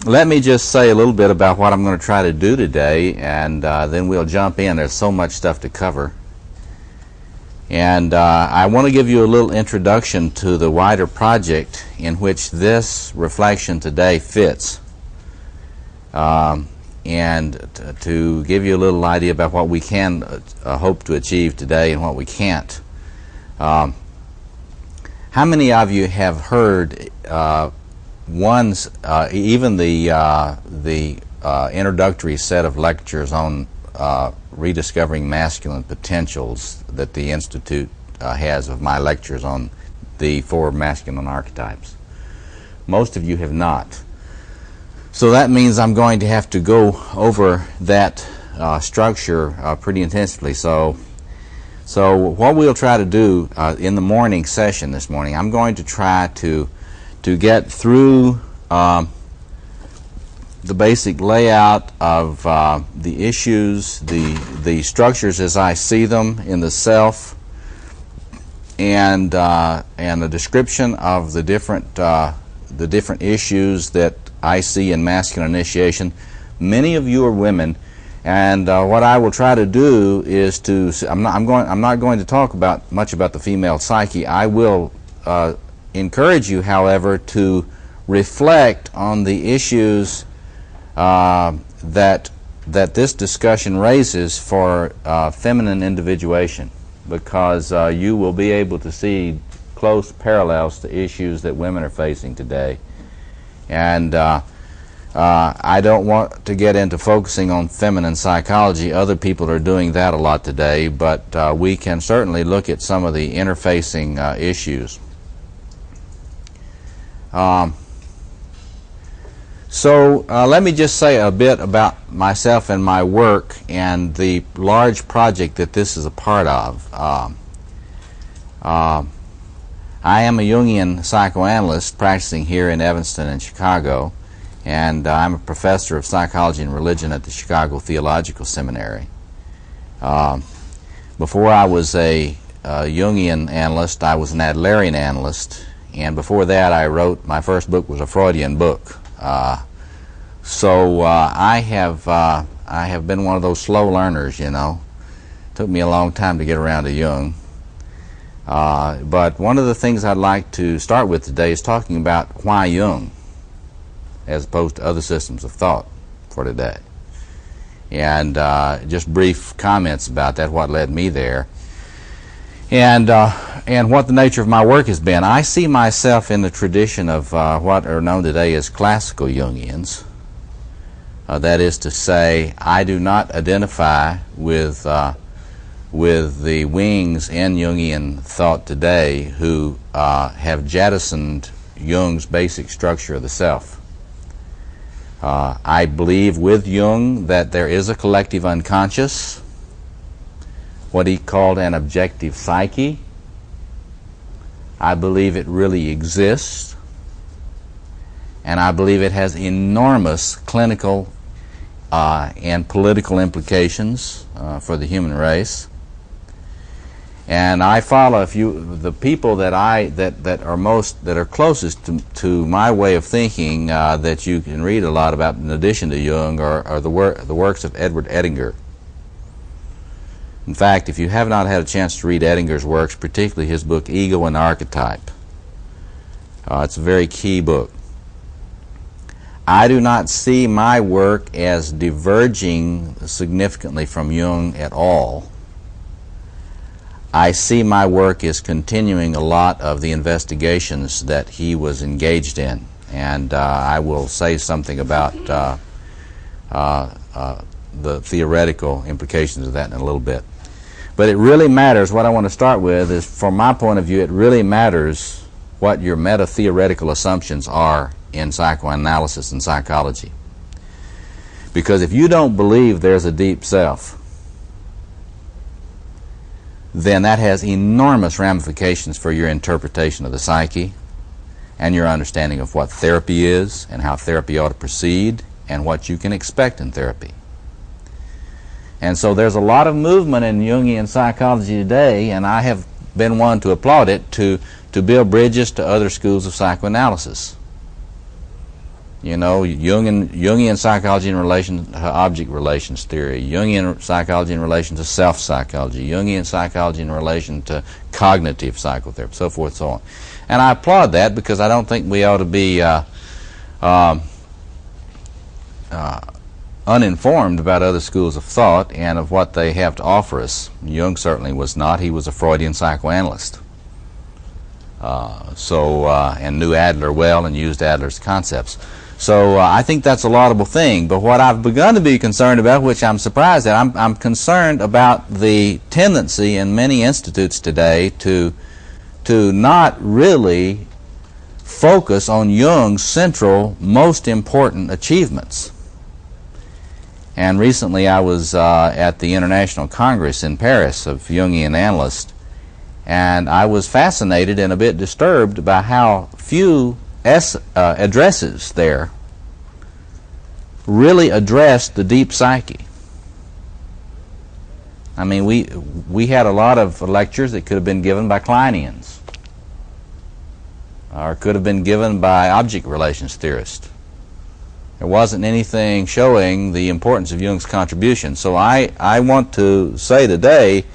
let me just say a little bit about what I'm going to try to do today, and then we'll jump in. There's so much stuff to cover. And I want to give you a little introduction to the wider project in which this reflection today fits, and to give you a little idea about what we can hope to achieve today and what we can't. How many of you have heard even the introductory set of lectures on rediscovering masculine potentials that the Institute has of my lectures on the 4 masculine archetypes? Most of you have not. So that means I'm going to have to go over that structure pretty intensively. So what we'll try to do in the morning session this morning, I'm going to try to get through the basic layout of the issues, the structures as I see them in the self, and the description of the different issues that I see in masculine initiation. Many of you are women, and what I will try to do is to I'm not going to talk much about the female psyche. I will encourage you, however, to reflect on the issues that this discussion raises for feminine individuation, because you will be able to see close parallels to issues that women are facing today. And I don't want to get into focusing on feminine psychology. Other people are doing that a lot today, but we can certainly look at some of the interfacing issues. So let me just say a bit about myself and my work and the large project that this is a part of. I am a Jungian psychoanalyst practicing here in Evanston and Chicago, and I'm a professor of psychology and religion at the Chicago Theological Seminary. Before I was a Jungian analyst, I was an Adlerian analyst, and before that my first book was a Freudian book. So I have been one of those slow learners, you know. It took me a long time to get around to Jung. But one of the things I'd like to start with today is talking about why Jung, as opposed to other systems of thought for today. And just brief comments about that, what led me there, and what the nature of my work has been. I see myself in the tradition of what are known today as classical Jungians. That is to say, I do not identify with the wings in Jungian thought today who have jettisoned Jung's basic structure of the self. I believe with Jung that there is a collective unconscious, what he called an objective psyche. I believe it really exists, and I believe it has enormous clinical and political implications for the human race. And I follow the people that are closest to my way of thinking that you can read a lot about in addition to Jung are the works of Edward Edinger. In fact, if you have not had a chance to read Edinger's works, particularly his book Ego and Archetype, it's a very key book. I do not see my work as diverging significantly from Jung at all. I see my work as continuing a lot of the investigations that he was engaged in, and I will say something about the theoretical implications of that in a little bit. But it really matters. What I want to start with is, from my point of view, it really matters what your meta-theoretical assumptions are in psychoanalysis and psychology. Because if you don't believe there's a deep self, then that has enormous ramifications for your interpretation of the psyche and your understanding of what therapy is and how therapy ought to proceed and what you can expect in therapy. And so there's a lot of movement in Jungian psychology today, and I have been one to applaud it, to build bridges to other schools of psychoanalysis. You know, Jungian psychology in relation to object relations theory, Jungian psychology in relation to self-psychology, Jungian psychology in relation to cognitive psychotherapy, so forth and so on. And I applaud that because I don't think we ought to be uninformed about other schools of thought and of what they have to offer us. Jung certainly was not. He was a Freudian psychoanalyst. And knew Adler well and used Adler's concepts. So I think that's a laudable thing. But what I've begun to be concerned about, which I'm surprised at, I'm concerned about the tendency in many institutes today to not really focus on Jung's central, most important achievements. And recently I was at the International Congress in Paris of Jungian analysts, and I was fascinated and a bit disturbed by how few addresses there really addressed the deep psyche. I mean, we had a lot of lectures that could have been given by Kleinians, or could have been given by object relations theorists. There wasn't anything showing the importance of Jung's contribution. So I want to say today,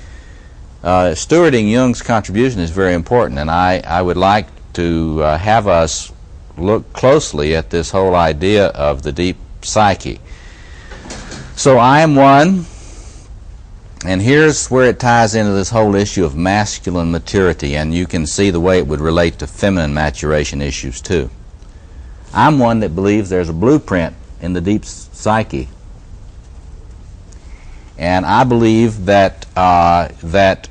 stewarding Jung's contribution is very important, and I would like to have us look closely at this whole idea of the deep psyche. So I am one, and here's where it ties into this whole issue of masculine maturity, and you can see the way it would relate to feminine maturation issues too. I'm one that believes there's a blueprint in the deep psyche, and I believe that that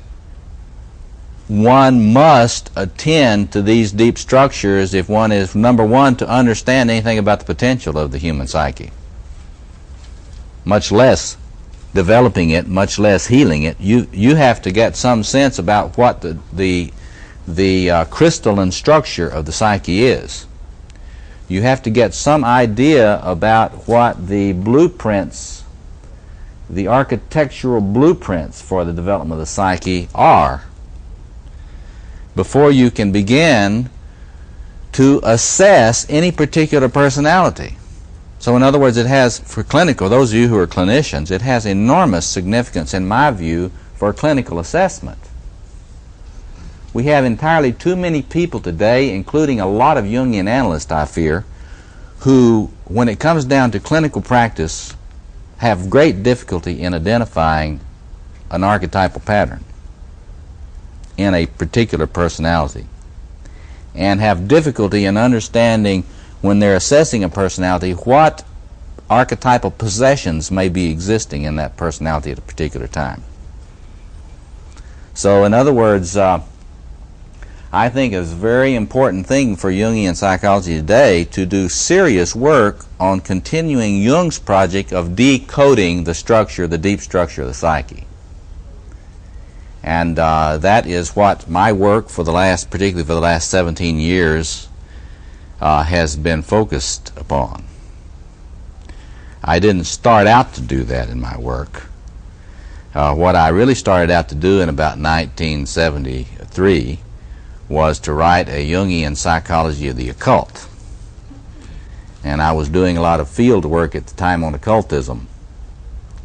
one must attend to these deep structures if one is, number one, to understand anything about the potential of the human psyche, much less developing it, much less healing it. You have to get some sense about what the crystalline structure of the psyche is. You have to get some idea about what the blueprints, the architectural blueprints for the development of the psyche are, before you can begin to assess any particular personality. So in other words, it has, for clinical, those of you who are clinicians, it has enormous significance, in my view, for clinical assessment. We have entirely too many people today, including a lot of Jungian analysts, I fear, who, when it comes down to clinical practice, have great difficulty in identifying an archetypal pattern in a particular personality, and have difficulty in understanding, when they're assessing a personality, what archetypal possessions may be existing in that personality at a particular time. So in other words, I think it's a very important thing for Jungian psychology today to do serious work on continuing Jung's project of decoding the structure, the deep structure of the psyche. And that is what my work for the last, particularly for the last 17 years, has been focused upon. I didn't start out to do that in my work. What I really started out to do in about 1973 was to write a Jungian psychology of the occult. And I was doing a lot of field work at the time on occultism,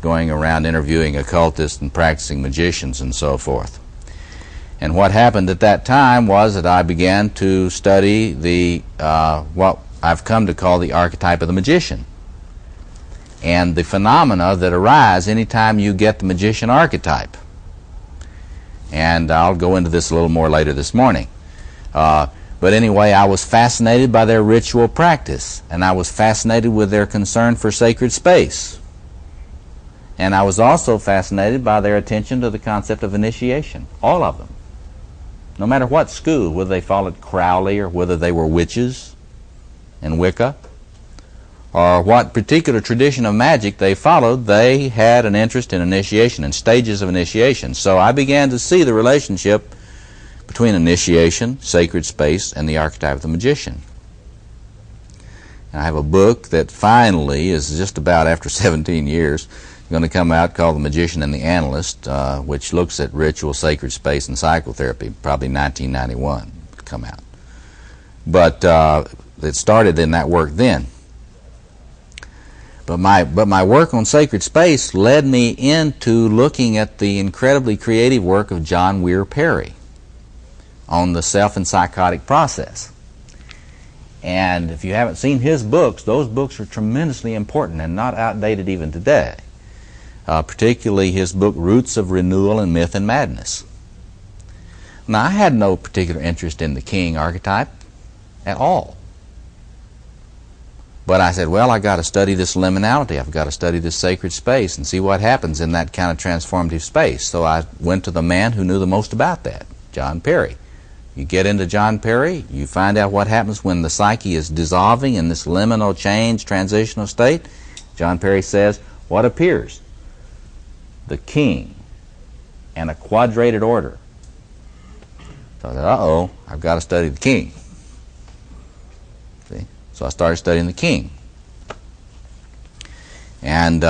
going around interviewing occultists and practicing magicians and so forth. And what happened at that time was that I began to study the what I've come to call the archetype of the magician, and the phenomena that arise anytime you get the magician archetype. And I'll go into this a little more later this morning. But anyway, I was fascinated by their ritual practice, and I was fascinated with their concern for sacred space. And I was also fascinated by their attention to the concept of initiation, all of them. No matter what school, whether they followed Crowley or whether they were witches and Wicca, or what particular tradition of magic they followed, they had an interest in initiation and stages of initiation. So I began to see the relationship between initiation, sacred space, and the archetype of the magician. And I have a book that finally is just about, after 17 years, going to come out called The Magician and the Analyst, which looks at ritual, sacred space, and psychotherapy, probably 1991 to come out. But it started in that work then. But my work on sacred space led me into looking at the incredibly creative work of John Weir Perry on the self and psychotic process. And if you haven't seen his books, those books are tremendously important and not outdated even today. Particularly his book Roots of Renewal in Myth and Madness. Now, I had no particular interest in the king archetype at all. But I said, well, I got to study this liminality. I've got to study this sacred space and see what happens in that kind of transformative space. So I went to the man who knew the most about that, John Perry. You get into John Perry, you find out what happens when the psyche is dissolving in this liminal change, transitional state. John Perry says, what appears? The king and a quadrated order. So I said, uh-oh, I've got to study the king. See? So I started studying the king. And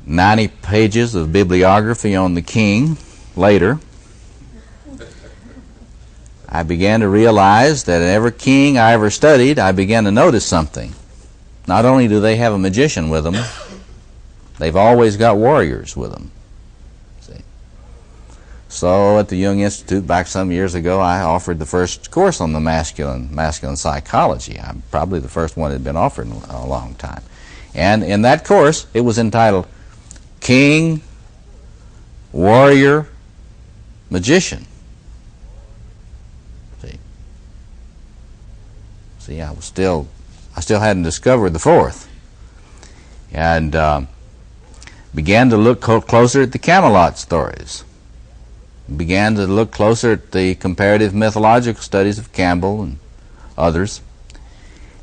90 pages of bibliography on the king later, I began to realize that in every king I ever studied, I began to notice something. Not only do they have a magician with them, they've always got warriors with them. See? So at the Jung Institute back some years ago, I offered the first course on the masculine psychology. I'm probably the first one that had been offered in a long time. And in that course, it was entitled King, Warrior, Magician. See, I still hadn't discovered the fourth. And began to look closer at the Camelot stories. Began to look closer at the comparative mythological studies of Campbell and others,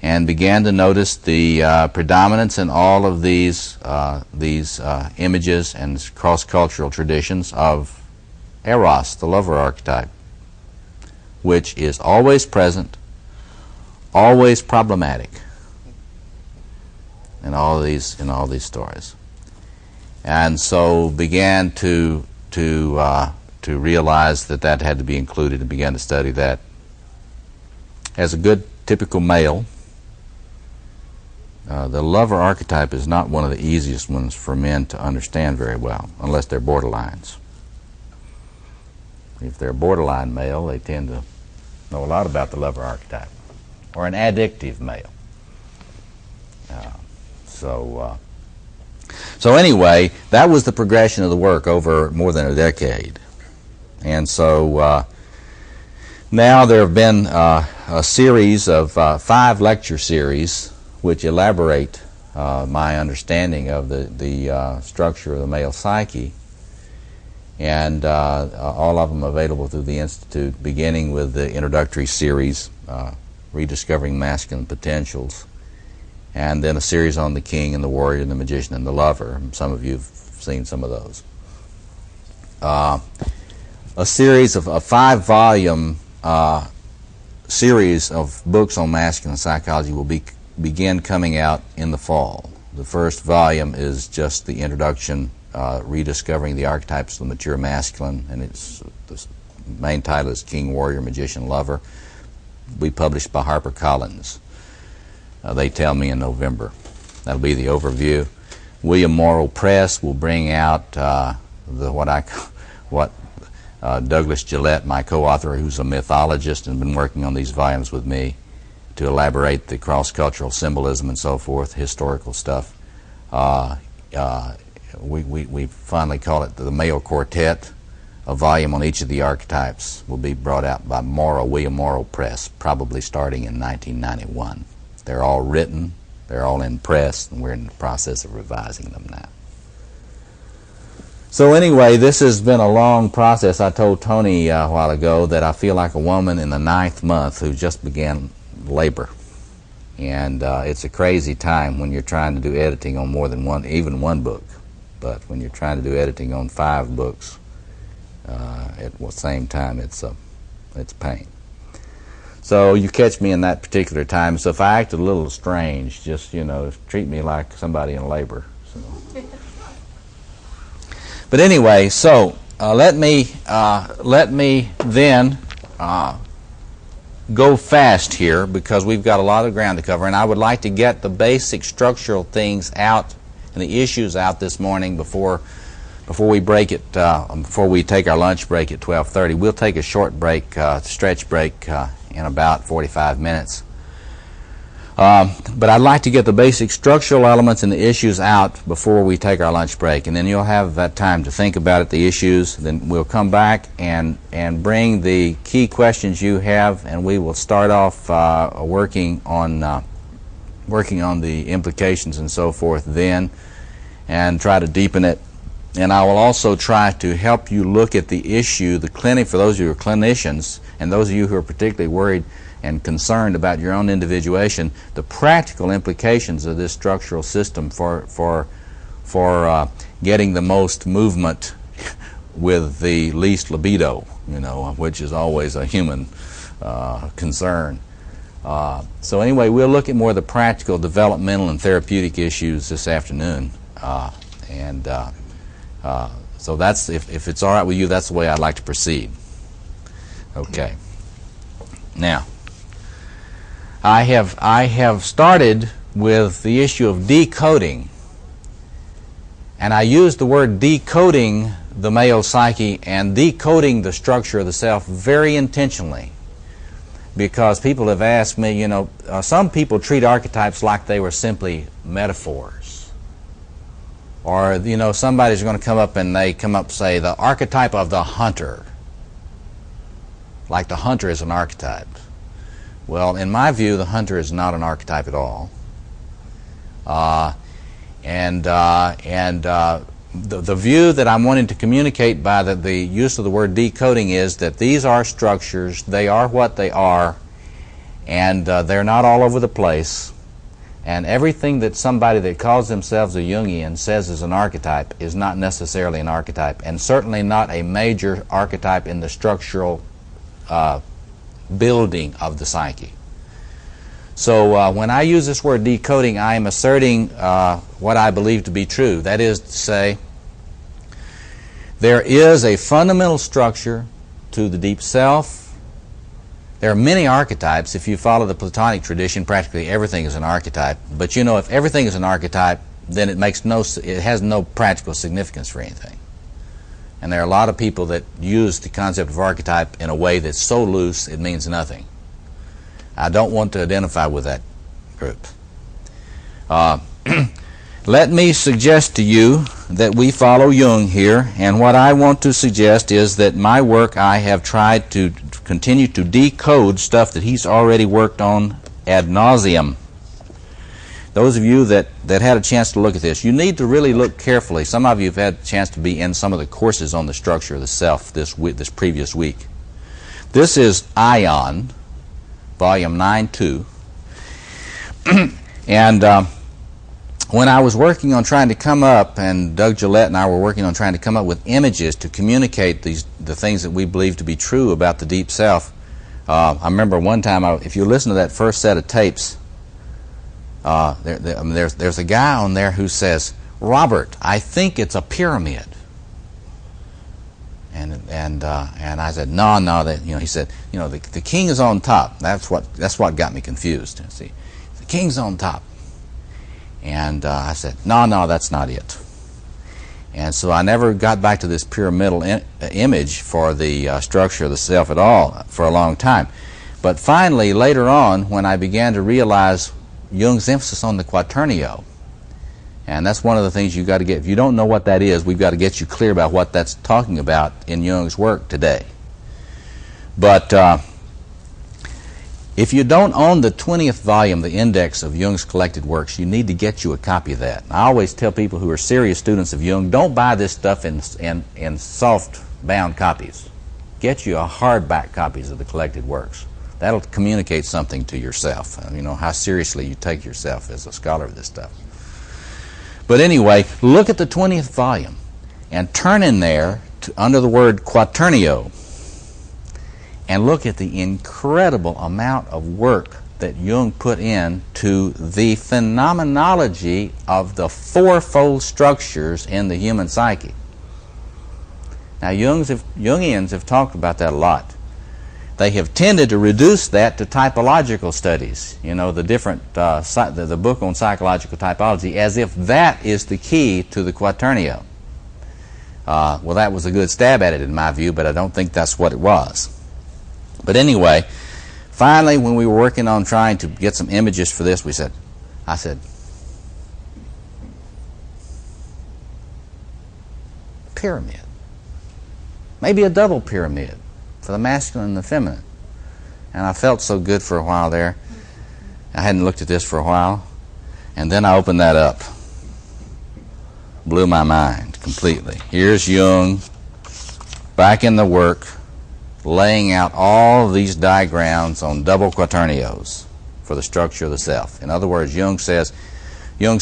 and began to notice the predominance in all of these images and cross-cultural traditions of Eros, the lover archetype, which is always present, always problematic in all these stories. And so began to realize that had to be included, and began to study that. As a good typical male, the lover archetype is not one of the easiest ones for men to understand very well, unless they're borderlines. If they're a borderline male, they tend to know a lot about the lover archetype, or an addictive male. So anyway, that was the progression of the work over more than a decade. And so now there have been a series of 5 lecture series which elaborate my understanding of the structure of the male psyche, and all of them available through the Institute, beginning with the introductory series, Rediscovering Masculine Potentials, and then a series on the king and the warrior and the magician and the lover. Some of you have seen some of those. A series of a 5-volume series of books on masculine psychology will begin coming out in the fall. The first volume is just the introduction, Rediscovering the Archetypes of the Mature Masculine, and the main title is King, Warrior, Magician, Lover. We published by HarperCollins. They tell me in November. That'll be the overview. William Morrow Press will bring out Douglas Gillette, my co-author, who's a mythologist and been working on these volumes with me to elaborate the cross-cultural symbolism and so forth, historical stuff. We finally call it the Male Quartet. A volume on each of the archetypes will be brought out by William Morrow Press, probably starting in 1991. They're all written, they're all in press, and we're in the process of revising them now. So anyway, this has been a long process. I told Tony a while ago that I feel like a woman in the 9th month who just began labor. And it's a crazy time when you're trying to do editing on more than even one book. But when you're trying to do editing on 5 books at the same time, it's pain. So you catch me in that particular time. So if I acted a little strange, just, treat me like somebody in labor. So. But anyway, so let me then go fast here because we've got a lot of ground to cover, and I would like to get the basic structural things out and the issues out this morning before we break it, before we take our lunch break at 12:30. We'll take a short break, stretch break, in about 45 minutes. But I'd like to get the basic structural elements and the issues out before we take our lunch break, and then you'll have that time to think about it, the issues. Then we'll come back and bring the key questions you have, and we will start off working on the implications and so forth then, and try to deepen it. And I will also try to help you look at the issue, the clinic, for those of you who are clinicians, and those of you who are particularly worried and concerned about your own individuation, the practical implications of this structural system for getting the most movement with the least libido, which is always a human concern. So anyway, we'll look at more of the practical, developmental, and therapeutic issues this afternoon. So that's, if it's all right with you, that's the way I'd like to proceed. Okay. Now, I have started with the issue of decoding, and I use the word decoding the male psyche and decoding the structure of the self very intentionally, because people have asked me, some people treat archetypes like they were simply metaphors, or somebody's going to come up and they say the archetype of the hunter, like the hunter is an archetype. Well, in my view, the hunter is not an archetype at all. The view that I'm wanting to communicate by the use of the word decoding is that these are structures, they are what they are, and they're not all over the place. And everything that somebody that calls themselves a Jungian says is an archetype is not necessarily an archetype, and certainly not a major archetype in the structural building of the psyche. So when I use this word decoding, I am asserting what I believe to be true. That is to say, there is a fundamental structure to the deep self. There are many archetypes. If you follow the Platonic tradition, practically everything is an archetype. But if everything is an archetype, then it has no practical significance for anything. And there are a lot of people that use the concept of archetype in a way that's so loose it means nothing. I don't want to identify with that group. Let me suggest to you that we follow Jung here, and what I want to suggest is that my work, I have tried to continue to decode stuff that he's already worked on ad nauseum. Those of you that had a chance to look at this, you need to really look carefully. Some of you have had a chance to be in some of the courses on the structure of the self this previous week. This is Ion, volume 9-2. And when I was working on trying to come up, and Doug Gillette and I were working on trying to come up with images to communicate the things that we believe to be true about the deep self, I remember one time, if you listen to that first set of tapes, there's a guy on there who says, "Robert, I think it's a pyramid." And I said, no. He said, the king is on top. That's what got me confused. See, the king's on top. And I said, no, that's not it. And so I never got back to this pyramidal image for the structure of the self at all for a long time. But finally, later on, when I began to realize Jung's emphasis on the quaternio, and that's one of the things you've got to get. If you don't know what that is, we've got to get you clear about what that's talking about in Jung's work today. But if you don't own the 20th volume, the index of Jung's collected works, you need to get you a copy of that. I always tell people who are serious students of Jung, don't buy this stuff in soft-bound copies. Get you a hardback copies of the collected works. That'll communicate something to yourself, how seriously you take yourself as a scholar of this stuff. But anyway, look at the 20th volume and turn in there under the word quaternio and look at the incredible amount of work that Jung put into the phenomenology of the structures in the human psyche. Now, Jungians have talked about that a lot. they have tended to reduce that to typological studies. You know, the different the book on psychological typology, as if that is the key to the quaternio. Well, that was a good stab at it in my view, but I don't think that's what it was. But anyway, finally, when we were working on trying to get some images for this, I said, pyramid. Maybe a double pyramid for the masculine and the feminine. And I felt so good for a while there. I hadn't looked at this for a while. And then I opened that up. Blew my mind completely. Here's Jung back in the work, laying out all these diagrams on double quaternios for the structure of the self. In other words, Jung says, in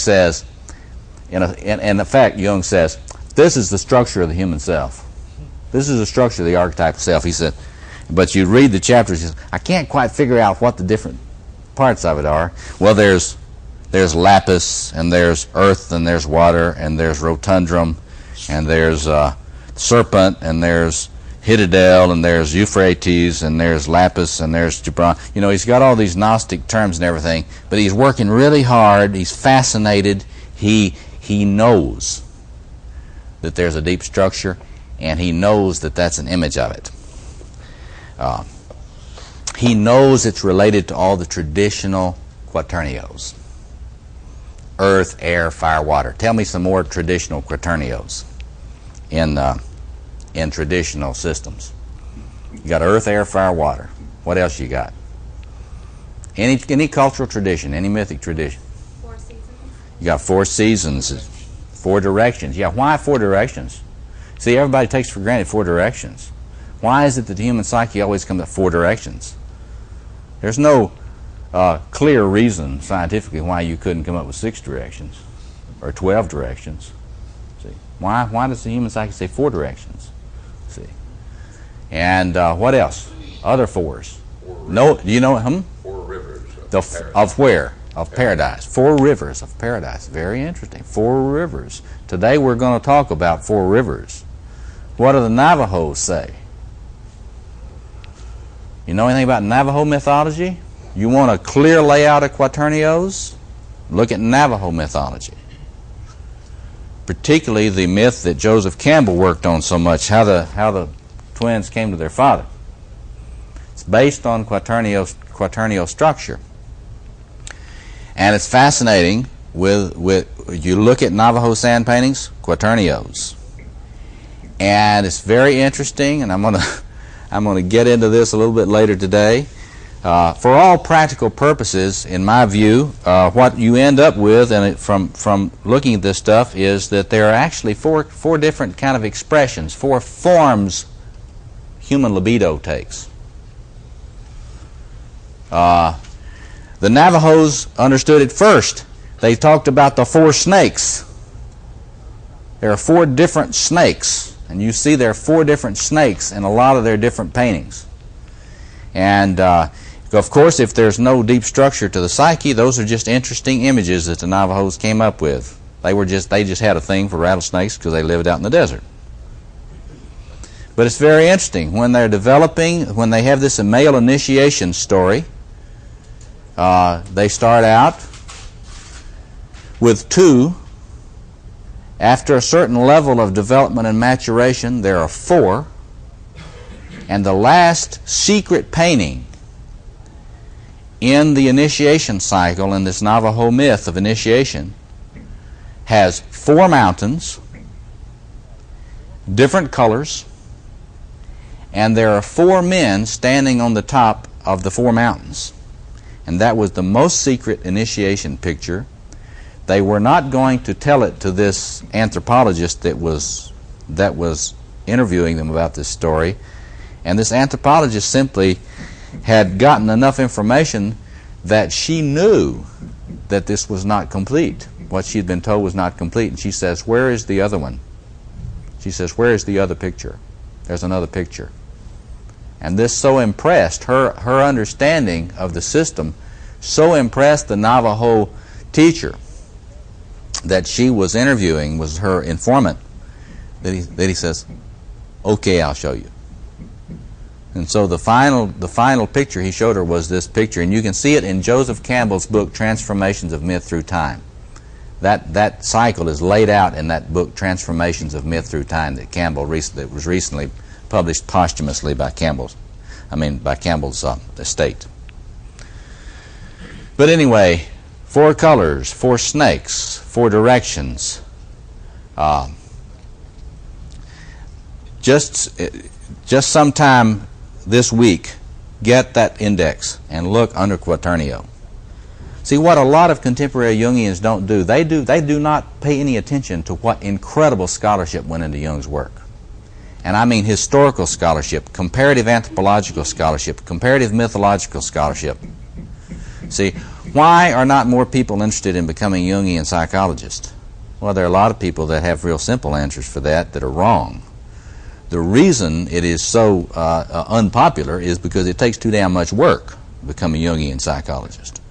effect, Jung says, this is the structure of the human self. This is the structure of the archetypal self. He said, but you read the chapters, he says, I can't quite figure out what the different parts of it are. Well, there's lapis, and there's earth, and there's water, and there's rotundrum, and there's serpent, and there's Hiddidel, and there's Euphrates, and there's lapis, and there's Gibran. You know, he's got all these Gnostic terms and everything, but he's working really hard. He's fascinated. He knows that there's a deep structure, and he knows that that's an image of it. He knows it's related to all the traditional quaternios. Earth, air, fire, water. Tell me some more traditional quaternios in traditional systems. You got earth, air, fire, water. What else you got? Any cultural tradition, any mythic tradition? 4 seasons. You got 4 seasons, 4 directions. Yeah, why 4 directions? See, everybody takes for granted 4 directions. Why is it that the human psyche always comes at 4 directions? There's no clear reason scientifically why you couldn't come up with 6 directions or 12 directions. See, why does the human psyche say 4 directions? See, and what else? Other 4s. No, do you know? 4 rivers of where? Of paradise. 4 rivers of paradise. Very interesting. 4 rivers. Today we're going to talk about 4 rivers. What do the Navajos say? You know anything about Navajo mythology? You want a clear layout of quaternios? Look at Navajo mythology. Particularly the myth that Joseph Campbell worked on so much, how the twins came to their father. It's based on quaternio structure. And it's fascinating with you look at Navajo sand paintings, quaternios. And it's very interesting, and I'm going to get into this a little bit later today. For all practical purposes, in my view, what you end up with, and from looking at this stuff, is that there are actually four different kind of expressions, 4 forms human libido takes. The Navajos understood it first. They talked about the 4 snakes. There are 4 different snakes. And you see there are 4 different snakes in a lot of their different paintings. And of course, if there's no deep structure to the psyche, those are just interesting images that the Navajos came up with. They just had a thing for rattlesnakes because they lived out in the desert. But it's very interesting. When they're developing, when they have this male initiation story, they start out with 2. After a certain level of development and maturation, there are 4. And the last secret painting in the initiation cycle, in this Navajo myth of initiation, has 4 mountains, different colors, and there are 4 men standing on the top of the 4 mountains. And that was the most secret initiation picture. They were not going to tell it to this anthropologist that was interviewing them about this story. And this anthropologist simply had gotten enough information that she knew that this was not complete. What she had been told was not complete. And she says, where is the other one? She says, where is the other picture? There's another picture. And this so impressed, her understanding of the system so impressed the Navajo teacher that she was interviewing, was her informant, that he says, okay, I'll show you. And so the final picture he showed her was this picture, and you can see it in Joseph Campbell's book, Transformations of Myth Through Time. That cycle is laid out in that book, Transformations of Myth Through Time, that that was recently published posthumously by Campbell's estate. But anyway, 4 colors, 4 snakes, 4 directions. Just sometime this week, get that index and look under Quaternio. See, what a lot of contemporary Jungians don't do, they do not pay any attention to what incredible scholarship went into Jung's work. And I mean historical scholarship, comparative anthropological scholarship, comparative mythological scholarship. See, why are not more people interested in becoming Jungian psychologists? Well, there are a lot of people that have real simple answers for that are wrong. The reason it is so unpopular is because it takes too damn much work to become a Jungian psychologist.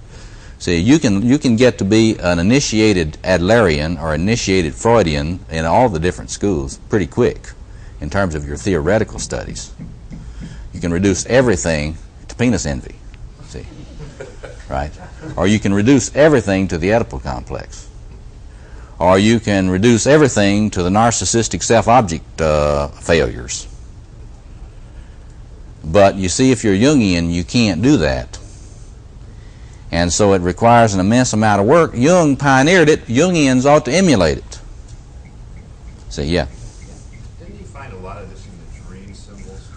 See, you can get to be an initiated Adlerian or initiated Freudian in all the different schools pretty quick in terms of your theoretical studies. You can reduce everything to penis envy, see, right? Or you can reduce everything to the Oedipal complex. Or you can reduce everything to the narcissistic self-object failures. But you see, if you're Jungian, you can't do that. And so it requires an immense amount of work. Jung pioneered it. Jungians ought to emulate it. So, yeah. Didn't you find a lot of this in the dream symbols?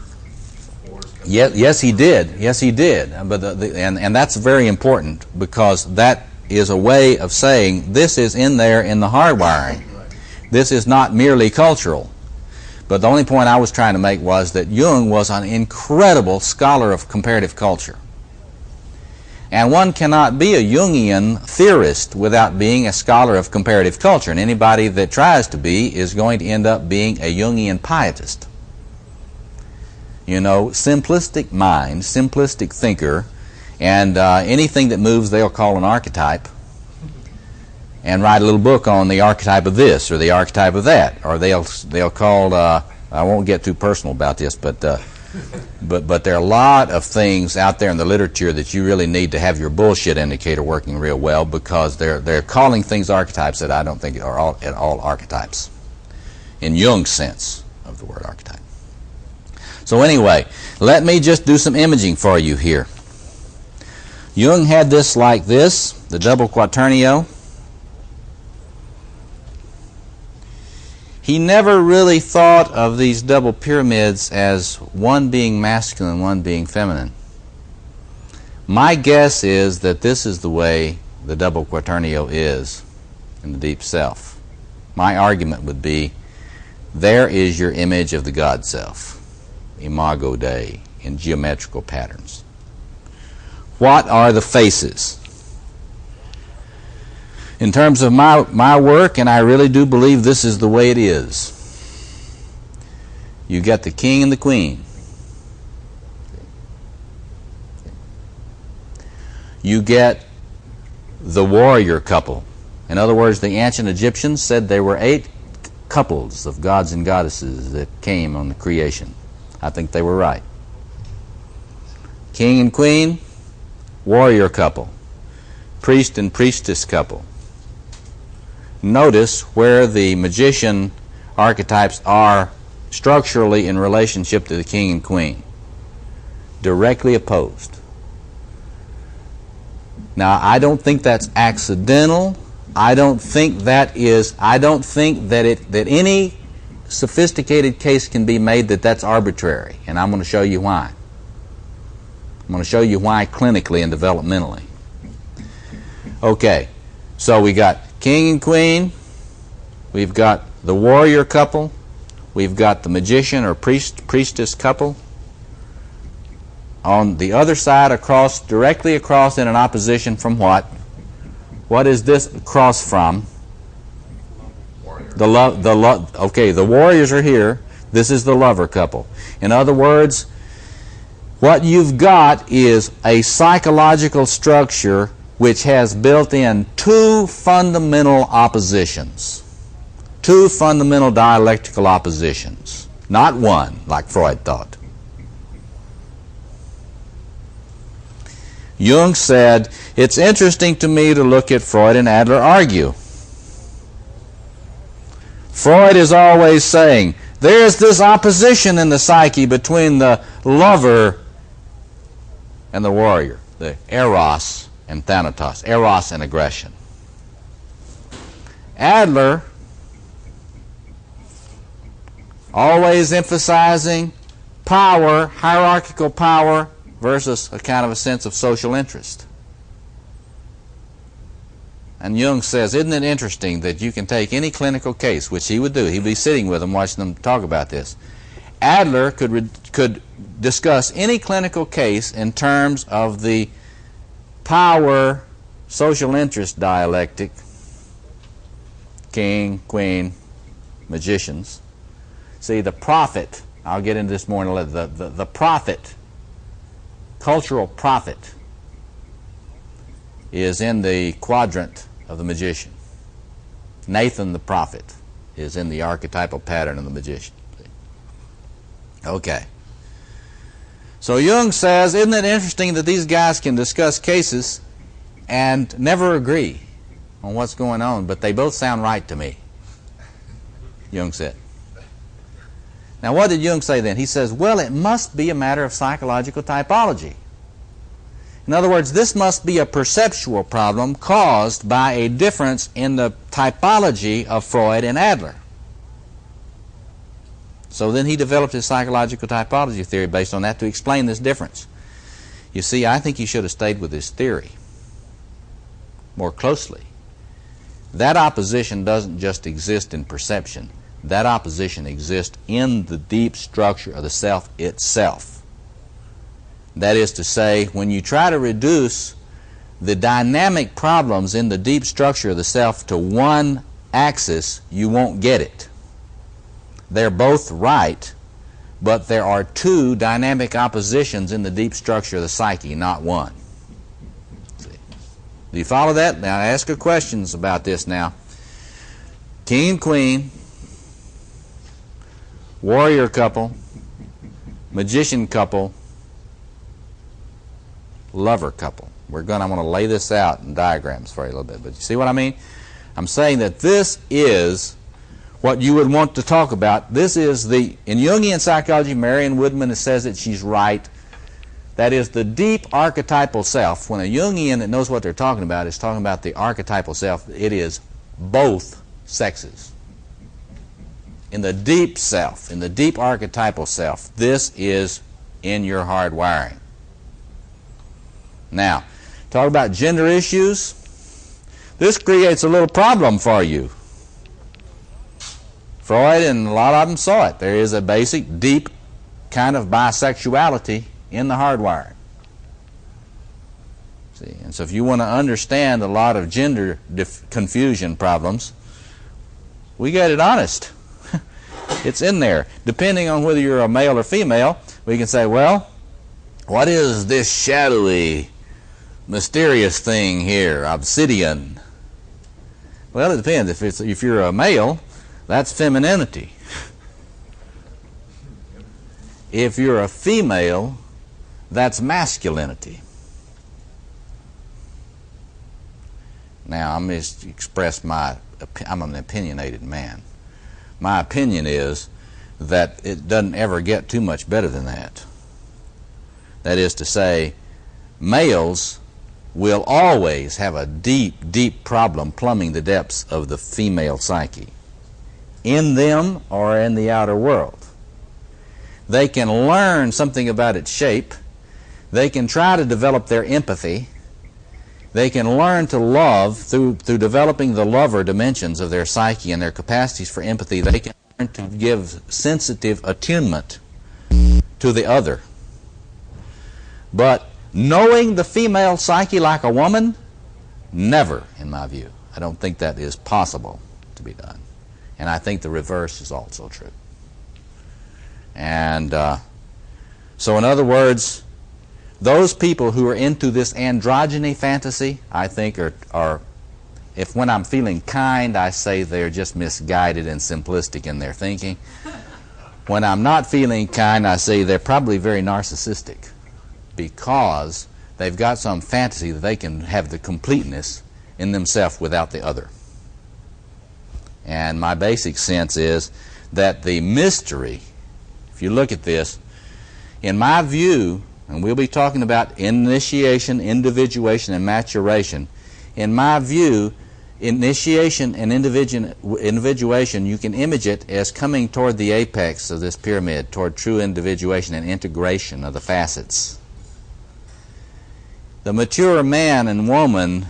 Yes, he did. Yes, he did. But and that's very important, because that is a way of saying this is in there in the hardwiring. This is not merely cultural. But the only point I was trying to make was that Jung was an incredible scholar of comparative culture. And one cannot be a Jungian theorist without being a scholar of comparative culture. And anybody that tries to be is going to end up being a Jungian pietist. You know, simplistic mind, simplistic thinker, and anything that moves they'll call an archetype, and write a little book on the archetype of this or the archetype of that, or they'll call I won't get too personal about this, but there are a lot of things out there in the literature that you really need to have your bullshit indicator working real well, because they're calling things archetypes that I don't think are at all archetypes in Jung's sense of the word archetype. So anyway, let me just do some imaging for you here. Jung had this like this, the double quaternio. He never really thought of these double pyramids as one being masculine, one being feminine. My guess is that this is the way the double quaternio is in the deep self. My argument would be, there is your image of the God self, imago Dei, in geometrical patterns. What are the faces? In terms of my work, and I really do believe this is the way it is, you get the king and the queen. You get the warrior couple. In other words, the ancient Egyptians said there were 8 couples of gods and goddesses that came on the creation. I think they were right. King and queen, warrior couple, priest and priestess couple. Notice where the magician archetypes are structurally in relationship to the king and queen. Directly opposed. Now, I don't think that's accidental. I don't think that any sophisticated case can be made that that's arbitrary, and I'm going to show you why. I'm going to show you why clinically and developmentally. Okay, so we got king and queen, we've got the warrior couple, we've got the magician or priestess couple. On the other side, directly across in an opposition from what? What is this across from? Okay, the warriors are here. This is the lover couple. In other words, what you've got is a psychological structure which has built in 2 fundamental oppositions. 2 fundamental dialectical oppositions. Not one, like Freud thought. Jung said, it's interesting to me to look at Freud and Adler argue. Freud is always saying, there's this opposition in the psyche between the lover and the warrior, the eros and thanatos, eros and aggression. Adler, always emphasizing power, hierarchical power, versus a kind of a sense of social interest. And Jung says, isn't it interesting that you can take any clinical case, which he would do, he'd be sitting with them watching them talk about this. Adler could discuss any clinical case in terms of the power, social interest dialectic, king, queen, magicians. See, the prophet, I'll get into this more in a little, the prophet, cultural prophet, is in the quadrant of the magician. Nathan the prophet is in the archetypal pattern of the magician. Okay. So Jung says, isn't it interesting that these guys can discuss cases and never agree on what's going on, but they both sound right to me, Jung said. Now what did Jung say then? He says, well, it must be a matter of psychological typology. In other words, this must be a perceptual problem caused by a difference in the typology of Freud and Adler. So then he developed his psychological typology theory based on that to explain this difference. You see, I think he should have stayed with his theory more closely. That opposition doesn't just exist in perception. That opposition exists in the deep structure of the self itself. That is to say, when you try to reduce the dynamic problems in the deep structure of the self to one axis, you won't get it. They're both right, but there are two dynamic oppositions in the deep structure of the psyche, not one. See? Do you follow that? Now ask her questions about this now. King and queen, warrior couple, magician couple, lover couple. I'm going to lay this out in diagrams for you a little bit, but you see what I mean? I'm saying that this is what you would want to talk about. This is in Jungian psychology, Marion Woodman says that she's right. That is the deep archetypal self. When a Jungian that knows what they're talking about is talking about the archetypal self, it is both sexes. In the deep self, in the deep archetypal self, this is in your hardwiring. Now, talk about gender issues. This creates a little problem for you. Freud and a lot of them saw it. There is a basic, deep kind of bisexuality in the hardwiring. See, and so if you want to understand a lot of gender confusion problems, we get it honest. It's in there. Depending on whether you're a male or female, we can say, well, what is this shadowy, mysterious thing here, obsidian? Well, it depends. If you're a male, that's femininity. If you're a female, that's masculinity. Now, I'm just express I'm an opinionated man. My opinion is that it doesn't ever get too much better than that. That is to say, males will always have a deep, deep problem plumbing the depths of the female psyche, in them or in the outer world. They can learn something about its shape. They can try to develop their empathy. They can learn to love through developing the lover dimensions of their psyche and their capacities for empathy. They can learn to give sensitive attunement to the other. But knowing the female psyche like a woman, never, in my view. I don't think that is possible to be done. And I think the reverse is also true. And so in other words, those people who are into this androgyny fantasy, I think are, if when I'm feeling kind, I say they're just misguided and simplistic in their thinking. When I'm not feeling kind, I say they're probably very narcissistic, because They've got some fantasy that they can have the completeness in themselves without the other. And my basic sense is that the mystery, if you look at this, in my view, and we'll be talking about initiation, individuation, and maturation, in my view, initiation and individuation, you can image it as coming toward the apex of this pyramid, toward true individuation and integration of the facets. The mature man and woman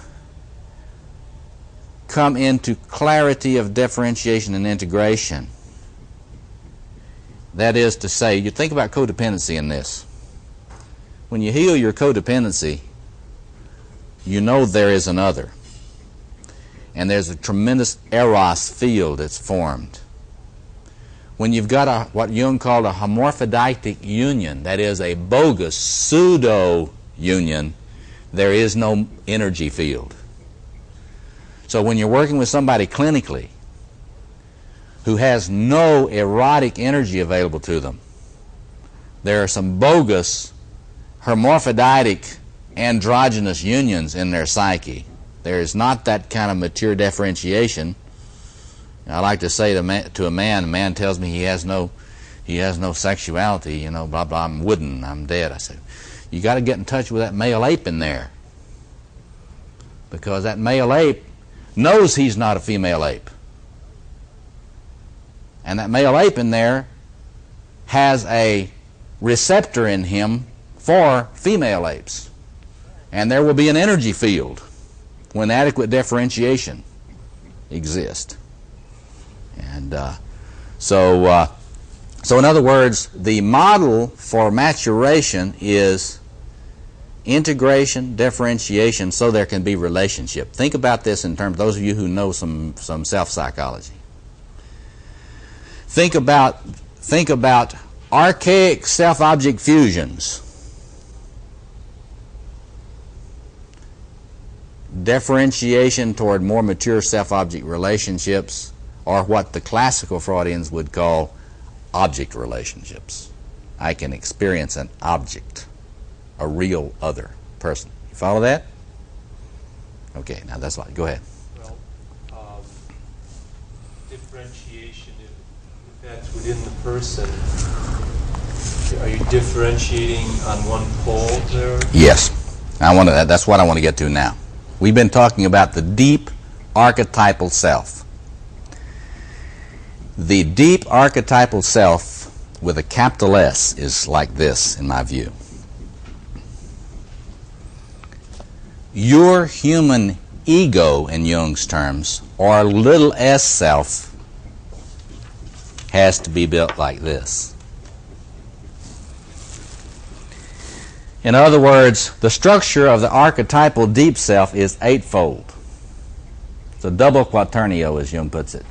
come into clarity of differentiation and integration. That is to say, you think about codependency in this. When you heal your codependency, you know there is another. And there's a tremendous eros field that's formed. When you've got what Jung called a hermaphroditic union, that is a bogus pseudo-union, there is no energy field. So when you're working with somebody clinically who has no erotic energy available to them, there are some bogus hermaphroditic androgynous unions in their psyche. There is not that kind of mature differentiation. I like to say to a man tells me he has no sexuality, you know, blah, blah, I'm wooden, I'm dead. I said, you got to get in touch with that male ape in there. Because that male ape knows he's not a female ape. And that male ape in there has a receptor in him for female apes. And there will be an energy field when adequate differentiation exists. And so in other words, the model for maturation is integration, differentiation, so there can be relationship. Think about this in terms, those of you who know some self-psychology. Think about archaic self-object fusions. Differentiation toward more mature self-object relationships, or what the classical Freudians would call object relationships. I can experience an object, a real other person. You follow that? Okay, now that's like, go ahead. Well, differentiation, if that's within the person, are you differentiating on one pole there? Yes, that's what I want to get to now. We've been talking about the deep archetypal self. The deep archetypal self with a capital S is like this, in my view. Your human ego, in Jung's terms, or little s self, has to be built like this. In other words, the structure of the archetypal deep self is eightfold. It's a double quaternio, as Jung puts it.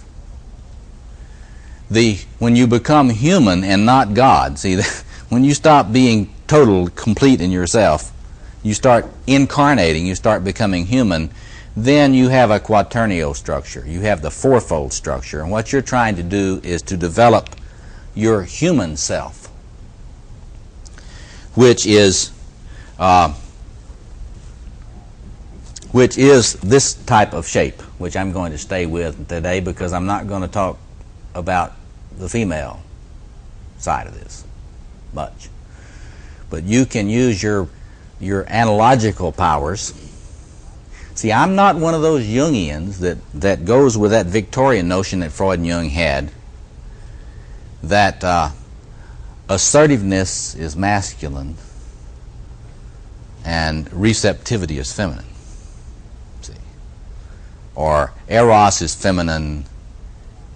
When you become human and not God, see, when you stop being total, complete in yourself, you start incarnating, you start becoming human, then you have a quaternio structure. You have the fourfold structure. And what you're trying to do is to develop your human self, which is this type of shape, which I'm going to stay with today because I'm not going to talk about the female side of this much. But you can use your analogical powers. See, I'm not one of those Jungians that goes with that Victorian notion that Freud and Jung had, that assertiveness is masculine and receptivity is feminine. See? Or eros is feminine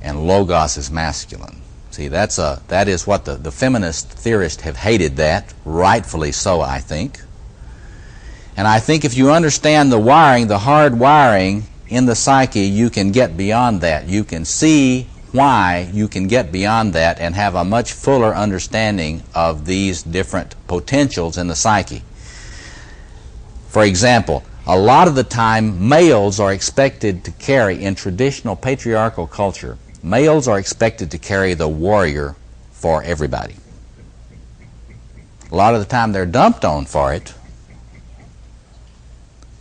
and logos is masculine. See, that is what the feminist theorists have hated that, rightfully so, I think. And I think if you understand the wiring, the hard wiring in the psyche, you can get beyond that. You can see why you can get beyond that and have a much fuller understanding of these different potentials in the psyche. For example, a lot of the time males are expected to carry, in traditional patriarchal culture, males are expected to carry the warrior for everybody. A lot of the time they're dumped on for it,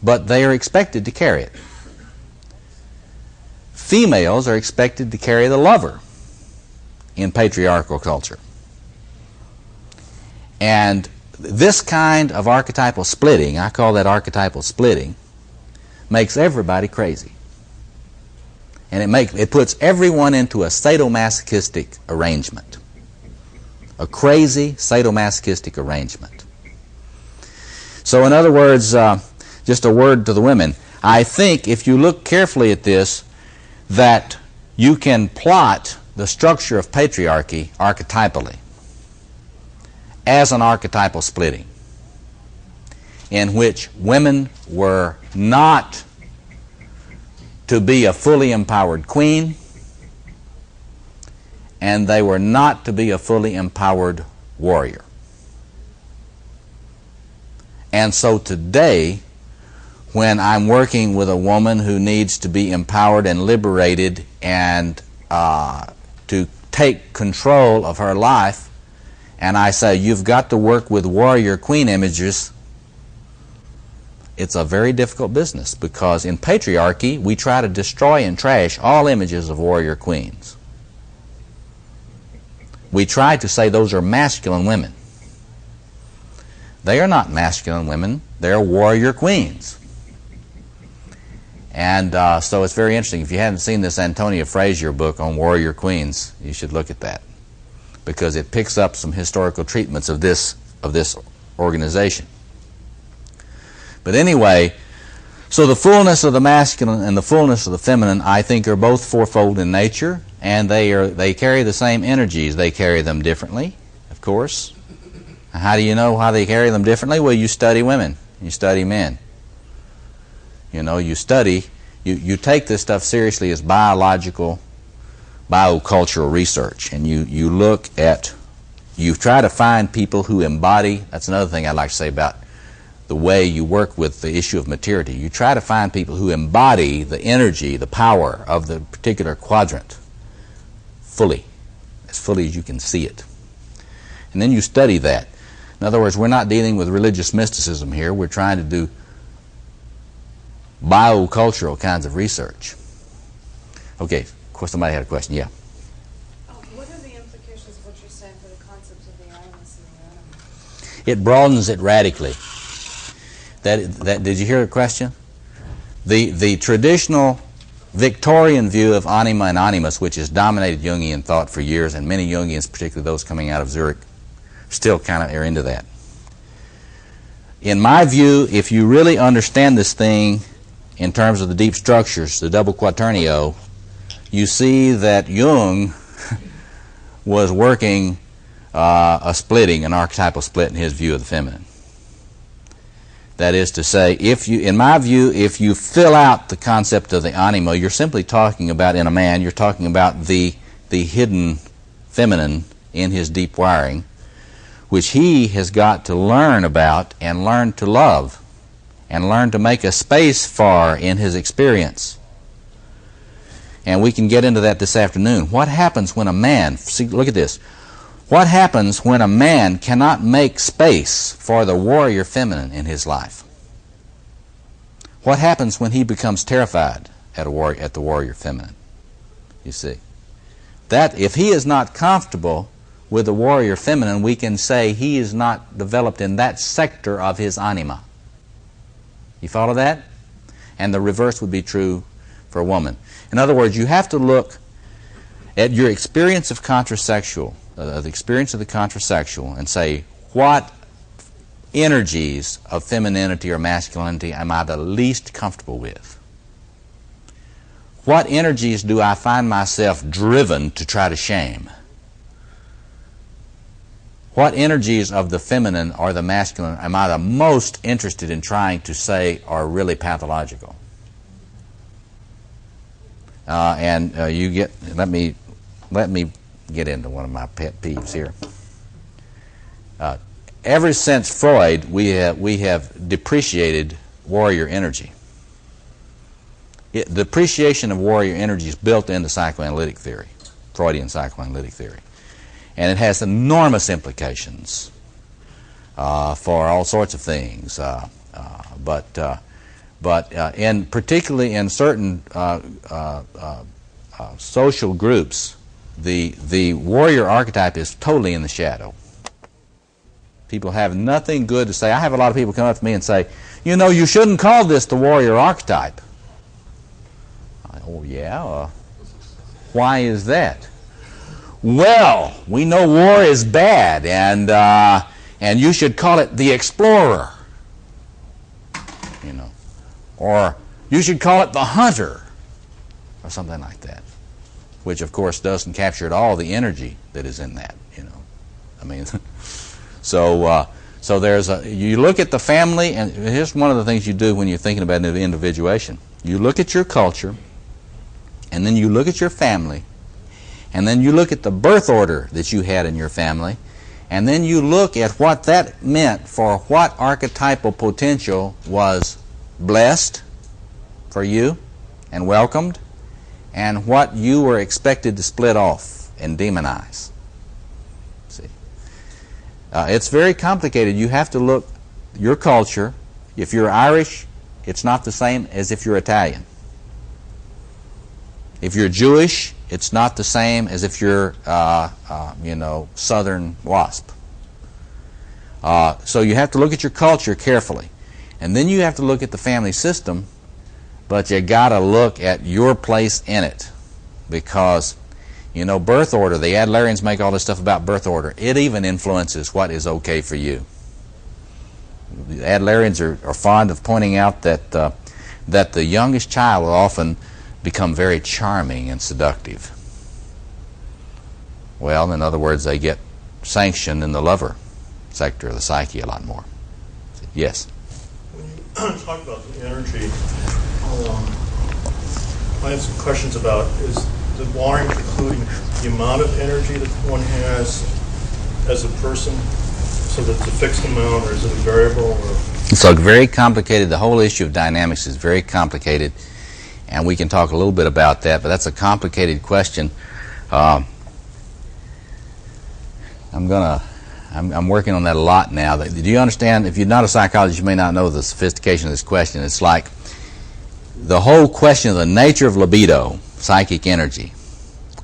but they are expected to carry it. Females are expected to carry the lover in patriarchal culture. And this kind of archetypal splitting, I call that archetypal splitting, makes everybody crazy. And it puts everyone into a sadomasochistic arrangement. A crazy sadomasochistic arrangement. So in other words, just a word to the women, I think if you look carefully at this, that you can plot the structure of patriarchy archetypally as an archetypal splitting in which women were not to be a fully empowered queen and they were not to be a fully empowered warrior. And so today, when I'm working with a woman who needs to be empowered and liberated and to take control of her life, and I say, you've got to work with warrior queen images, it's a very difficult business, because in patriarchy, we try to destroy and trash all images of warrior queens. We try to say those are masculine women. They are not masculine women, they're warrior queens. And so it's very interesting. If you haven't seen this Antonia Frazier book on warrior queens, you should look at that, because it picks up some historical treatments of this organization. But anyway, so the fullness of the masculine and the fullness of the feminine, I think, are both fourfold in nature, and they carry the same energies. They carry them differently, of course. How do you know how they carry them differently? Well, you study women, you study men. You know, you study, you take this stuff seriously as biological, biocultural research, and you look at, you try to find people who embody, that's another thing I'd like to say about the way you work with the issue of maturity. You try to find people who embody the energy, the power of the particular quadrant fully as you can see it. And then you study that. In other words, we're not dealing with religious mysticism here. We're trying to do biocultural kinds of research. Okay, of course somebody had a question. Yeah. What are the implications of what you're saying for the concepts of the animus and the animal? It broadens it radically. Did you hear the question? The traditional Victorian view of anima and animus, which has dominated Jungian thought for years, and many Jungians, particularly those coming out of Zurich, still kind of are into that. In my view, if you really understand this thing in terms of the deep structures, the double quaternio, you see that Jung was working a splitting, an archetypal split in his view of the feminine. That is to say, in my view, if you fill out the concept of the anima, you're simply talking about, in a man, you're talking about the hidden feminine in his deep wiring, which he has got to learn about and learn to love and learn to make a space for in his experience. And we can get into that this afternoon. What happens when a man, see, look at this, what happens when a man cannot make space for the warrior feminine in his life? What happens when he becomes terrified at the warrior feminine? You see, that if he is not comfortable with the warrior feminine, we can say he is not developed in that sector of his anima. You follow that? And the reverse would be true for a woman. In other words, you have to look at your experience of contrasexual, the experience of the contrasexual, and say, what energies of femininity or masculinity am I the least comfortable with? What energies do I find myself driven to try to shame? What energies of the feminine or the masculine am I the most interested in trying to say are really pathological? Let me get into one of my pet peeves here. Ever since Freud, we have depreciated warrior energy. The depreciation of warrior energy is built into psychoanalytic theory, Freudian psychoanalytic theory. And it has enormous implications for all sorts of things. But But particularly in certain social groups, the warrior archetype is totally in the shadow. People have nothing good to say. I have a lot of people come up to me and say, you know, you shouldn't call this the warrior archetype. Oh, yeah? Why is that? Well, we know war is bad, and you should call it the explorer. You know, or you should call it the hunter, or something like that. Which, of course, doesn't capture at all the energy that is in that. You know, I mean, so there's you look at the family, and here's one of the things you do when you're thinking about individuation. You look at your culture, and then you look at your family, and then you look at the birth order that you had in your family, and then you look at what that meant for what archetypal potential was blessed for you and welcomed, and what you were expected to split off and demonize. See, it's very complicated. You have to look your culture. If you're Irish, it's not the same as if you're Italian. If you're Jewish, it's not the same as if you're, Southern WASP. So you have to look at your culture carefully. And then you have to look at the family system, but you got to look at your place in it. Because, birth order, the Adlerians make all this stuff about birth order. It even influences what is okay for you. The Adlerians are fond of pointing out that the youngest child will often become very charming and seductive. Well, in other words, they get sanction in the lover sector of the psyche a lot more. Yes? When you talk about the energy, I have some questions about, is the wiring including the amount of energy that one has as a person, so that it's a fixed amount, or is it a variable? Or? It's very complicated. The whole issue of dynamics is very complicated. And we can talk a little bit about that, but that's a complicated question. I'm working on that a lot now. Do you understand? If you're not a psychologist, you may not know the sophistication of this question. It's like the whole question of the nature of libido, psychic energy,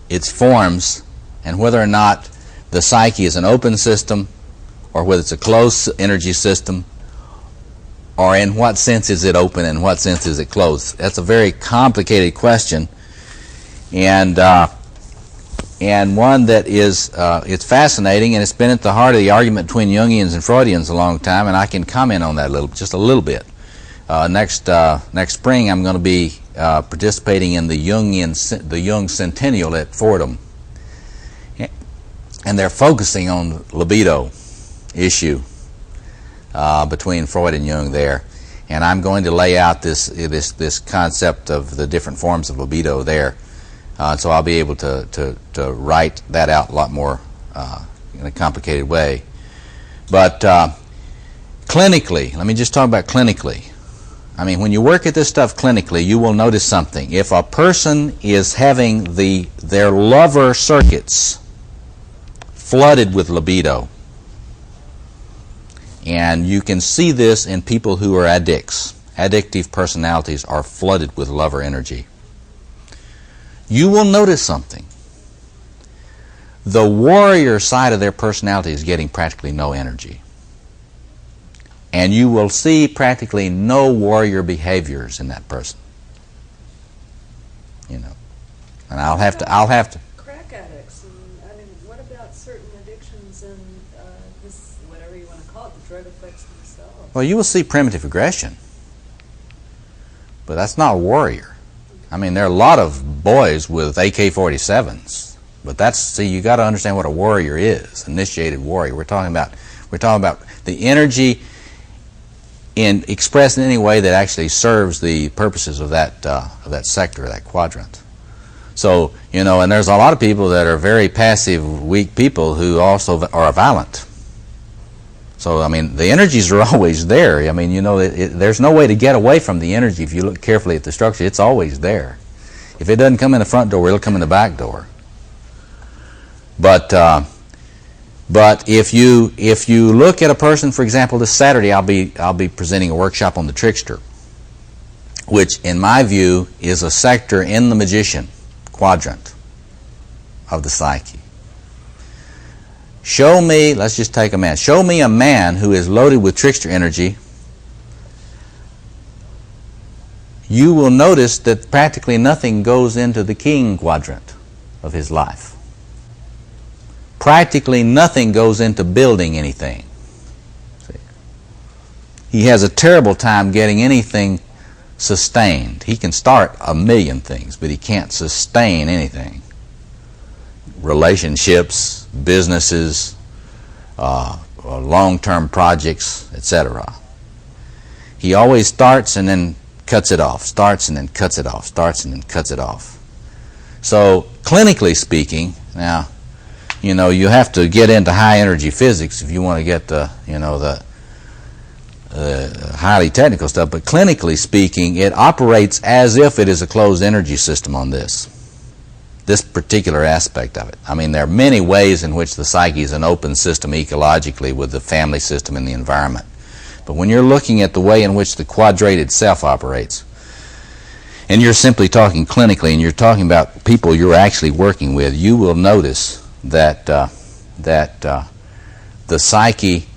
its forms, and whether or not the psyche is an open system or whether it's a closed energy system, or in what sense is it open and what sense is it closed? That's a very complicated question, and one that is it's fascinating, and it's been at the heart of the argument between Jungians and Freudians a long time, and I can comment on that just a little bit. Next spring, I'm going to be participating in the Jung Centennial at Fordham, and they're focusing on libido issue. Between Freud and Jung there, and I'm going to lay out this concept of the different forms of libido there, so I'll be able to write that out a lot more in a complicated way. But clinically, let me just talk about clinically. I mean, when you work at this stuff clinically, you will notice something. If a person is having their lover circuits flooded with libido, and you can see this in people who are addicts. Addictive personalities are flooded with lover energy. You will notice something. The warrior side of their personality is getting practically no energy. And you will see practically no warrior behaviors in that person. And I'll have to Crack addicts, and what about certain addictions and this, whatever you want to call it, the drug effects themselves? Well, you will see primitive aggression, but that's not a warrior. I mean, there are a lot of boys with AK-47s, but you got to understand what a warrior is, initiated warrior. We're talking about the energy expressed in any way that actually serves the purposes of that sector, that quadrant. So, and there's a lot of people that are very passive, weak people who also are violent. So, I mean, the energies are always there. I mean, there's no way to get away from the energy if you look carefully at the structure. It's always there. If it doesn't come in the front door, it'll come in the back door. But if you look at a person, for example, this Saturday I'll be presenting a workshop on the trickster. which in my view is a sector in the magician quadrant of the psyche. Show me, let's just take a man. Show me a man who is loaded with trickster energy. You will notice that practically nothing goes into the king quadrant of his life. Practically nothing goes into building anything. See? He has a terrible time getting anything sustained. He can start a million things, but he can't sustain anything. Relationships, businesses, long-term projects, etc. He always starts and then cuts it off, starts and then cuts it off, starts and then cuts it off. So clinically speaking, now, you know, you have to get into high energy physics if you want to get the, you know, the highly technical stuff, but clinically speaking, it operates as if it is a closed energy system on this particular aspect of it. I mean, there are many ways in which the psyche is an open system ecologically with the family system and the environment. But when you're looking at the way in which the quadrate itself operates, and you're simply talking clinically, and you're talking about people you're actually working with, you will notice that the psyche,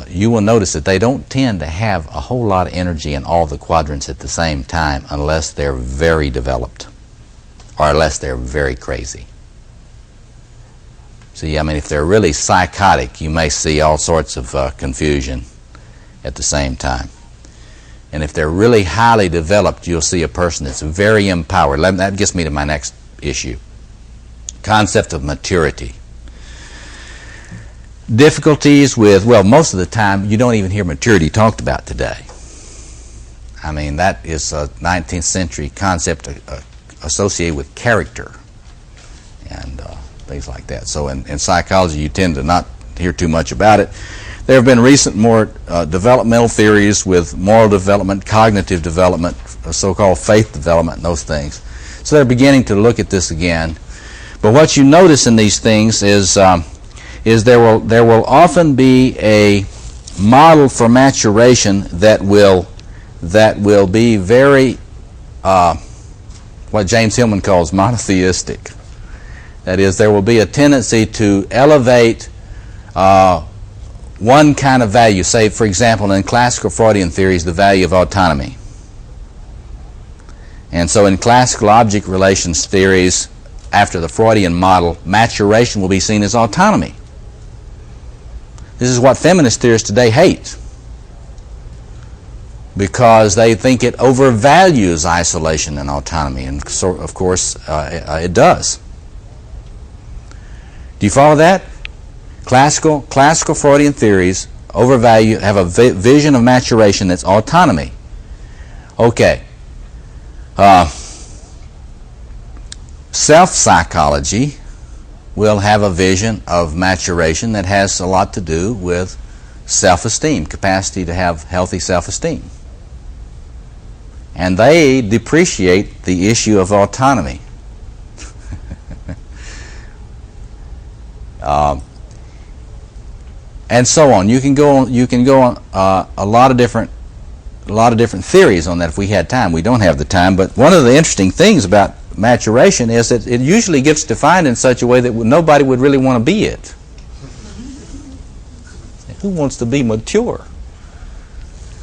you will notice that they don't tend to have a whole lot of energy in all the quadrants at the same time unless they're very developed or unless they're very crazy. See, I mean, if they're really psychotic, you may see all sorts of confusion at the same time. And if they're really highly developed, you'll see a person that's very empowered. That gets me to my next issue. Concept of maturity. Difficulties with, well, most of the time you don't even hear maturity talked about today. I mean, that is a 19th century concept associated with character and things like that. So in psychology you tend to not hear too much about it. There have been recent more developmental theories with moral development, cognitive development, so-called faith development, and those things. So they're beginning to look at this again. But what you notice in these things is there will often be a model for maturation that will be very what James Hillman calls monotheistic. That is, there will be a tendency to elevate one kind of value. Say, for example, in classical Freudian theories, the value of autonomy. And so in classical object relations theories, after the Freudian model, maturation will be seen as autonomy. This is what feminist theorists today hate, because they think it overvalues isolation and autonomy, and so, of course it does. Do you follow that? Classical Freudian theories overvalue, have a vision of maturation that's autonomy. Okay. Self-psychology will have a vision of maturation that has a lot to do with self-esteem, capacity to have healthy self-esteem. And they depreciate the issue of autonomy. And so on. You can go on a lot of different theories on that if we had time. We don't have the time, but one of the interesting things about maturation is that it usually gets defined in such a way that nobody would really want to be it. Who wants to be mature?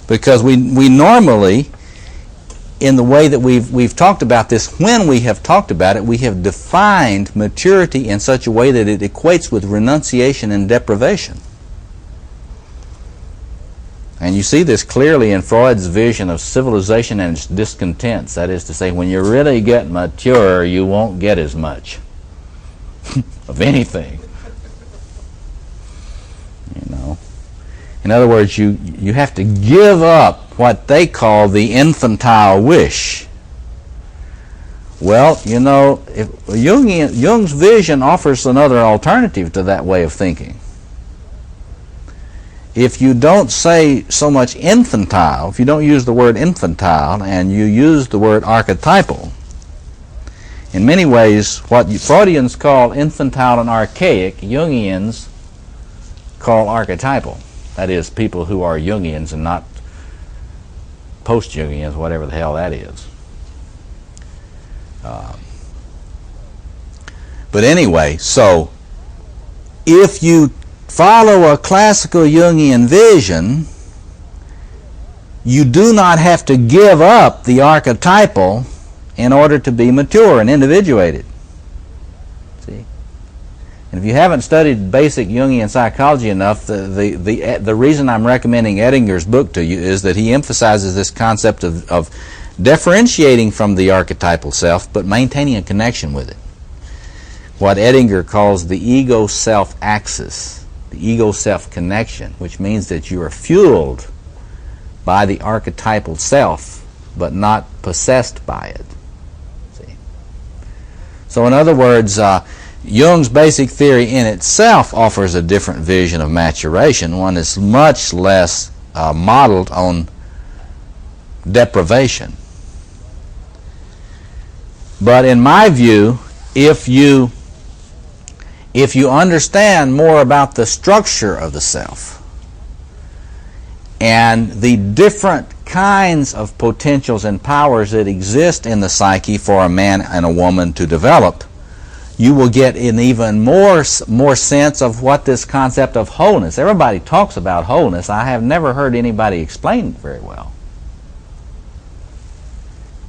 Because we normally, in the way that we've talked about this, when we have talked about it, we have defined maturity in such a way that it equates with renunciation and deprivation. And you see this clearly in Freud's vision of civilization and its discontents. That is to say, when you really get mature, you won't get as much of anything. You know. In other words, you have to give up what they call the infantile wish. Well, you know, Jung's vision offers another alternative to that way of thinking. If you don't say so much infantile, if you don't use the word infantile and you use the word archetypal, in many ways what Freudians call infantile and archaic, Jungians call archetypal. That is, people who are Jungians and not post-Jungians, whatever the hell that is. But anyway, so if you follow a classical Jungian vision, you do not have to give up the archetypal in order to be mature and individuated. See? And if you haven't studied basic Jungian psychology enough, the reason I'm recommending Ettinger's book to you is that he emphasizes this concept of differentiating from the archetypal self, but maintaining a connection with it. What Ettinger calls the ego-self axis, the ego-self connection, which means that you are fueled by the archetypal self, but not possessed by it. See? So in other words, Jung's basic theory in itself offers a different vision of maturation, one that's much less modeled on deprivation. But in my view, if you understand more about the structure of the self and the different kinds of potentials and powers that exist in the psyche for a man and a woman to develop, you will get an even more sense of what this concept of wholeness. Everybody talks about wholeness. I have never heard anybody explain it very well.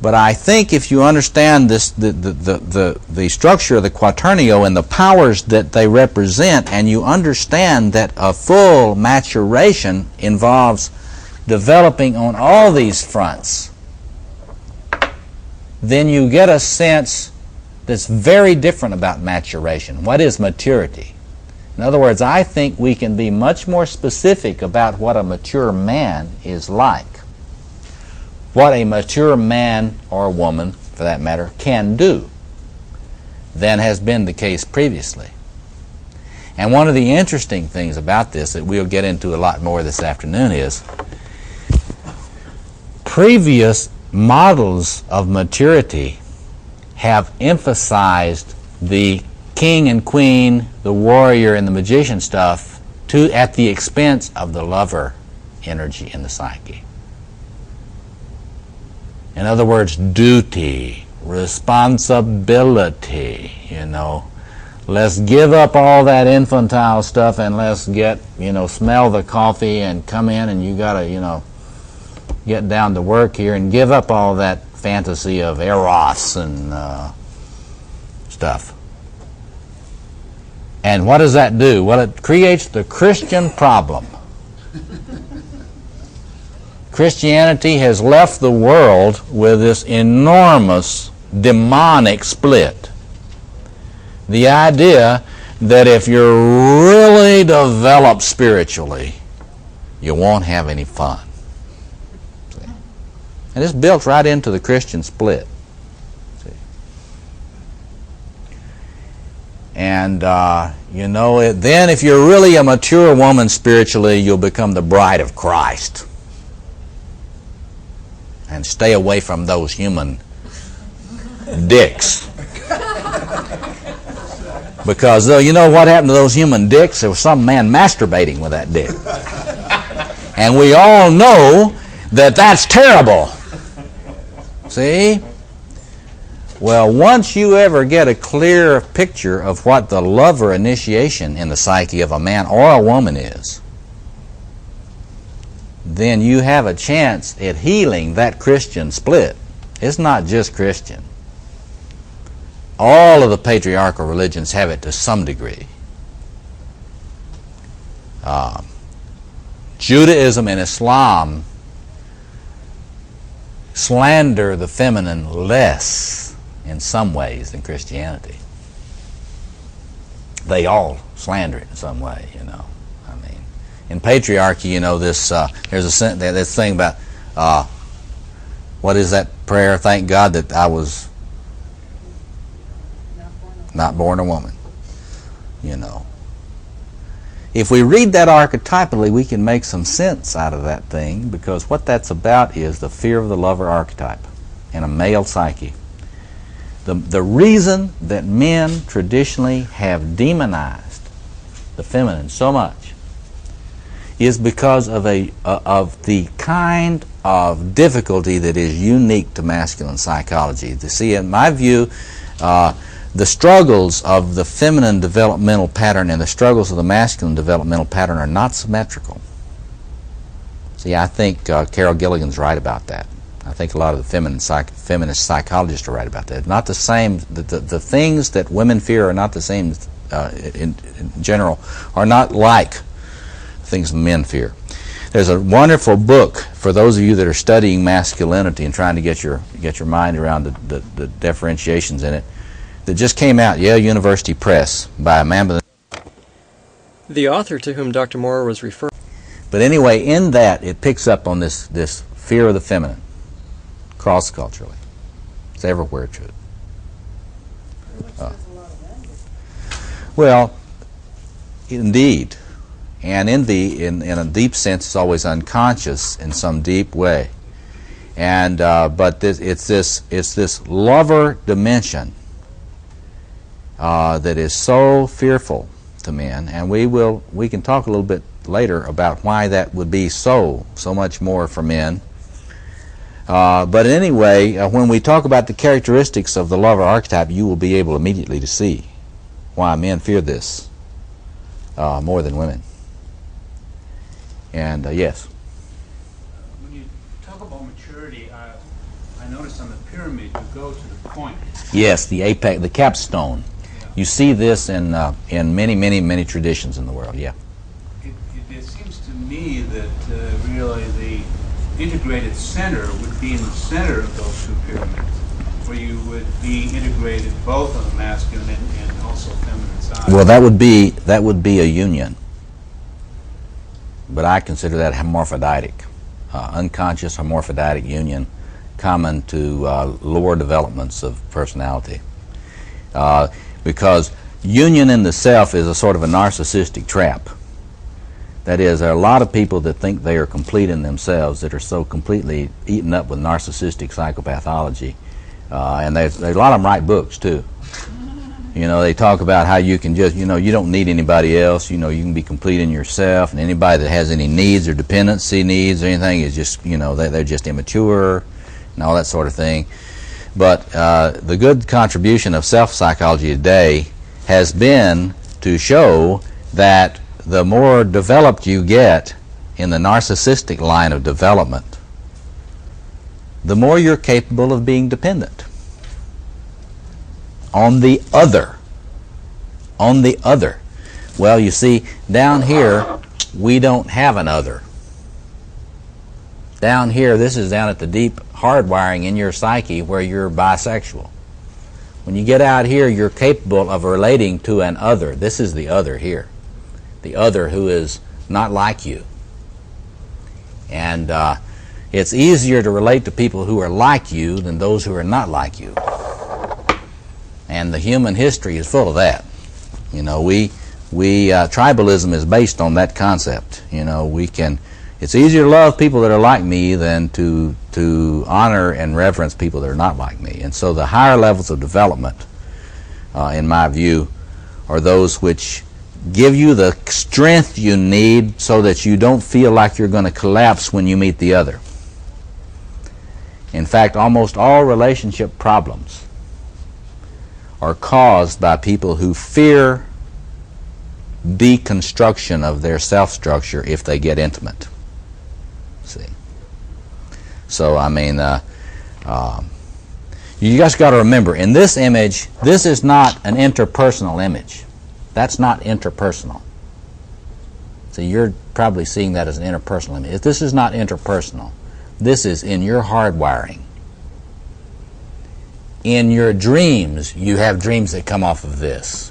But I think if you understand this, the structure of the quaternio and the powers that they represent, and you understand that a full maturation involves developing on all these fronts, then you get a sense that's very different about maturation. What is maturity? In other words, I think we can be much more specific about what a mature man is like. What a mature man or woman, for that matter, can do than has been the case previously. And one of the interesting things about this that we'll get into a lot more this afternoon is previous models of maturity have emphasized the king and queen, the warrior and the magician stuff at the expense of the lover energy in the psyche. In other words, duty, responsibility, Let's give up all that infantile stuff and let's smell the coffee and come in and you gotta, get down to work here and give up all that fantasy of eros and stuff. And what does that do? Well, it creates the Christian problem. Christianity has left the world with this enormous demonic split. The idea that if you're really developed spiritually, you won't have any fun. See? And it's built right into the Christian split. See? And, then if you're really a mature woman spiritually, you'll become the bride of Christ. And stay away from those human dicks. Because you know what happened to those human dicks? There was some man masturbating with that dick. And we all know that that's terrible. See? Well, once you ever get a clear picture of what the lover initiation in the psyche of a man or a woman is, then you have a chance at healing that Christian split. It's not just Christian. All of the patriarchal religions have it to some degree. Judaism and Islam slander the feminine less in some ways than Christianity. They all slander it in some way, In patriarchy, there's this thing about what is that prayer? Thank God that I was not born a woman. If we read that archetypally, we can make some sense out of that thing, because what that's about is the fear of the lover archetype in a male psyche. The reason that men traditionally have demonized the feminine so much is because of the kind of difficulty that is unique to masculine psychology. To see, in my view, the struggles of the feminine developmental pattern and the struggles of the masculine developmental pattern are not symmetrical. See, I think Carol Gilligan's right about that. I think a lot of the feminist psychologists are right about that. Not the same. The things that women fear are not the same in general, are not like things men fear. There's a wonderful book for those of you that are studying masculinity and trying to get your mind around the differentiations in it, that just came out, Yale University Press, by a man by the author to whom Dr. Moore was referring. But anyway, in that, it picks up on this fear of the feminine, cross-culturally. It's everywhere true. Well, indeed. And envy, in a deep sense, is always unconscious in some deep way. And but it's this lover dimension that is so fearful to men, and we can talk a little bit later about why that would be so much more for men. But anyway, when we talk about the characteristics of the lover archetype, you will be able immediately to see why men fear this more than women. And yes. When you talk about maturity, I noticed on the pyramid you go to the point. Yes, the apex, the capstone. Yeah. You see this in many traditions in the world. Yeah. It seems to me that really the integrated center would be in the center of those two pyramids, where you would be integrated both on the masculine and also feminine side. Well, that would be a union. But I consider that hermaphroditic, unconscious hermaphroditic union common to lower developments of personality. Because union in the self is a sort of a narcissistic trap. That is, there are a lot of people that think they are complete in themselves that are so completely eaten up with narcissistic psychopathology. And there's a lot of them write books, too. You know, they talk about how you can just, you don't need anybody else. You can be complete in yourself. And anybody that has any needs or dependency needs or anything is just, they're just immature and all that sort of thing. But the good contribution of self-psychology today has been to show that the more developed you get in the narcissistic line of development, the more you're capable of being dependent on the other. Well, you see, down here, we don't have an other. Down here, this is down at the deep hardwiring in your psyche where you're bisexual. When you get out here, you're capable of relating to an other. This is the other here. The other who is not like you. And it's easier to relate to people who are like you than those who are not like you. And the human history is full of that. Tribalism is based on that concept. It's easier to love people that are like me than to honor and reverence people that are not like me. And so the higher levels of development, in my view, are those which give you the strength you need so that you don't feel like you're going to collapse when you meet the other. In fact, almost all relationship problems are caused by people who fear deconstruction of their self-structure if they get intimate. See? So, you guys got to remember, in this image, this is not an interpersonal image. That's not interpersonal. So you're probably seeing that as an interpersonal image. This is not interpersonal. This is in your hardwiring. In your dreams, you have dreams that come off of this.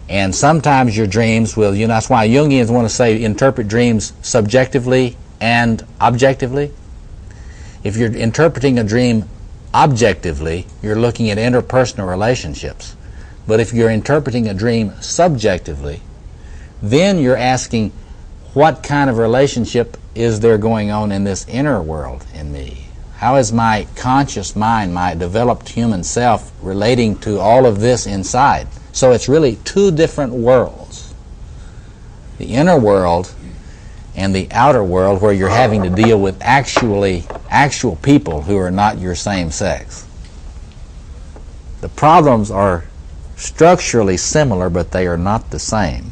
And sometimes your dreams will, that's why Jungians want to say interpret dreams subjectively and objectively. If you're interpreting a dream objectively, you're looking at interpersonal relationships. But if you're interpreting a dream subjectively, then you're asking, what kind of relationship is there going on in this inner world in me? How is my conscious mind, my developed human self, relating to all of this inside? So it's really two different worlds. the inner world and the outer world, where you're having to deal with actual people who are not your same sex. The problems are structurally similar, but they are not the same.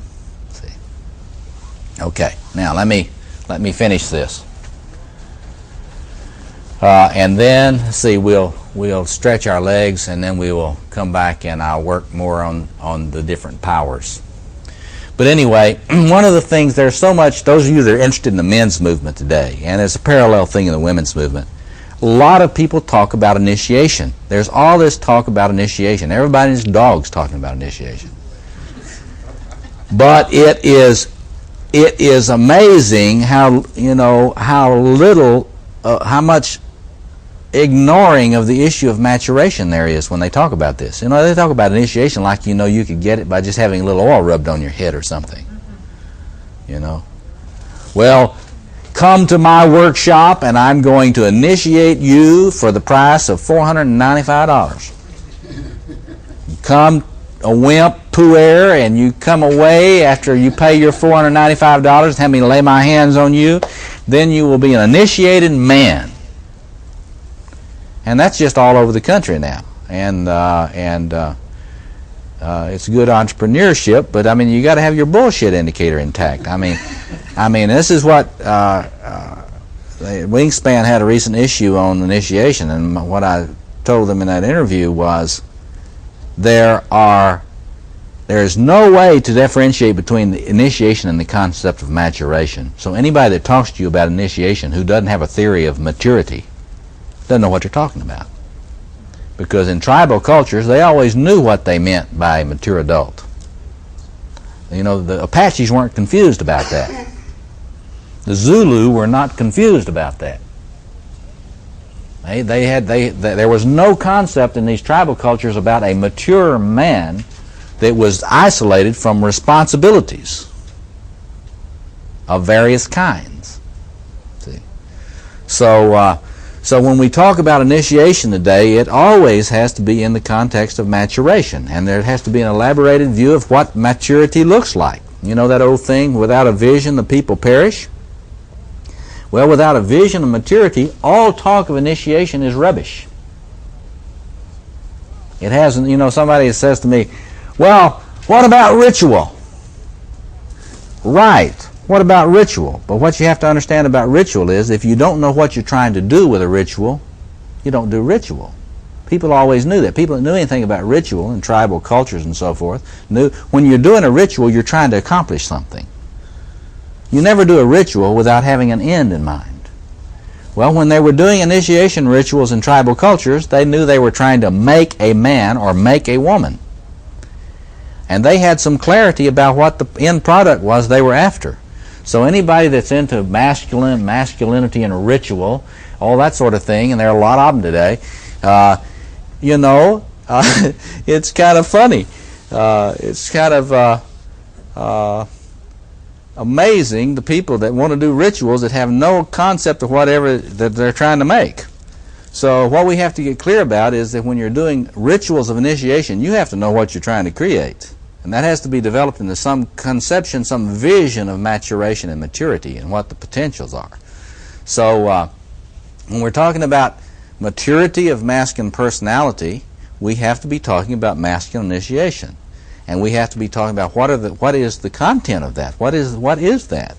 See? Okay, now let me finish this, and then see we'll stretch our legs, and then we will come back and I'll work more on the different powers. But anyway, one of the things, there's so much, those of you that are interested in the men's movement today, and it's a parallel thing in the women's movement, a lot of people talk about initiation. There's all this talk about initiation. Everybody's dog's talking about initiation. But it is amazing how much ignoring of the issue of maturation there is when they talk about this. You know, they talk about initiation like you could get it by just having a little oil rubbed on your head or something. You know, well, come to my workshop and I'm going to initiate you for the price of $495. You come a wimp, puer, and you come away after you pay your $495 and have me lay my hands on you, then you will be an initiated man. And that's just all over the country now. And it's good entrepreneurship, but I mean, you got to have your bullshit indicator intact. I mean, this is what Wingspan had a recent issue on initiation, and what I told them in that interview was there is no way to differentiate between the initiation and the concept of maturation. So anybody that talks to you about initiation who doesn't have a theory of maturity doesn't know what you're talking about. Because in tribal cultures, they always knew what they meant by mature adult. You know, the Apaches weren't confused about that. The Zulu were not confused about that. There was no concept in these tribal cultures about a mature man that was isolated from responsibilities of various kinds. See? So when we talk about initiation today, it always has to be in the context of maturation, and there has to be an elaborated view of what maturity looks like. You know that old thing, without a vision the people perish? Well, without a vision of maturity, all talk of initiation is rubbish. It hasn't, somebody says to me, well, what about ritual? Right. What about ritual? But what you have to understand about ritual is if you don't know what you're trying to do with a ritual, you don't do ritual. People always knew that. People that knew anything about ritual and tribal cultures and so forth knew when you're doing a ritual, you're trying to accomplish something. You never do a ritual without having an end in mind. Well, when they were doing initiation rituals in tribal cultures, they knew they were trying to make a man or make a woman. And they had some clarity about what the end product was they were after. So anybody that's into masculinity and ritual, all that sort of thing, and there are a lot of them today, it's kind of funny. It's kind of amazing, the people that want to do rituals that have no concept of whatever that they're trying to make. So what we have to get clear about is that when you're doing rituals of initiation, you have to know what you're trying to create. And that has to be developed into some conception, some vision of maturation and maturity and what the potentials are. So when we're talking about maturity of masculine personality, we have to be talking about masculine initiation. And we have to be talking about what is the content of that? What is that?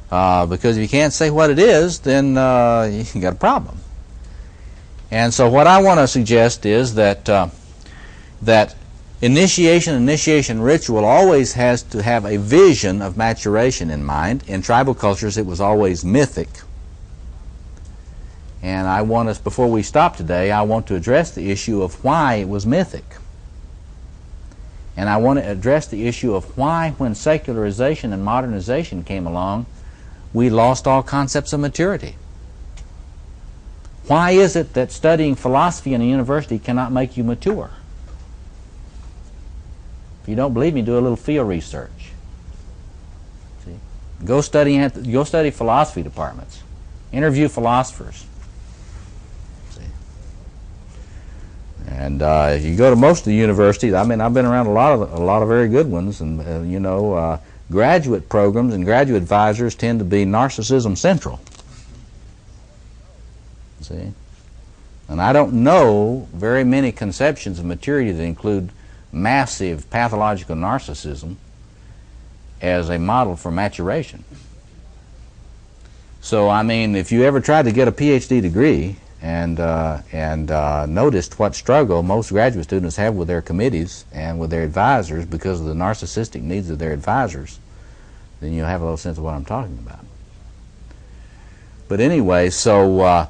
Because if you can't say what it is, then you got a problem. And so what I want to suggest is that initiation ritual always has to have a vision of maturation in mind. In tribal cultures, it was always mythic. And I want us, before we stop today, I want to address the issue of why it was mythic. And I want to address the issue of why, when secularization and modernization came along, we lost all concepts of maturity. Why is it that studying philosophy in a university cannot make you mature? If you don't believe me, do a little field research. See? Go study philosophy departments. Interview philosophers. See? And if you go to most of the universities, I mean, I've been around a lot of very good ones, and graduate programs and graduate advisors tend to be narcissism central. See? And I don't know very many conceptions of maturity that include massive pathological narcissism as a model for maturation. So, I mean, if you ever tried to get a PhD degree and noticed what struggle most graduate students have with their committees and with their advisors because of the narcissistic needs of their advisors, then you'll have a little sense of what I'm talking about. But anyway, so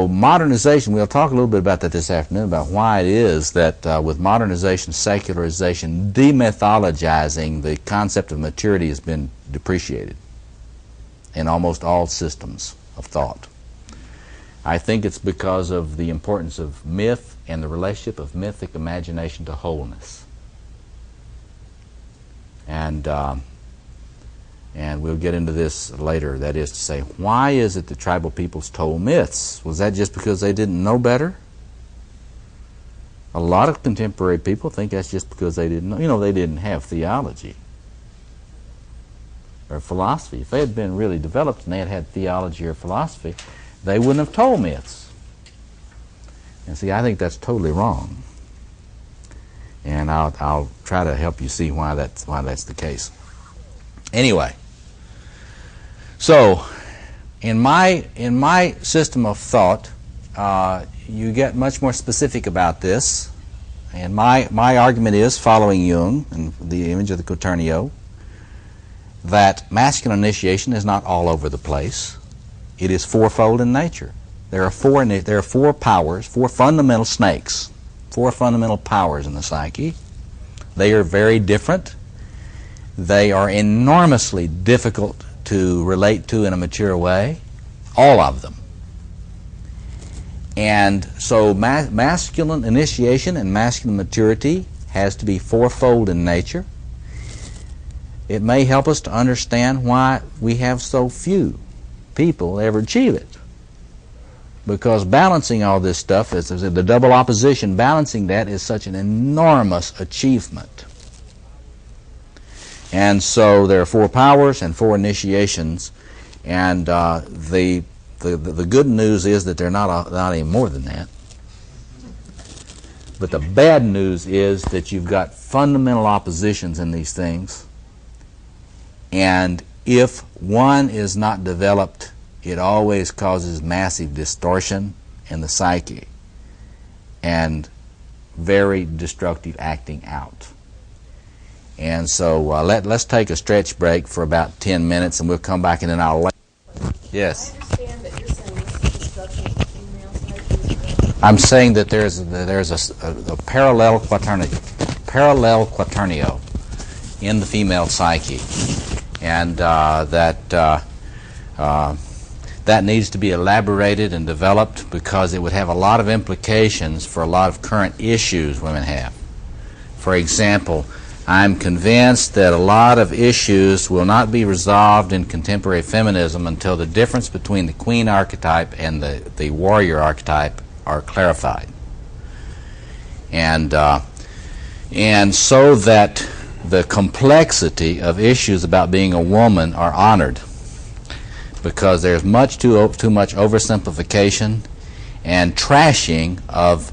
modernization, we'll talk a little bit about that this afternoon, about why it is that with modernization, secularization, demythologizing, the concept of maturity has been depreciated in almost all systems of thought. I think it's because of the importance of myth and the relationship of mythic imagination to wholeness. And we'll get into this later. That is to say, why is it that tribal peoples told myths? Was that just because they didn't know better? A lot of contemporary people think that's just because they didn't know. You know, they didn't have theology or philosophy. If they had been really developed and they had had theology or philosophy, they wouldn't have told myths. And see, I think that's totally wrong. And I'll try to help you see why that's the case. Anyway, so in my system of thought, you get much more specific about this. And my argument is, following Jung and the image of the quaternio, that masculine initiation is not all over the place. It is fourfold in nature. There are four powers, four fundamental snakes, four fundamental powers in the psyche. They are very different. They are enormously difficult to relate to in a mature way, all of them. And so masculine initiation and masculine maturity has to be fourfold in nature. It may help us to understand why we have so few people ever achieve it. Because balancing all this stuff, is the double opposition, balancing that is such an enormous achievement. And so there are four powers and four initiations, and the good news is that they're not any more than that. But the bad news is that you've got fundamental oppositions in these things, and if one is not developed, it always causes massive distortion in the psyche and very destructive acting out. And so let's take a stretch break for about 10 minutes, and we'll come back and then I'll let. Yes? I understand that you're saying this is destruction of the female psyche. I'm saying that there's a parallel quaternio in the female psyche, and that needs to be elaborated and developed, because it would have a lot of implications for a lot of current issues women have. For example, I'm convinced that a lot of issues will not be resolved in contemporary feminism until the difference between the queen archetype and the warrior archetype are clarified. And so that the complexity of issues about being a woman are honored, because there's too much oversimplification and trashing of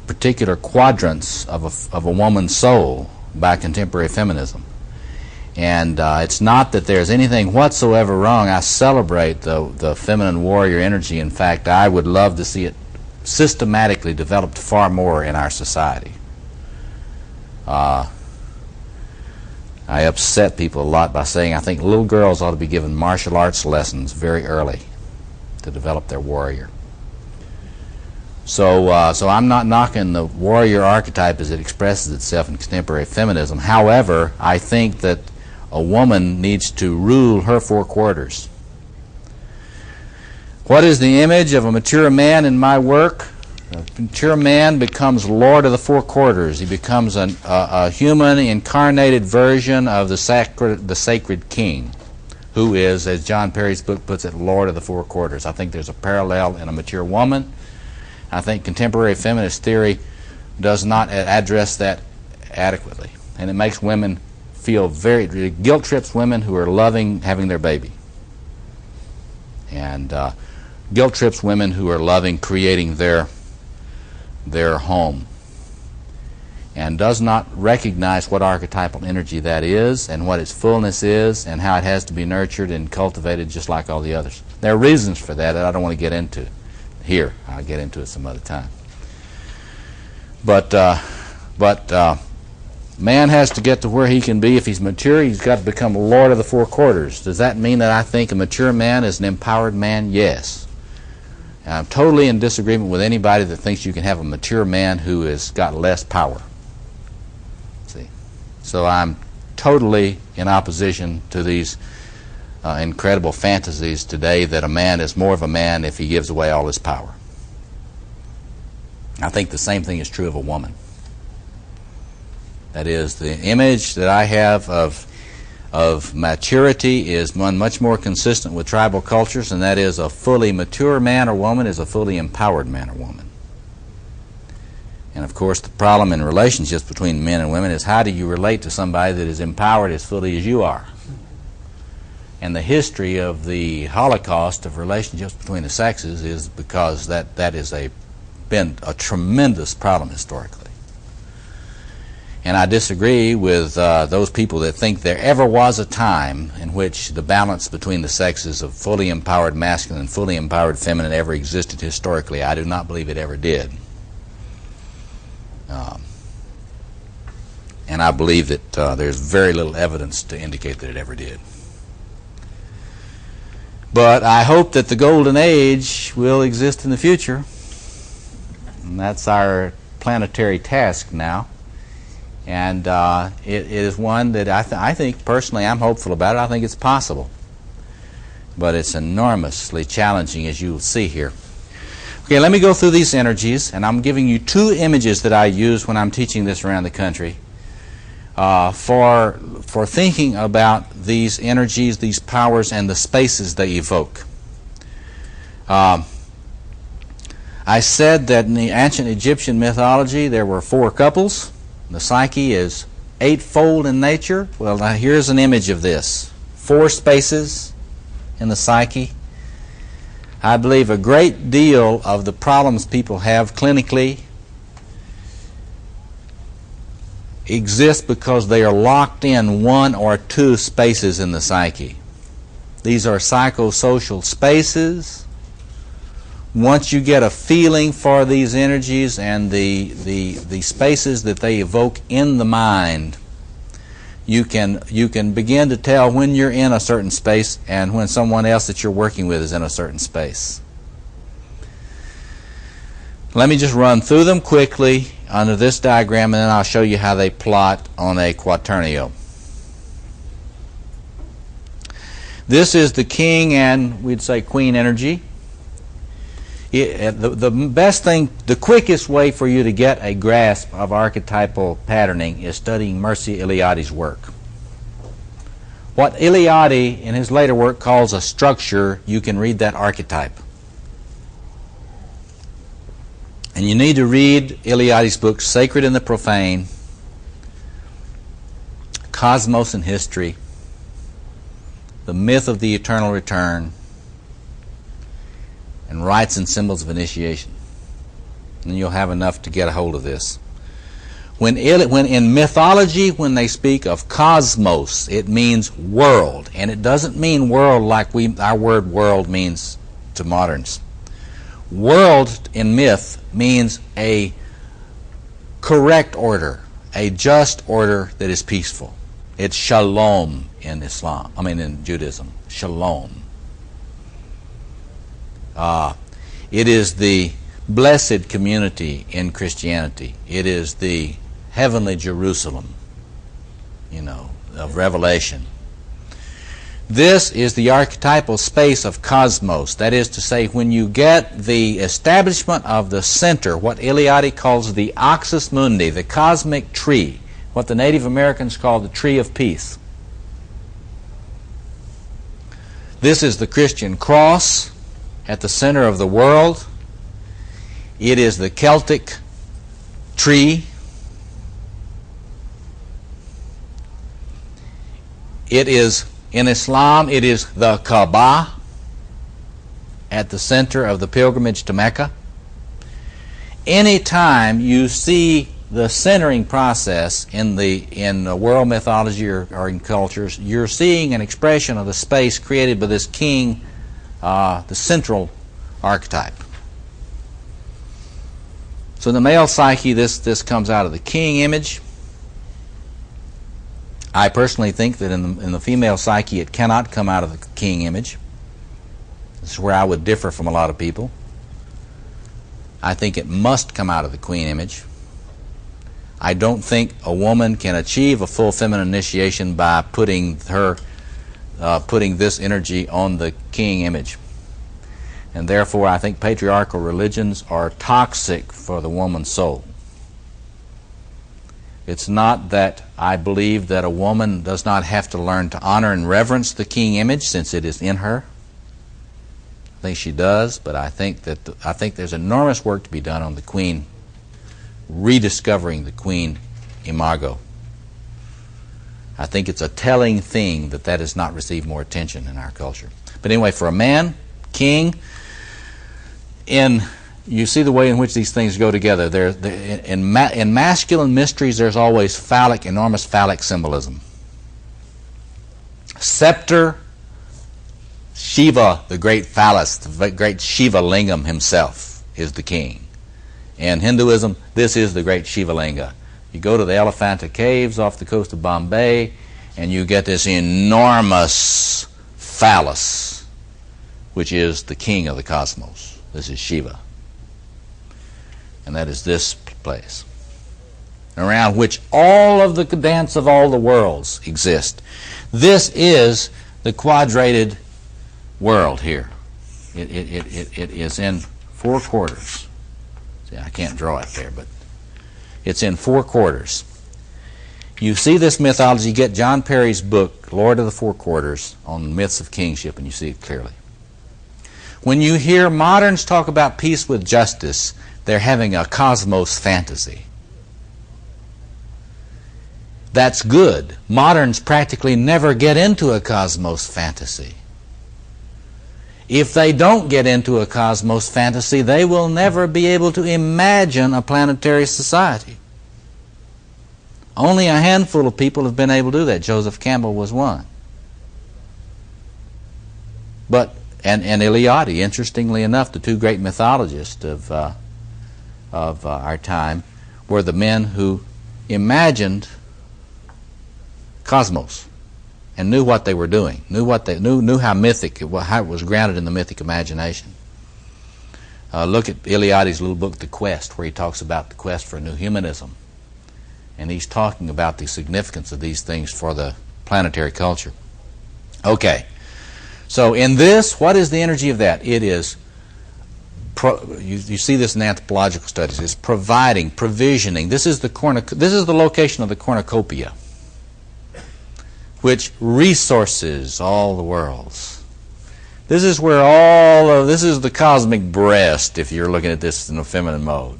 particular quadrants of a woman's soul by contemporary feminism. And it's not that there's anything whatsoever wrong. I celebrate the feminine warrior energy. In fact, I would love to see it systematically developed far more in our society. I upset people a lot by saying I think little girls ought to be given martial arts lessons very early to develop their warrior. So I'm not knocking the warrior archetype as it expresses itself in contemporary feminism. However, I think that a woman needs to rule her four quarters. What is the image of a mature man in my work? A mature man becomes lord of the four quarters. He becomes a human incarnated version of the sacred king, who is, as John Perry's book puts it, lord of the four quarters. I think there's a parallel in a mature woman. I think contemporary feminist theory does not address that adequately, and it makes women it guilt trips women who are loving having their baby, and guilt trips women who are loving creating their home, and does not recognize what archetypal energy that is and what its fullness is and how it has to be nurtured and cultivated just like all the others. There are reasons for that I don't want to get into here. I'll get into it some other time. But man has to get to where he can be. If he's mature, he's got to become Lord of the Four Quarters. Does that mean that I think a mature man is an empowered man? Yes. I'm totally in disagreement with anybody that thinks you can have a mature man who has got less power. See? So I'm totally in opposition to these incredible fantasies today that a man is more of a man if he gives away all his power. I think the same thing is true of a woman. That is, the image that I have of maturity is one much more consistent with tribal cultures, and that is a fully mature man or woman is a fully empowered man or woman. And of course, the problem in relationships between men and women is how do you relate to somebody that is empowered as fully as you are? And the history of the Holocaust of relationships between the sexes is because that has been a tremendous problem historically. And I disagree with those people that think there ever was a time in which the balance between the sexes of fully empowered masculine and fully empowered feminine ever existed historically. I do not believe it ever did. And I believe that there's very little evidence to indicate that it ever did. But I hope that the golden age will exist in the future. And that's our planetary task now. And it is one that I think, personally, I'm hopeful about it. I think it's possible. But it's enormously challenging, as you will see here. Okay, let me go through these energies, and I'm giving you two images that I use when I'm teaching this around the country for thinking about these energies, these powers, and the spaces they evoke. I said that in the ancient Egyptian mythology there were four couples. The psyche is eightfold in nature. Well, now here's an image of this. Four spaces in the psyche. I believe a great deal of the problems people have clinically exist because they are locked in one or two spaces in the psyche. These are psychosocial spaces. Once you get a feeling for these energies and the spaces that they evoke in the mind, you can begin to tell when you're in a certain space and when someone else that you're working with is in a certain space. Let me just run through them quickly under this diagram, and then I'll show you how they plot on a quaternio. This is the king and we'd say queen energy. The best thing, the quickest way for you to get a grasp of archetypal patterning is studying Mircea Eliade's work. What Eliade in his later work calls a structure, you can read that archetype. And you need to read Eliade's books, Sacred and the Profane, Cosmos and History, The Myth of the Eternal Return, and Rites and Symbols of Initiation. And you'll have enough to get a hold of this. When in mythology, when they speak of cosmos, it means world. And it doesn't mean world like our word world means to moderns. World in myth means a correct order, a just order that is peaceful. It's shalom in in Judaism. Shalom. It is the blessed community in Christianity. It is the heavenly Jerusalem, of Revelation. This is the archetypal space of cosmos. That is to say, when you get the establishment of the center, what Eliade calls the axis mundi, the cosmic tree, what the Native Americans call the tree of peace. This is the Christian cross at the center of the world. It is the Celtic tree. It is, in Islam, it is the Kaaba at the center of the pilgrimage to Mecca. Anytime you see the centering process in the world mythology or in cultures, you're seeing an expression of the space created by this king, the central archetype. So in the male psyche, this comes out of the king image. I personally think that in the female psyche, it cannot come out of the king image. This is where I would differ from a lot of people. I think it must come out of the queen image. I don't think a woman can achieve a full feminine initiation by putting this energy on the king image. And therefore, I think patriarchal religions are toxic for the woman's soul. It's not that I believe that a woman does not have to learn to honor and reverence the king image, since it is in her. I think she does, but I think there's enormous work to be done on the queen, rediscovering the queen imago. I think it's a telling thing that has not received more attention in our culture. But anyway, for a man, king, you see the way in which these things go together. In masculine mysteries, there's always enormous phallic symbolism. Scepter, Shiva, the great phallus, the great Shiva Lingam himself is the king. In Hinduism, this is the great Shiva Linga. You go to the Elephanta Caves off the coast of Bombay, and you get this enormous phallus, which is the king of the cosmos. This is Shiva. And that is this place, around which all of the dance of all the worlds exist. This is the quadrated world here. It is in 4 quarters. See, I can't draw it there, but it's in 4 quarters. You see this mythology, you get John Perry's book, Lord of the Four Quarters, on myths of kingship, and you see it clearly. When you hear moderns talk about peace with justice, they're having a cosmos fantasy. That's good. Moderns practically never get into a cosmos fantasy. If they don't get into a cosmos fantasy, they will never be able to imagine a planetary society. Only a handful of people have been able to do that. Joseph Campbell was one. And Eliade, interestingly enough, the 2 great mythologists of our time, were the men who imagined cosmos and knew what they were doing, knew how mythic, how it was grounded in the mythic imagination. Look at Eliade's little book, The Quest, where he talks about the quest for new humanism. And he's talking about the significance of these things for the planetary culture. Okay. So in this, what is the energy of that? It is, you see this in anthropological studies, it's providing, provisioning. This is the location of the cornucopia, which resources all the worlds. This is where this is the cosmic breast, if you're looking at this in a feminine mode.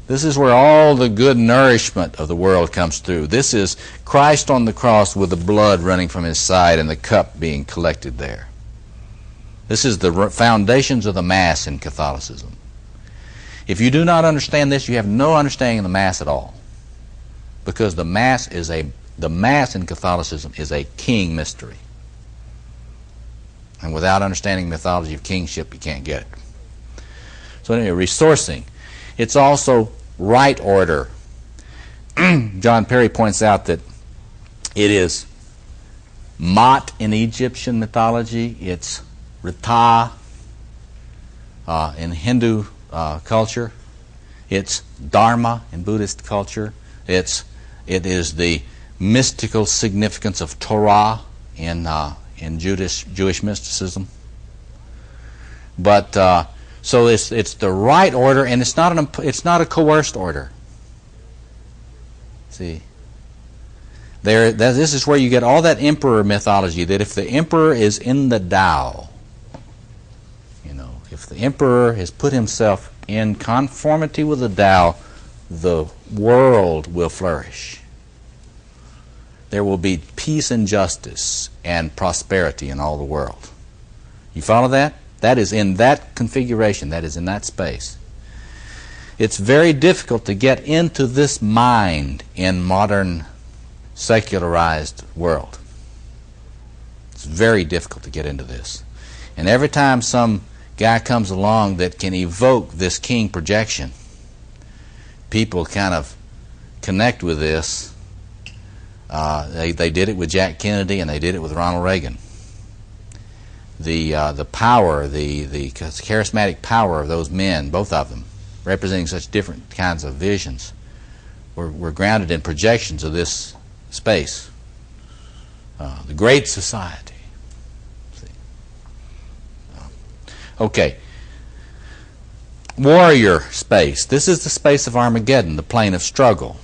This is where all the good nourishment of the world comes through. This is Christ on the cross with the blood running from his side and the cup being collected there. This is the foundations of the Mass in Catholicism. If you do not understand this, you have no understanding of the Mass at all. Because the Mass in Catholicism is a king mystery. And without understanding mythology of kingship, you can't get it. So anyway, resourcing. It's also right order. John Perry points out that it is Mat in Egyptian mythology, it's Rita in Hindu culture, it's Dharma in Buddhist culture, it is the mystical significance of Torah in Jewish mysticism. But so it's the right order, and it's not a coerced order. See, this is where you get all that emperor mythology. That if the emperor is in the Tao, if the emperor has put himself in conformity with the Tao, the world will flourish. there will be peace and justice and prosperity in all the world. You follow that? That is in that configuration. That is in that space. It's very difficult to get into this mind in modern secularized world. It's very difficult to get into this. And every time some guy comes along that can evoke this king projection, people kind of connect with this. They did it with Jack Kennedy, and they did it with Ronald Reagan. The power, the charismatic power of those men, both of them, representing such different kinds of visions, were grounded in projections of this space. The Great Society. See? Okay. Warrior space. This is the space of Armageddon, the plane of struggle.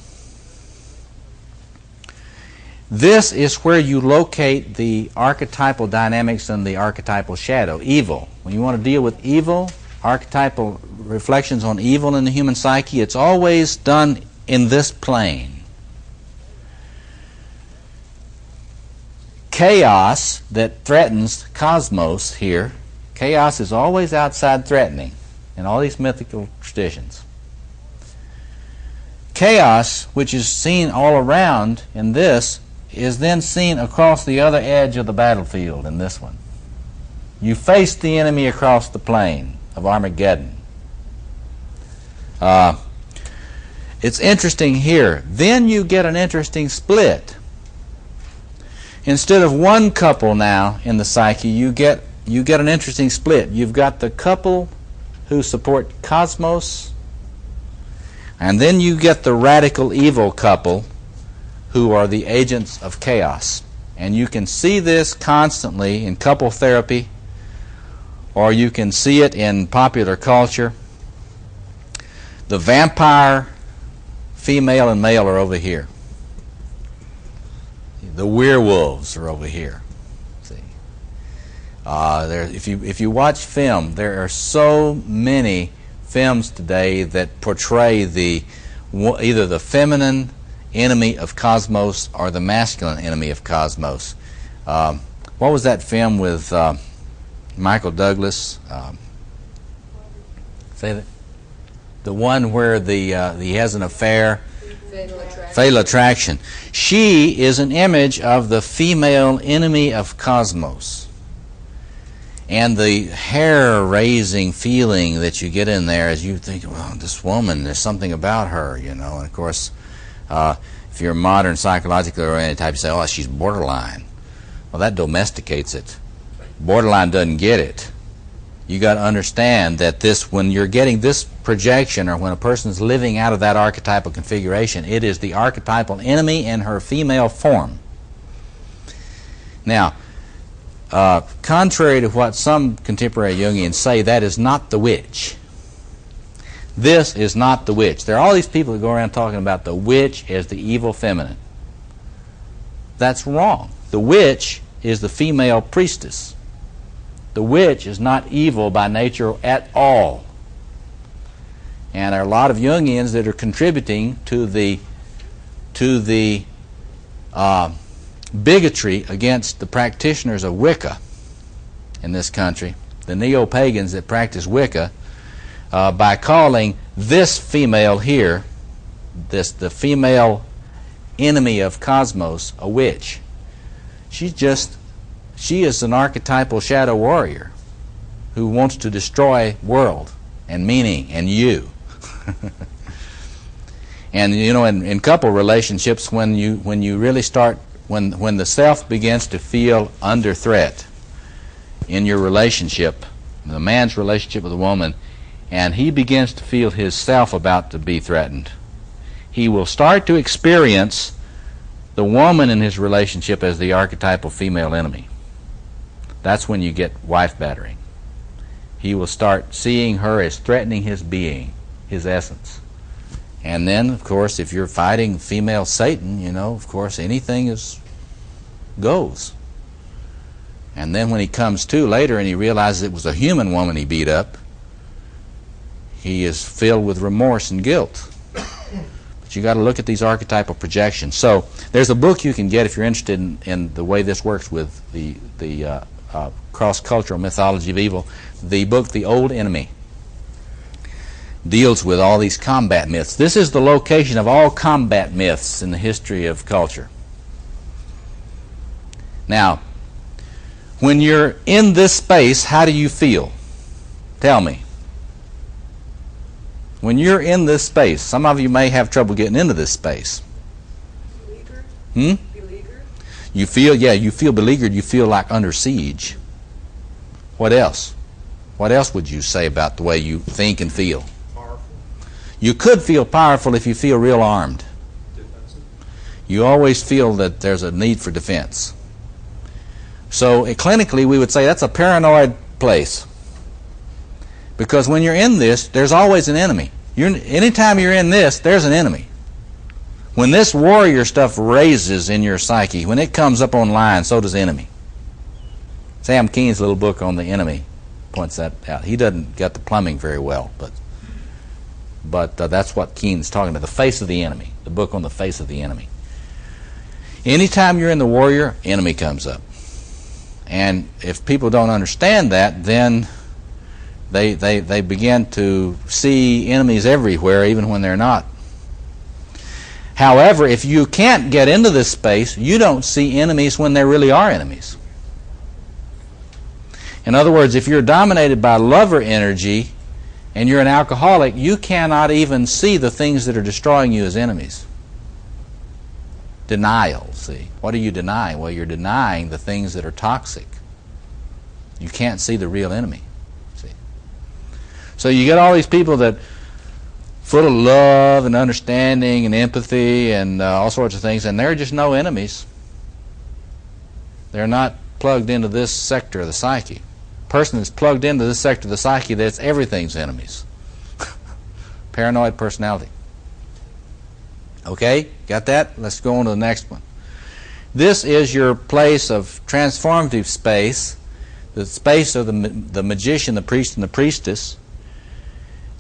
This is where you locate the archetypal dynamics and the archetypal shadow, evil. When you want to deal with evil, archetypal reflections on evil in the human psyche, it's always done in this plane. Chaos that threatens cosmos here, chaos is always outside threatening in all these mythical traditions. Chaos, which is seen all around in this, is then seen across the other edge of the battlefield in this one. You face the enemy across the plain of Armageddon. It's interesting here. Then you get an interesting split. Instead of one couple now in the psyche, you get an interesting split. You've got the couple who support cosmos, and then you get the radical evil couple who are the agents of chaos. And you can see this constantly in couple therapy, or you can see it in popular culture. The vampire, female and male, are over here. The werewolves are over here. See, if you watch film, there are so many films today that portray either the feminine enemy of cosmos or the masculine enemy of cosmos. What was that film with Michael Douglas? Say that. The one where he has an affair. Fatal Attraction. She is an image of the female enemy of cosmos. And the hair-raising feeling that you get in there as you think, well, this woman, there's something about her, you know. And of course, if you're a modern psychologically oriented type, you say, oh, she's borderline. Well, that domesticates it. Borderline doesn't get it. You got to understand that when you're getting this projection, or when a person's living out of that archetypal configuration, it is the archetypal enemy in her female form. Now, contrary to what some contemporary Jungians say, that is not the witch. This is not the witch. There are all these people that go around talking about the witch as the evil feminine. That's wrong. The witch is the female priestess. The witch is not evil by nature at all. And there are a lot of Jungians that are contributing to the bigotry against the practitioners of Wicca in this country, the neo-pagans that practice Wicca, by calling this female here, the female enemy of cosmos, a witch. She is an archetypal shadow warrior who wants to destroy world and meaning and you. And you know, in couple relationships, when you really start, when the self begins to feel under threat in your relationship, the man's relationship with the woman, and he begins to feel his self about to be threatened, he will start to experience the woman in his relationship as the archetypal female enemy. That's when you get wife battering. He will start seeing her as threatening his being, his essence. And then, of course, if you're fighting female Satan, you know, of course, anything goes. And then when he comes to later and he realizes it was a human woman he beat up, he is filled with remorse and guilt. But But you got to look at these archetypal projections. So there's a book you can get if you're interested in the way this works with the cross-cultural mythology of evil. The book, The Old Enemy, deals with all these combat myths. This is the location of all combat myths in the history of culture. Now, when you're in this space, how do you feel? Tell me. When you're in this space, some of you may have trouble getting into this space. Beleaguered? Hmm? Beleaguered? You feel beleaguered, you feel like under siege. What else? What else would you say about the way you think and feel? Powerful. You could feel powerful if you feel real armed. Defensive. You always feel that there's a need for defense. So clinically, we would say that's a paranoid place. Because when you're in this, there's always an enemy. Anytime you're in this, there's an enemy. When this warrior stuff raises in your psyche, when it comes up online, so does the enemy. Sam Keen's little book on the enemy points that out. He doesn't get the plumbing very well, but that's what Keen's talking about, the face of the enemy, the book on the face of the enemy. Anytime you're in the warrior, enemy comes up. And if people don't understand that, then they begin to see enemies everywhere, even when they're not. However, if you can't get into this space, you don't see enemies when there really are enemies. In other words, if you're dominated by lover energy and you're an alcoholic, you cannot even see the things that are destroying you as enemies. Denial, see. What are you denying? Well, you're denying the things that are toxic. You can't see the real enemy. See. So you get all these people that full of love and understanding and empathy and all sorts of things, and they're just no enemies. They're not plugged into this sector of the psyche. Person that's plugged into this sector of the psyche, that's everything's enemies. Paranoid personality. Okay, got that? Let's go on to the next one. This is your place of transformative space, the space of the magician, the priest, and the priestess.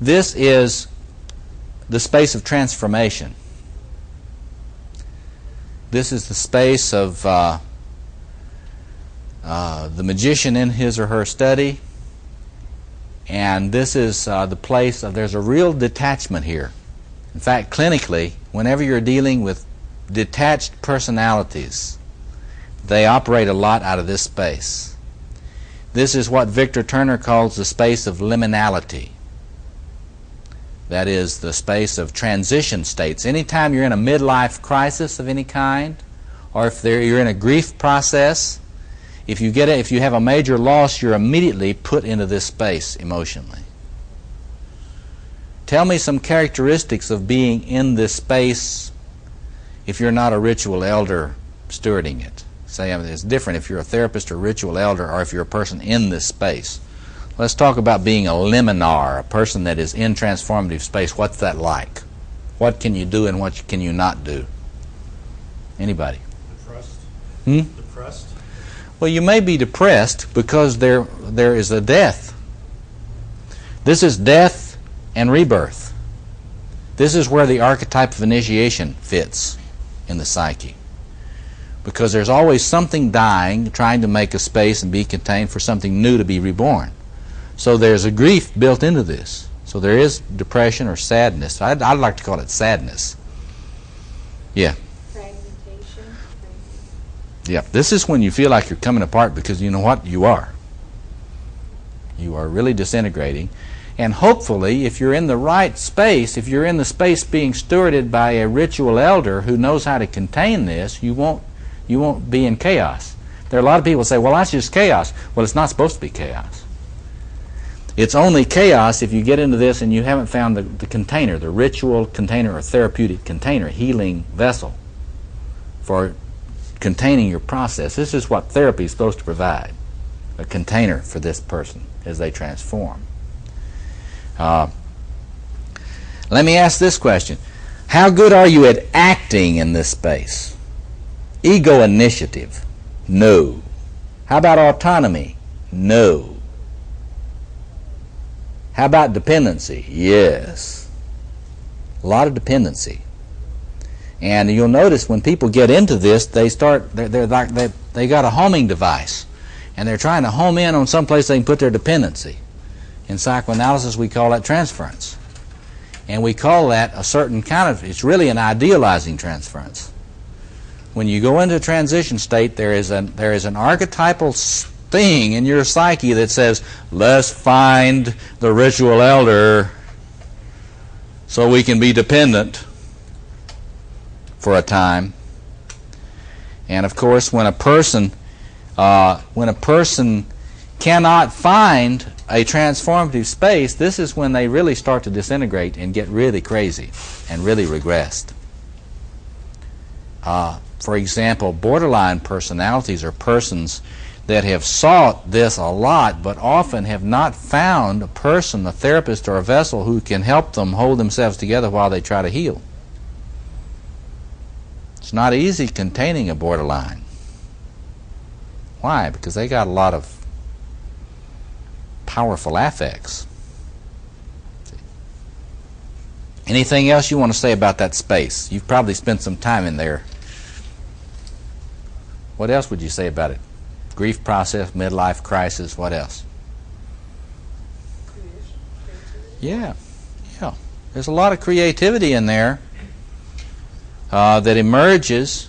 This is the space of transformation. This is the space of the magician in his or her study, and this is the place of, there's a real detachment here. In fact, clinically, whenever you're dealing with detached personalities, they operate a lot out of this space. This is what Victor Turner calls the space of liminality. That is the space of transition states. Anytime you're in a midlife crisis of any kind, or if you're in a grief process, if you have a major loss, you're immediately put into this space emotionally. Tell me some characteristics of being in this space if you're not a ritual elder stewarding it. Say, it's different if you're a therapist or ritual elder or if you're a person in this space. Let's talk about being a liminar, a person that is in transformative space. What's that like? What can you do and what can you not do? Anybody? Depressed. Depressed? Well, you may be depressed because there is a death. This is death and rebirth. This is where the archetype of initiation fits in the psyche. Because there's always something dying, trying to make a space and be contained for something new to be reborn. So there's a grief built into this. So there is depression or sadness. I'd like to call it sadness. Yeah. Fragmentation. Yeah. This is when you feel like you're coming apart because you know what? You are. You are really disintegrating. And hopefully, if you're in the right space, if you're in the space being stewarded by a ritual elder who knows how to contain this, you won't be in chaos. There are a lot of people who say, well, that's just chaos. Well, it's not supposed to be chaos. It's only chaos if you get into this and you haven't found the container, the ritual container or therapeutic container, healing vessel for containing your process. This is what therapy is supposed to provide, a container for this person as they transform. Let me ask this question. How good are you at acting in this space? Ego initiative? No. How about autonomy? No. How about dependency? Yes. A lot of dependency. And you'll notice when people get into this, they got a homing device, and they're trying to home in on some place they can put their dependency. In psychoanalysis, we call that transference, and we call that a certain kind of, it's really an idealizing transference. When you go into a transition state, there is an archetypal thing in your psyche that says, let's find the ritual elder so we can be dependent for a time. And of course, when a person cannot find a transformative space, this is when they really start to disintegrate and get really crazy and really regressed. For example, borderline personalities are persons that have sought this a lot, but often have not found a person, a therapist or a vessel who can help them hold themselves together while they try to heal. It's not easy containing a borderline. Why? Because they got a lot of powerful affects. Anything else you want to say about that space? You've probably spent some time in there. What else would you say about it? Grief process, midlife crisis, what else? Yeah. There's a lot of creativity in there that emerges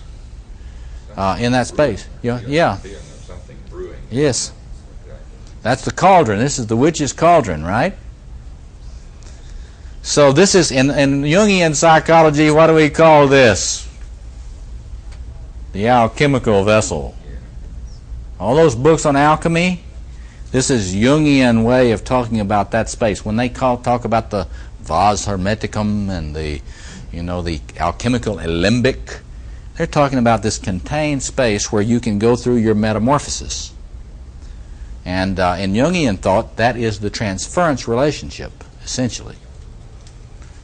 in that space. Yeah. Yes. That's the cauldron. This is the witch's cauldron, right? So this is, in Jungian psychology, what do we call this? The alchemical vessel. All those books on alchemy, this is Jungian way of talking about that space. When they talk about the vase hermeticum and the alchemical alembic, they're talking about this contained space where you can go through your metamorphosis. And in Jungian thought, that is the transference relationship, essentially.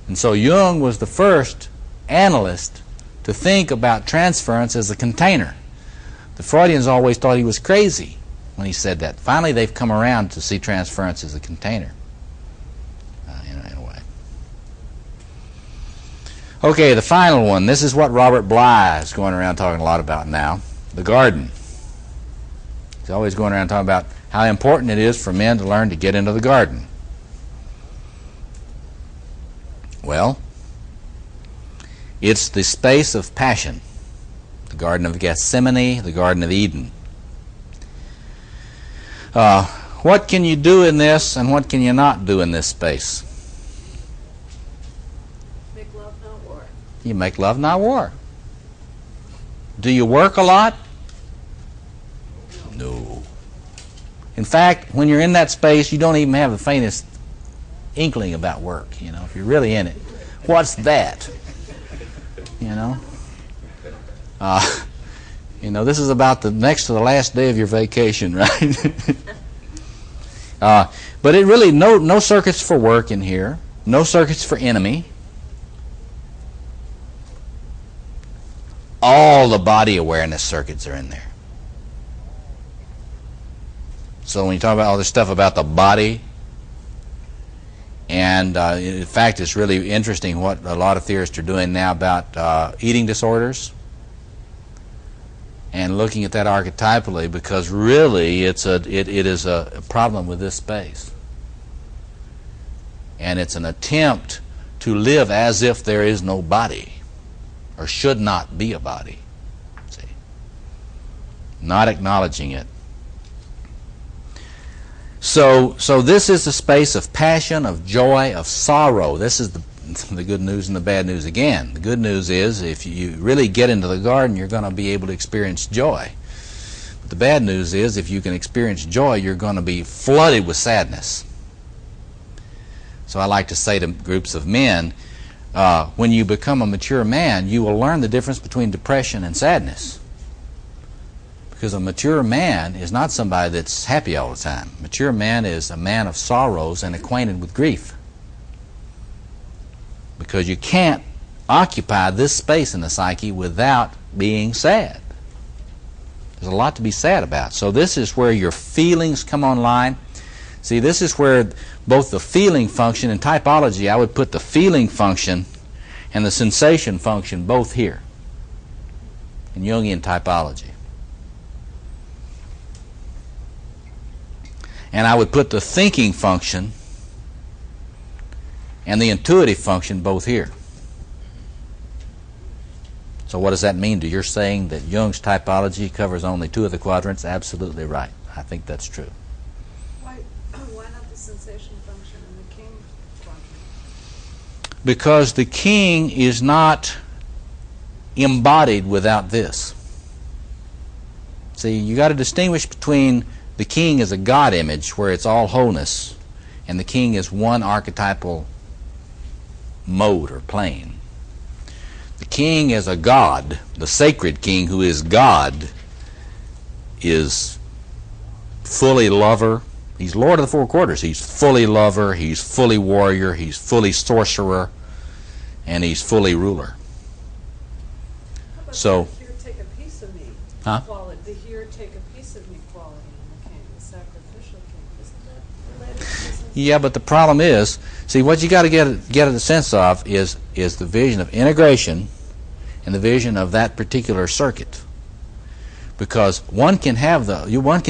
And so Jung was the first analyst to think about transference as a container. The Freudians always thought he was crazy when he said that. Finally, they've come around to see transference as a container, in a way. Okay, the final one. This is what Robert Bly is going around talking a lot about now, the garden. He's always going around talking about how important it is for men to learn to get into the garden. Well, it's the space of passion. The Garden of Gethsemane, the Garden of Eden. What can you do in this and what can you not do in this space? Make love, not war. You make love, not war. Do you work a lot? No. In fact, when you're in that space, you don't even have the faintest inkling about work. If you're really in it, what's that? This is about the next to the last day of your vacation, right? But it really, no circuits for work in here, no circuits for enemy. All the body awareness circuits are in there. So when you talk about all this stuff about the body, and in fact it's really interesting what a lot of theorists are doing now about eating disorders and looking at that archetypally, because really it is a problem with this space. And it's an attempt to live as if there is no body, or should not be a body. See? Not acknowledging it. So this is the space of passion, of joy, of sorrow. This is the good news and the bad news again. The good news is if you really get into the garden, you're going to be able to experience joy. But the bad news is if you can experience joy, you're going to be flooded with sadness. So I like to say to groups of men, when you become a mature man, you will learn the difference between depression and sadness. Because a mature man is not somebody that's happy all the time. A mature man is a man of sorrows and acquainted with grief. Because you can't occupy this space in the psyche without being sad. There's a lot to be sad about. So this is where your feelings come online. See, this is where both the feeling function and typology, I would put the feeling function and the sensation function both here in Jungian typology. And I would put the thinking function and the intuitive function both here. So what does that mean? You're saying that Jung's typology covers only two of the quadrants? Absolutely right. I think that's true. Why not the sensation function in the king quadrant? Because the king is not embodied without this. See, you got to distinguish between the king as a God image where it's all wholeness, and the king is one archetypal mode or plane. The king as a God, the sacred king who is God, is fully lover. He's Lord of the Four Quarters. He's fully lover, he's fully warrior, he's fully sorcerer, and he's fully ruler. How about So, the here take a piece of me Huh? quality, the here take a piece of me quality in the king, the sacrificial king? Isn't that related to this? yeah, but the problem is, see, what you got to get a sense of is the vision of integration and the vision of that particular circuit. Because one can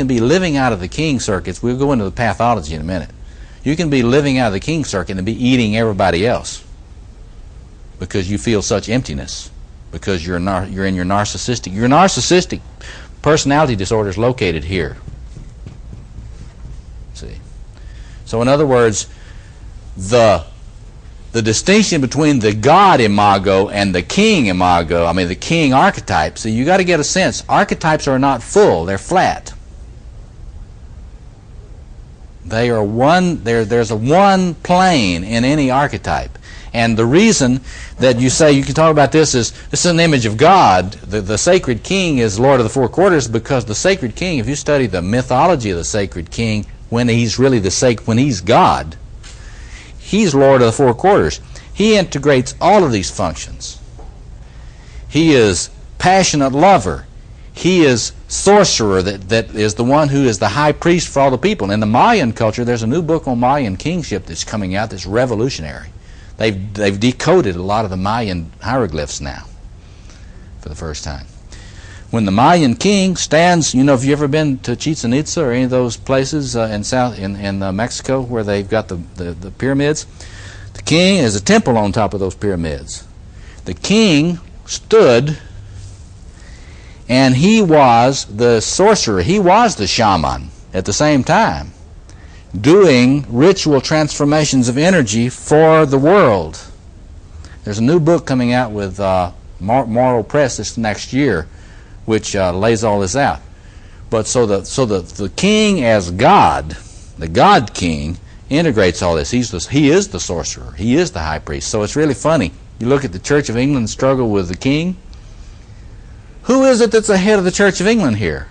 be living out of the king circuits. We'll go into the pathology in a minute. You can be living out of the king circuit and be eating everybody else because you feel such emptiness, because you're in your narcissistic personality disorder is located here. See, so in other words, the distinction between the God imago and the king imago, I mean the king archetype, so you got to get a sense. Archetypes are not full, they're flat. They are one, there's a one plane in any archetype. And the reason that you say you can talk about this is an image of God. The sacred king is Lord of the Four Quarters, because the sacred king, if you study the mythology of the sacred king, when he's really when he's God, he's Lord of the Four Quarters. He integrates all of these functions. He is passionate lover. He is sorcerer, that is the one who is the high priest for all the people. In the Mayan culture, there's a new book on Mayan kingship that's coming out that's revolutionary. They've decoded a lot of the Mayan hieroglyphs now for the first time. When the Mayan king stands, have you ever been to Chichen Itza or any of those places in Mexico where they've got the pyramids? The king is a temple on top of those pyramids. The king stood, and he was the sorcerer. He was the shaman at the same time, doing ritual transformations of energy for the world. There's a new book coming out with Moral Press this next year, which lays all this out. But so the king as God, the God king, integrates all this. He is the sorcerer. He is the high priest. So it's really funny. You look at the Church of England struggle with the king. Who is it that's the head of the Church of England here?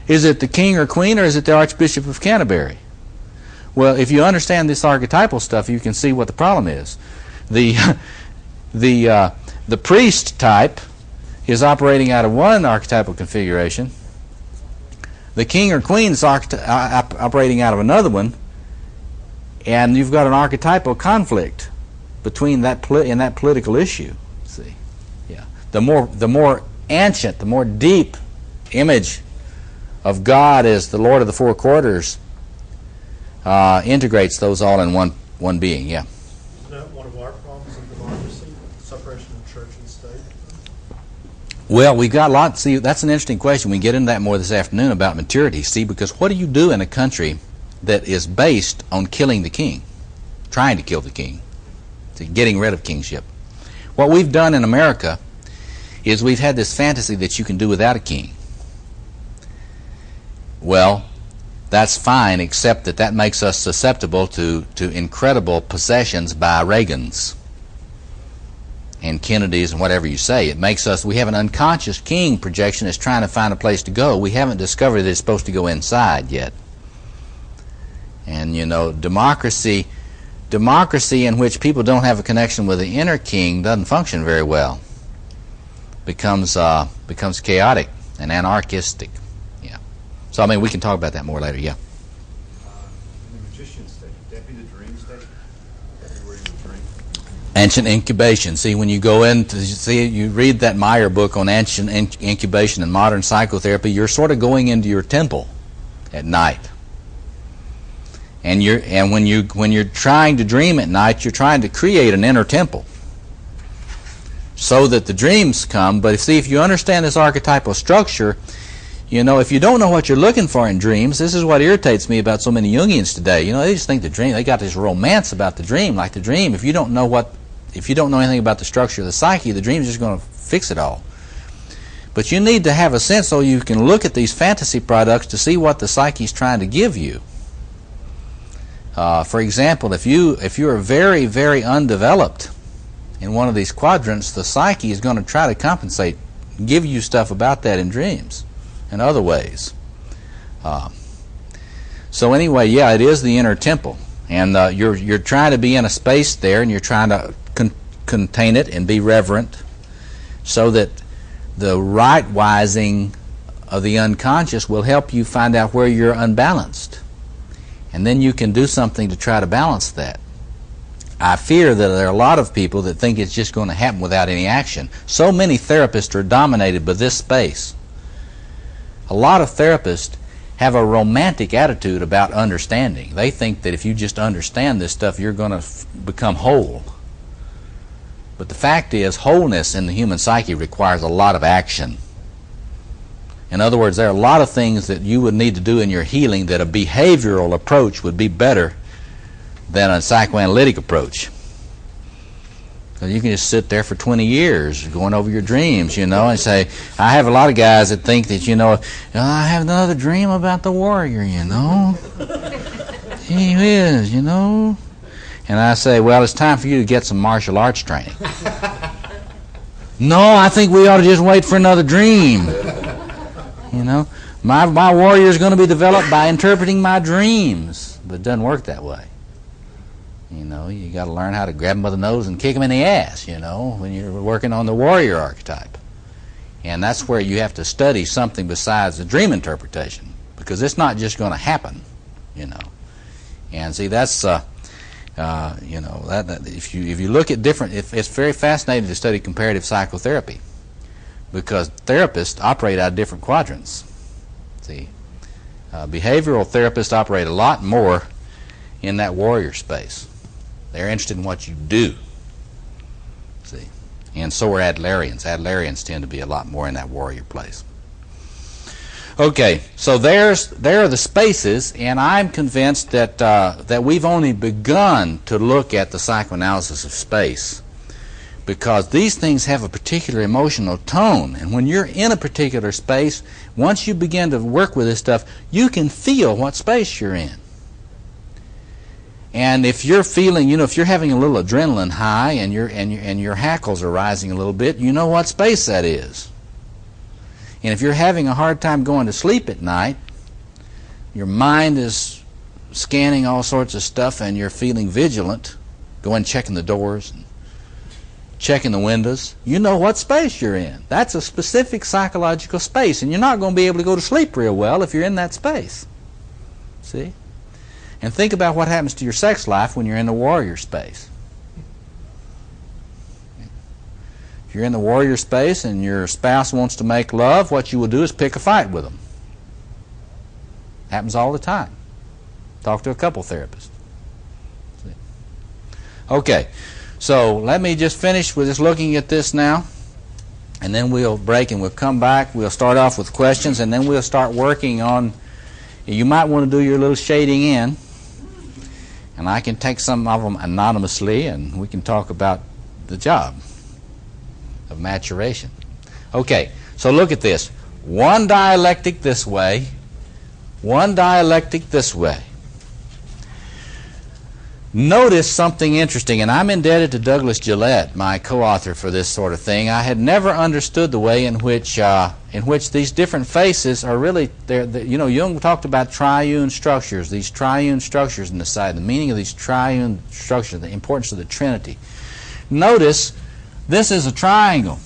Is it the king or queen, or is it the Archbishop of Canterbury? Well, if you understand this archetypal stuff, you can see what the problem is. The priest type is operating out of one archetypal configuration. The king or queen is operating out of another one, and you've got an archetypal conflict between that political issue. See, yeah, the more ancient, the more deep image of God as the Lord of the Four Quarters integrates those all in one being. Yeah. Isn't that one of our problems in democracy, separation of church and state? Well, we've got a lot. See, that's an interesting question. We can get into that more this afternoon about maturity. See, because what do you do in a country that is based on killing the king, trying to kill the king, getting rid of kingship? What we've done in America is we've had this fantasy that you can do without a king. Well, that's fine, except that makes us susceptible to incredible possessions by Reagans and Kennedys and whatever you say. It makes us, we have an unconscious king projection that's trying to find a place to go. We haven't discovered that it's supposed to go inside yet. And democracy in which people don't have a connection with the inner king doesn't function very well. Becomes chaotic and anarchistic. Yeah. So I mean, we can talk about that more later. Yeah. In the magician state, would that be the dream state? Where you would dream? Ancient incubation. See, when you go into, you read that Meyer book on ancient incubation and modern psychotherapy, you're sort of going into your temple at night. And when you're trying to dream at night, you're trying to create an inner temple so that the dreams come. But see, if you understand this archetypal structure, you know, if you don't know what you're looking for in dreams, this is what irritates me about so many Jungians today. You know, they just think the dream, they got this romance about the dream, like the dream. If you don't know anything about the structure of the psyche, the dream is just going to fix it all. But you need to have a sense so you can look at these fantasy products to see what the psyche is trying to give you. For example, if you are very, very undeveloped in one of these quadrants, the psyche is going to try to compensate, give you stuff about that in dreams and other ways. So anyway, yeah, it is the inner temple, and you're trying to be in a space there, and you're trying to contain it and be reverent, so that the right-wising of the unconscious will help you find out where you're unbalanced. And then you can do something to try to balance that. I fear that there are a lot of people that think it's just going to happen without any action. So many therapists are dominated by this space. A lot of therapists have a romantic attitude about understanding. They think that if you just understand this stuff, you're going to become whole. But the fact is, wholeness in the human psyche requires a lot of action. In other words, there are a lot of things that you would need to do in your healing that a behavioral approach would be better than a psychoanalytic approach. So you can just sit there for 20 years going over your dreams, you know, and say, I have a lot of guys that think that, you know, I have another dream about the warrior, you know. He is, you know. And I say, well, it's time for you to get some martial arts training. No, I think we ought to just wait for another dream. You know, my warrior is going to be developed by interpreting my dreams. But it doesn't work that way. You know, you got to learn how to grab him by the nose and kick him in the ass, you know, when you're working on the warrior archetype. And that's where you have to study something besides the dream interpretation, because it's not just going to happen, you know. And see, that's, you know, that if you look at different, it's very fascinating to study comparative psychotherapy, because therapists operate out of different quadrants. See, behavioral therapists operate a lot more in that warrior space. They're interested in what you do. See, and so are Adlerians. Adlerians tend to be a lot more in that warrior place. Okay, so there are the spaces, and I'm convinced that that we've only begun to look at the psychoanalysis of space, because these things have a particular emotional tone, and when you're in a particular space, once you begin to work with this stuff, you can feel what space you're in. And if you're feeling, you know, if you're having a little adrenaline high and your hackles are rising a little bit, you know what space that is. And if you're having a hard time going to sleep at night, your mind is scanning all sorts of stuff and you're feeling vigilant, going checking the doors and checking the windows, you know what space you're in. That's a specific psychological space, and you're not going to be able to go to sleep real well if you're in that space. See? And think about what happens to your sex life when you're in the warrior space. If you're in the warrior space and your spouse wants to make love, what you will do is pick a fight with them. Happens all the time. Talk to a couple therapists. See? Okay, so let me just finish with just looking at this now, and then we'll break and we'll come back. We'll start off with questions, and then we'll start working on, you might want to do your little shading in, and I can take some of them anonymously, and we can talk about the job of maturation. Okay, so look at this. One dialectic this way, one dialectic this way. Notice something interesting, and I'm indebted to Douglas Gillette, my co-author for this sort of thing. I had never understood the way in which these different faces are really, you know, Jung talked about triune structures, these triune structures in the side, the meaning of these triune structures, the importance of the Trinity. Notice this is a triangle.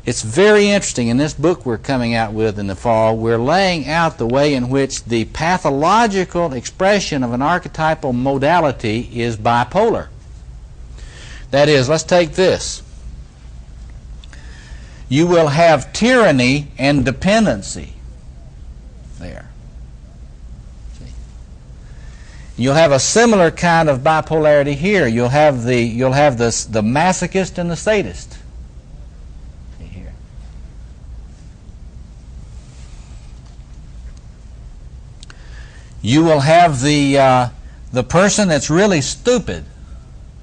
It's very interesting. In this book we're coming out with in the fall, we're laying out the way in which the pathological expression of an archetypal modality is bipolar. That is, let's take this. You will have tyranny and dependency there. See? You'll have a similar kind of bipolarity here. You'll have the masochist and the sadist. See here. You will have the person that's really stupid,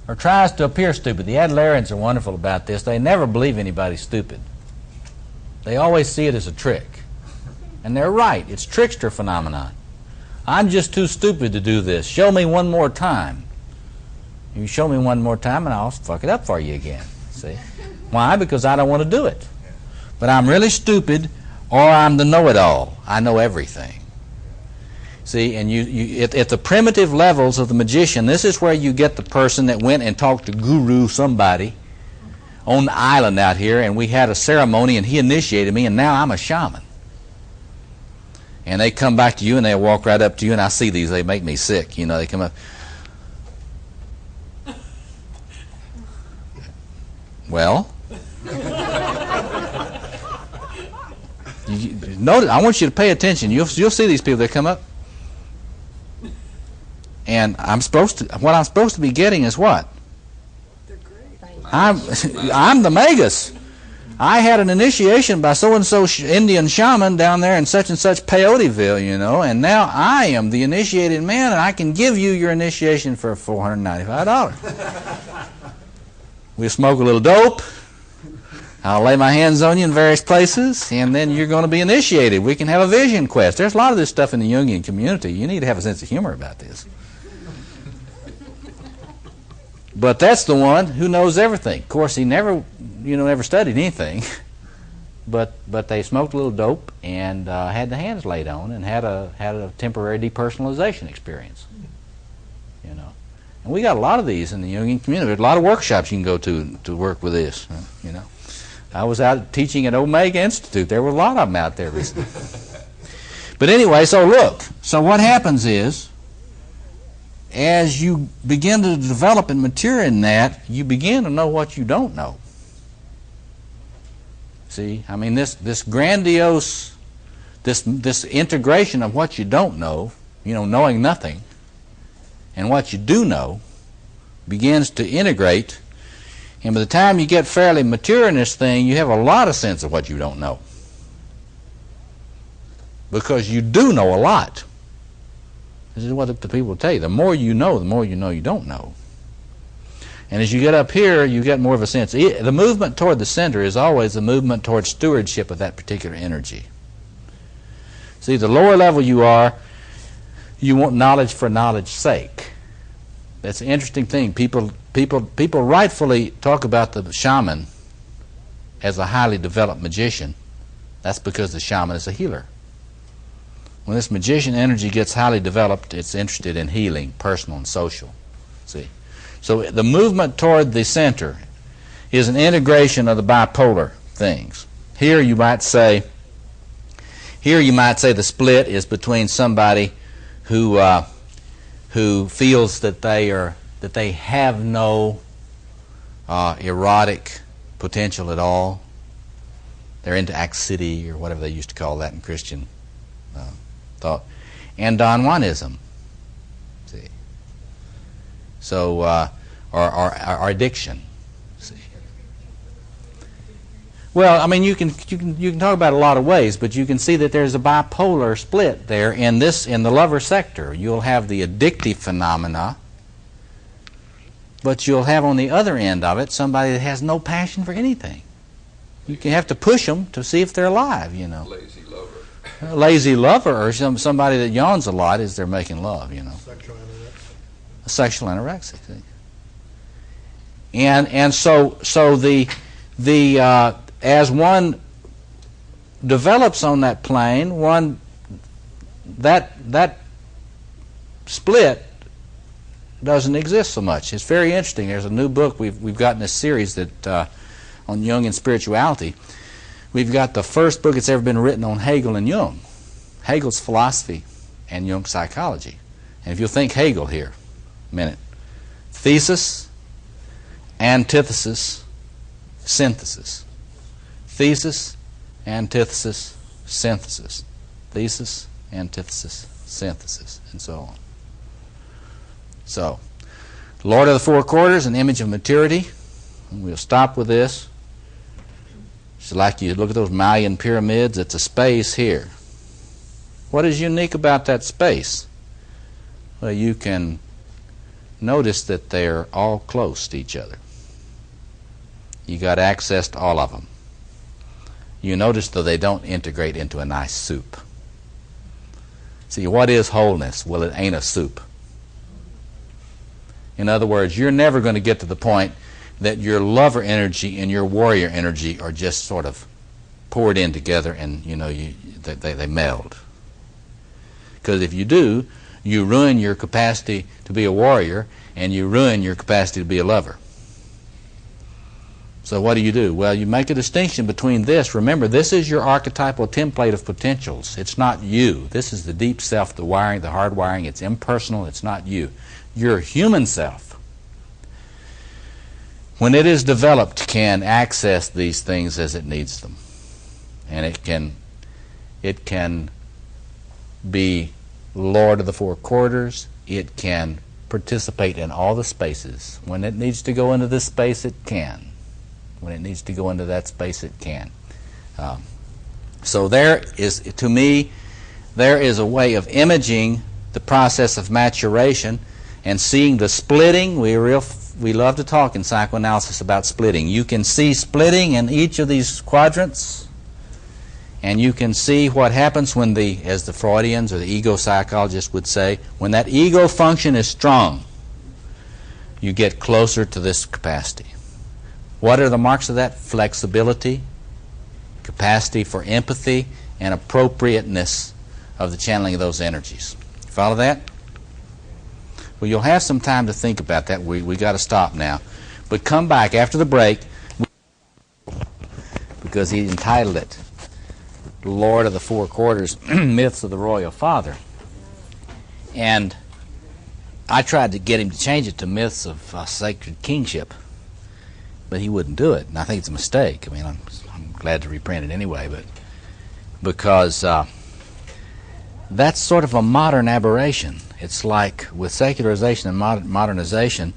or tries to appear stupid. The Adlerians are wonderful about this. They never believe anybody's stupid. They always see it as a trick. And they're right. It's trickster phenomenon. I'm just too stupid to do this. Show me one more time. You show me one more time and I'll fuck it up for you again. See? Why? Because I don't want to do it. But I'm really stupid, or I'm the know-it-all. I know everything. See, and at the primitive levels of the magician, this is where you get the person that went and talked to Guru somebody on the island out here, and we had a ceremony, and he initiated me, and now I'm a shaman. And they come back to you, and they walk right up to you, and I see these. They make me sick. You know, they come up. Well, notice, I want you to pay attention. You'll see these people that come up. And what I'm supposed to be getting is what? They're great. I'm the magus. I had an initiation by so-and-so Indian shaman down there in such and such peyotiville, you know, and now I am the initiated man, and I can give you your initiation for $495. We'll smoke a little dope. I'll lay my hands on you in various places, and then you're going to be initiated. We can have a vision quest. There's a lot of this stuff in the Jungian community. You need to have a sense of humor about this. But that's the one who knows everything. Of course, he never studied anything. But they smoked a little dope and had the hands laid on and had a temporary depersonalization experience. You know, and we got a lot of these in the Jungian community. There's a lot of workshops you can go to work with this. You know, I was out teaching at Omega Institute. There were a lot of them out there recently. But anyway, so look. So what happens is, as you begin to develop and mature in that, you begin to know what you don't know. See, I mean, this grandiose, this integration of what you don't know, you know, knowing nothing, and what you do know, begins to integrate. And by the time you get fairly mature in this thing, you have a lot of sense of what you don't know, because you do know a lot. This is what the people tell you. The more you know you don't know. And as you get up here, you get more of a sense. The movement toward the center is always the movement toward stewardship of that particular energy. See, the lower level you are, you want knowledge for knowledge's sake. That's an interesting thing. People rightfully talk about the shaman as a highly developed magician. That's because the shaman is a healer. When this magician energy gets highly developed, it's interested in healing, personal and social. See? So the movement toward the center is an integration of the bipolar things. Here you might say the split is between somebody who feels that they have no erotic potential at all. They're into accidity, or whatever they used to call that in Christian thought, and Don Juanism. See, so or addiction. See, well, I mean, you can talk about it a lot of ways, but you can see that there's a bipolar split there in the lover sector. You'll have the addictive phenomena, but you'll have on the other end of it somebody that has no passion for anything. You can have to push them to see if they're alive, you know. Lazy lover. A lazy lover, or somebody that yawns a lot as they're making love, you know. Sexual anorexic. A sexual anorexic. See? And so the as one develops on that plane, that split doesn't exist so much. It's very interesting. There's a new book we've got in this series that on Jung and spirituality. We've got the first book that's ever been written on Hegel and Jung, Hegel's philosophy and Jung's psychology. And if you'll think Hegel here a minute, thesis, antithesis, synthesis. Thesis, antithesis, synthesis. Thesis, antithesis, synthesis, and so on. So, Lord of the Four Quarters, an image of maturity. And we'll stop with this. It's like you look at those Mayan pyramids, it's a space here. What is unique about that space? Well, you can notice that they're all close to each other. You got access to all of them. You notice, though, they don't integrate into a nice soup. See, what is wholeness? Well, it ain't a soup. In other words, you're never going to get to the point that your lover energy and your warrior energy are just sort of poured in together and, they meld. Because if you do, you ruin your capacity to be a warrior and you ruin your capacity to be a lover. So what do? Well, you make a distinction between this. Remember, this is your archetypal template of potentials. It's not you. This is the deep self, the wiring, the hard wiring. It's impersonal. It's not you. Your human self, when it is developed, can access these things as it needs them. And it can be Lord of the Four Quarters. It can participate in all the spaces. When it needs to go into this space, it can. When it needs to go into that space, it can. So there is, to me, there is a way of imaging the process of maturation and seeing the splitting. We love to talk in psychoanalysis about splitting. You can see splitting in each of these quadrants, and you can see what happens when as the Freudians or the ego psychologists would say, when that ego function is strong, you get closer to this capacity. What are the marks of that? Flexibility, capacity for empathy, and appropriateness of the channeling of those energies. Follow that? Well, you'll have some time to think about that. We got to stop now. But come back after the break, because he entitled it Lord of the Four Quarters, Myths of the Royal Father. And I tried to get him to change it to Myths of Sacred Kingship, but he wouldn't do it, and I think it's a mistake. I mean, I'm glad to reprint it anyway, but because that's sort of a modern aberration. It's like with secularization and modernization,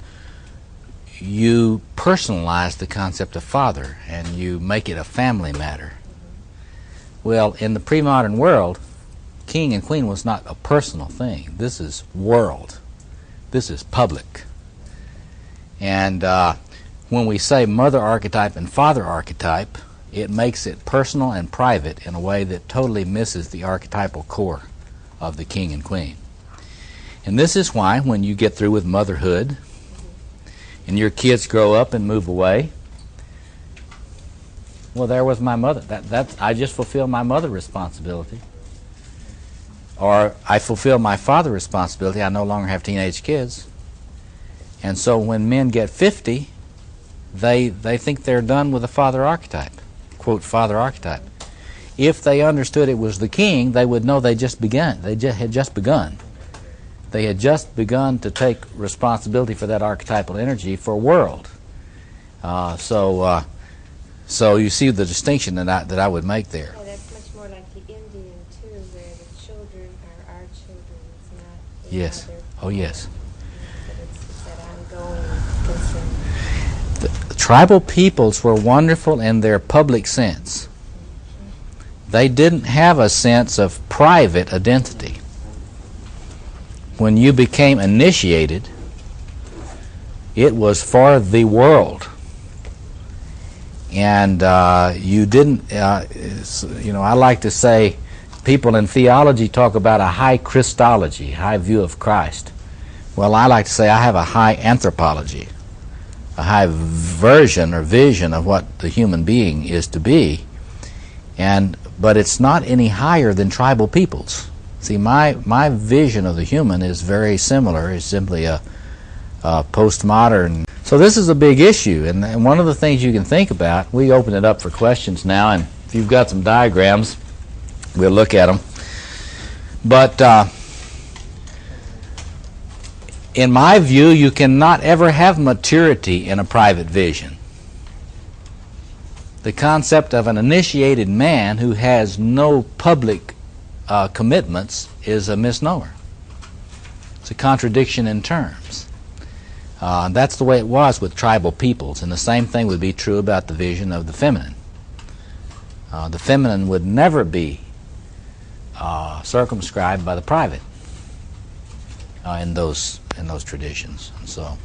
you personalize the concept of father and you make it a family matter. Well, in the pre-modern world, king and queen was not a personal thing. This is world. This is public. And when we say mother archetype and father archetype, it makes it personal and private in a way that totally misses the archetypal core of the king and queen. And this is why when you get through with motherhood and your kids grow up and move away, well, there was my mother. I just fulfilled my mother responsibility. Or I fulfill my father responsibility. I no longer have teenage kids. And so when men get 50, they think they're done with the father archetype, quote, father archetype. If they understood it was the king, they would know they had just begun. They had just begun to take responsibility for that archetypal energy for a world. So you see the distinction that I would make there. Yeah, that's much more like the Indian too, where the children are our children. It's not the Yes. mother. Oh, yes. But it's that ongoing concern. The tribal peoples were wonderful in their public sense. They didn't have a sense of private identity. When you became initiated, it was for the world. And you didn't, I like to say, people in theology talk about a high Christology, high view of Christ. Well, I like to say I have a high anthropology, a high version or vision of what the human being is to be. But it's not any higher than tribal peoples. See, my vision of the human is very similar. It's simply a postmodern. So this is a big issue, and one of the things you can think about, we open it up for questions now, and if you've got some diagrams, we'll look at them. But in my view, you cannot ever have maturity in a private vision. The concept of an initiated man who has no public commitments is a misnomer. It's a contradiction in terms. That's the way it was with tribal peoples, and the same thing would be true about the vision of the feminine. The feminine would never be circumscribed by the private in those traditions. And so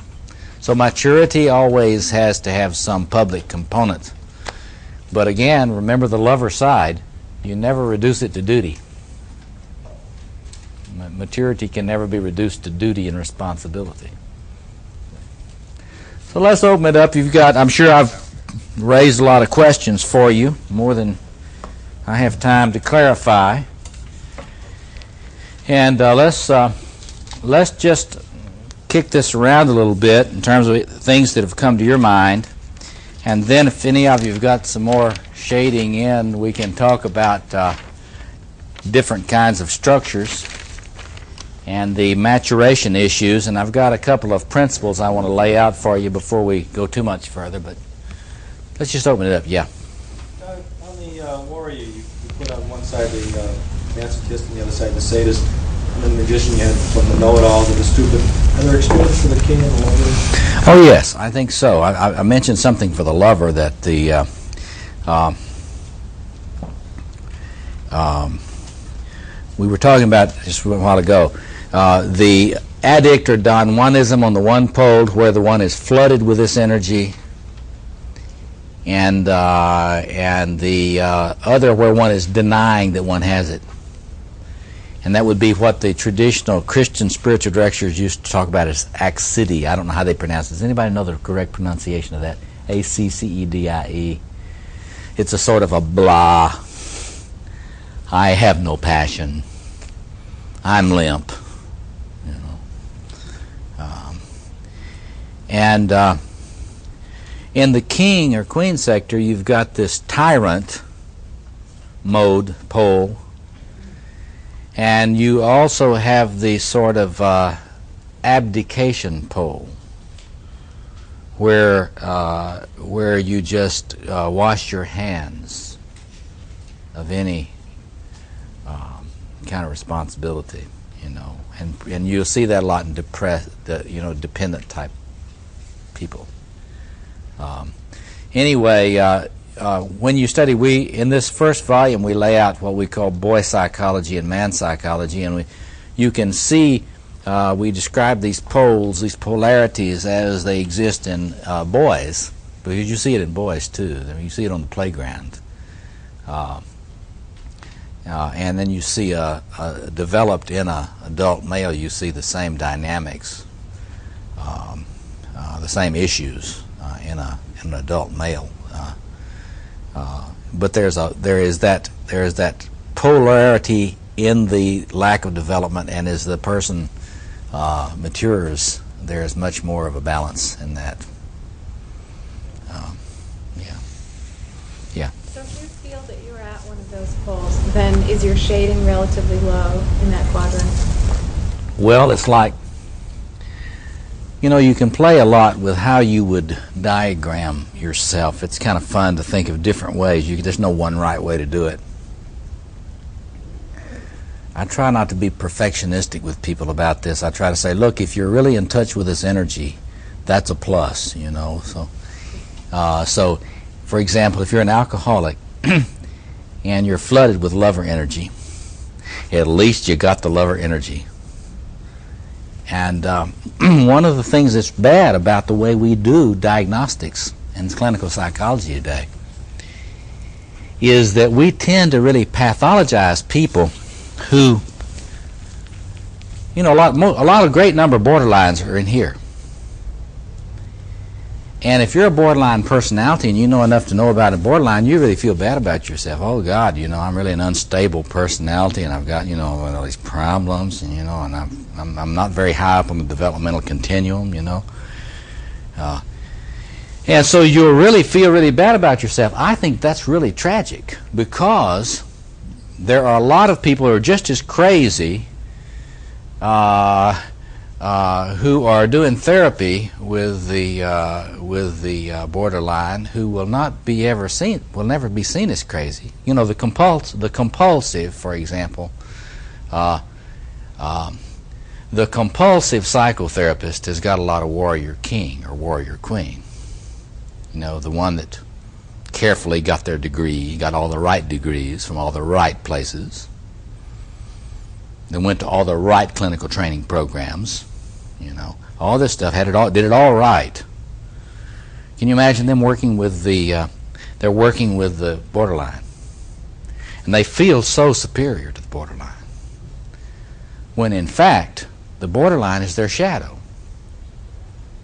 maturity always has to have some public component. But again, remember the lover side. You never reduce it to duty. Maturity can never be reduced to duty and responsibility. So let's open it up. I'm sure I've raised a lot of questions for you, more than I have time to clarify. And let's just kick this around a little bit in terms of things that have come to your mind. And then if any of you have got some more shading in, we can talk about different kinds of structures and the maturation issues. And I've got a couple of principles I want to lay out for you before we go too much further. But let's just open it up. Yeah. On the warrior, you put on one side the masochist and the other side the sadist. And then the magician, you had from the know-it-all to the stupid. Are there extremes for the king and the lover? Oh, yes, I think so. I mentioned something for the lover that the we were talking about just a while ago. The addict or Don Juanism on the one pole, where the one is flooded with this energy, and the other where one is denying that one has it. And that would be what the traditional Christian spiritual directors used to talk about as accedi. I don't know how they pronounce it. Does anybody know the correct pronunciation of that? A-C-C-E-D-I-E. It's a sort of a blah. I have no passion. I'm limp. You know. And in the king or queen sector, you've got this tyrant mode, pole. And you also have the sort of abdication pole, where you just wash your hands of any kind of responsibility, you know, and you'll see that a lot in dependent type people. Anyway. When you study, in this first volume we lay out what we call boy psychology and man psychology, and you can see we describe these poles, these polarities as they exist in boys, because you see it in boys too. I mean, you see it on the playground, and then you see developed in an adult male. You see the same dynamics, the same issues in an adult male. But there is that polarity in the lack of development, and as the person matures, there is much more of a balance in that. Yeah. So if you feel that you're at one of those poles, then is your shading relatively low in that quadrant? Well, it's like, you know, you can play a lot with how you would diagram yourself. It's kind of fun to think of different ways. There's no one right way to do it. I try not to be perfectionistic with people about this. I try to say, look, if you're really in touch with this energy, that's a plus, you know. So, for example, if you're an alcoholic and you're flooded with lover energy, at least you got the lover energy. And one of the things that's bad about the way we do diagnostics in clinical psychology today is that we tend to really pathologize people who, you know, a great number of borderlines are in here. And if you're a borderline personality and you know enough to know about a borderline, you really feel bad about yourself. Oh God, you know, I'm really an unstable personality, and I've got, you know, all these problems, and you know, and I'm not very high up on the developmental continuum, you know. And so you'll really feel really bad about yourself. I think that's really tragic, because there are a lot of people who are just as crazy who are doing therapy with the borderline, who will not be ever seen, will never be seen as crazy. You know, the compulsive, for example, the compulsive psychotherapist has got a lot of warrior king or warrior queen. You know, the one that carefully got their degree, got all the right degrees from all the right places. They went to all the right clinical training programs. You know, all this stuff, did it all right. Can you imagine them working with they're working with the borderline, and they feel so superior to the borderline, when in fact the borderline is their shadow.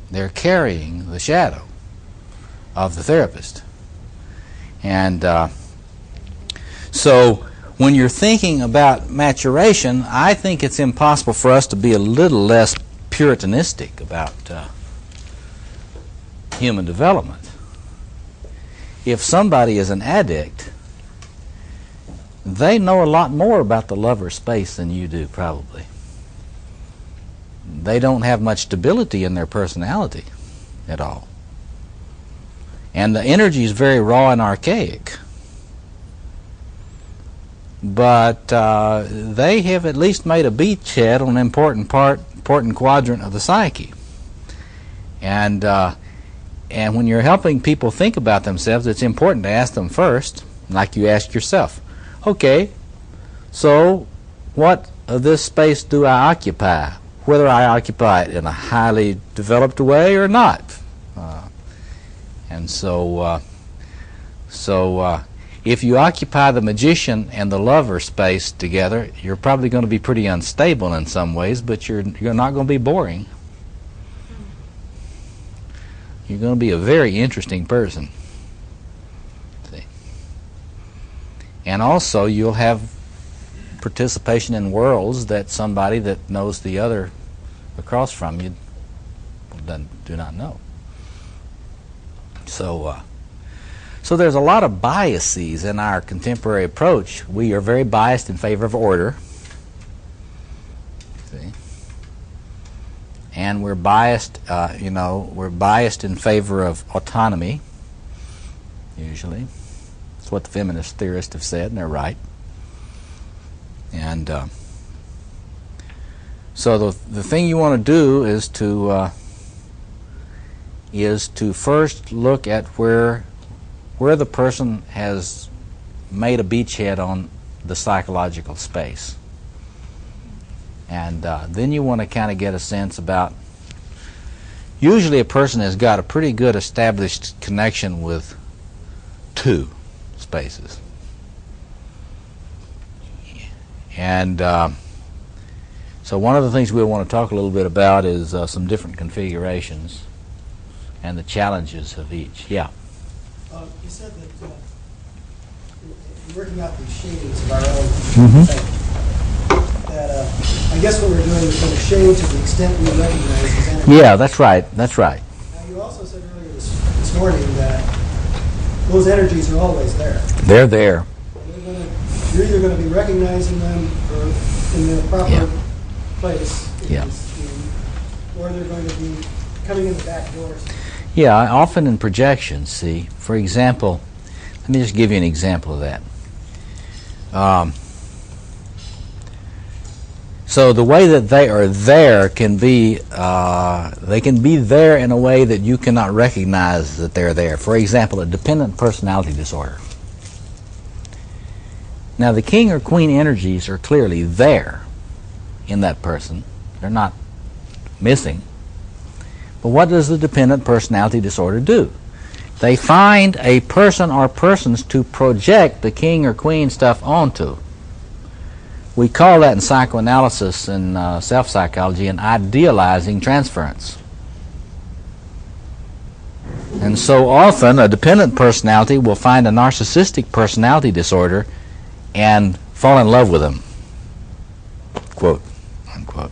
They're carrying the shadow of the therapist. And so when you're thinking about maturation, I think it's impossible for us to be a little less puritanistic about human development. If somebody is an addict, they know a lot more about the lover space than you do, probably. They don't have much stability in their personality at all. And the energy is very raw and archaic. But they have at least made a beachhead on an important quadrant of the psyche. And when you're helping people think about themselves, it's important to ask them first, like you ask yourself, okay, so what of this space do I occupy? Whether I occupy it in a highly developed way or not. And so if you occupy the magician and the lover space together, you're probably going to be pretty unstable in some ways, but you're not going to be boring. You're going to be a very interesting person. See? And also you'll have participation in worlds that somebody that knows the other across from you do not know. So there's a lot of biases in our contemporary approach. We are very biased in favor of order. See? And we're biased, we're biased in favor of autonomy, usually. That's what the feminist theorists have said, and they're right. And so the thing you want to do is to first look at where the person has made a beachhead on the psychological space. And then you want to kind of get a sense about, usually a person has got a pretty good established connection with two spaces. And so one of the things we want to talk a little bit about is some different configurations and the challenges of each. Yeah. You said that you're working out these shadings of our own psyche. That I guess what we're doing is going to shade to the extent we recognize as energy. Yeah, that's right. That's right. Now, you also said earlier this morning that those energies are always there. They're there. You're either going to be recognizing them or in the proper place, or they're going to be coming in the back doors. Yeah, often in projections, see. For example, let me just give you an example of that. So the way that they are there can be, they can be there in a way that you cannot recognize that they're there. For example, a dependent personality disorder. Now the king or queen energies are clearly there in that person. They're not missing. But what does the dependent personality disorder do? They find a person or persons to project the king or queen stuff onto. We call that in psychoanalysis and self-psychology an idealizing transference. And so often a dependent personality will find a narcissistic personality disorder and fall in love with him, quote, unquote.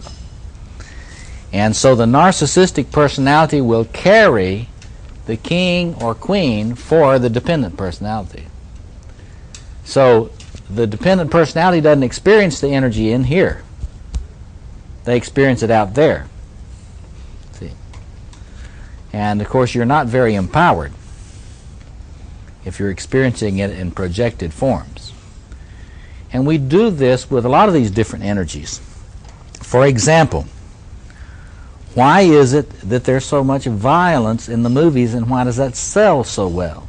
And so the narcissistic personality will carry the king or queen for the dependent personality. So the dependent personality doesn't experience the energy in here. They experience it out there. And of course, you're not very empowered if you're experiencing it in projected forms. And we do this with a lot of these different energies. For example, why is it that there's so much violence in the movies, and why does that sell so well?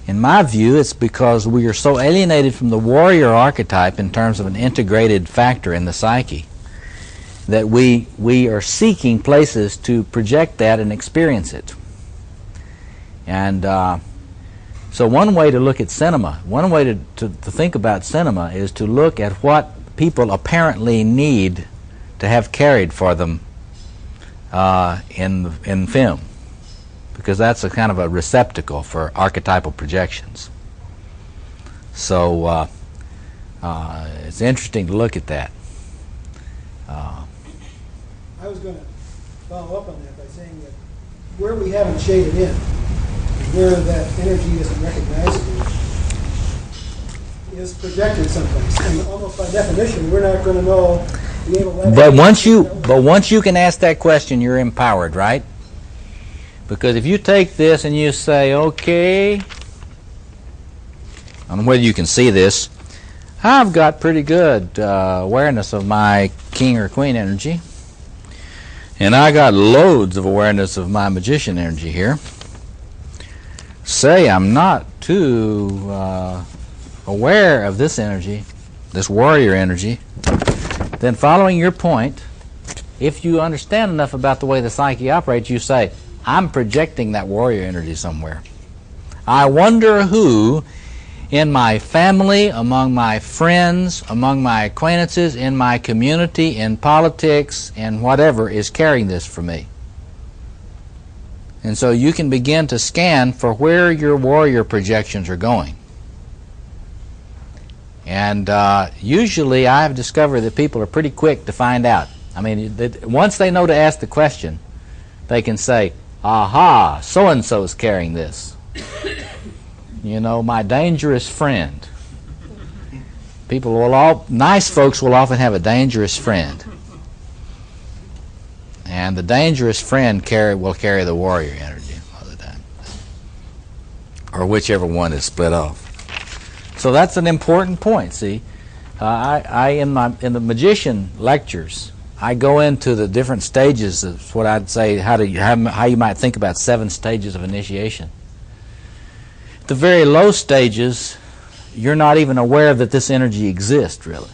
In my view, it's because we are so alienated from the warrior archetype in terms of an integrated factor in the psyche that we are seeking places to project that and experience it. And so one way to look at cinema, one way to think about cinema is to look at what people apparently need to have carried for them in film, because that's a kind of a receptacle for archetypal projections. So it's interesting to look at that. I was going to follow up on that by saying that where we haven't shaded in, where that energy isn't recognizable, is projected someplace. And almost by definition, we're not going to know. But once you can ask that question, you're empowered, right? Because if you take this and you say, okay, I don't know whether you can see this, I've got pretty good awareness of my king or queen energy, and I got loads of awareness of my magician energy here. Say I'm not too aware of this energy, this warrior energy, then following your point, if you understand enough about the way the psyche operates, you say, I'm projecting that warrior energy somewhere. I wonder who in my family, among my friends, among my acquaintances, in my community, in politics, and whatever is carrying this for me. And so you can begin to scan for where your warrior projections are going. And usually I've discovered that people are pretty quick to find out. I mean, once they know to ask the question, they can say, aha, so-and-so is carrying this. You know, my dangerous friend. Nice folks will often have a dangerous friend. And the dangerous friend will carry the warrior energy all the time. Or whichever one is split off. So that's an important point, see. In the magician lectures, I go into the different stages of what I'd say, how you might think about 7 stages of initiation. The very low stages, you're not even aware that this energy exists, really.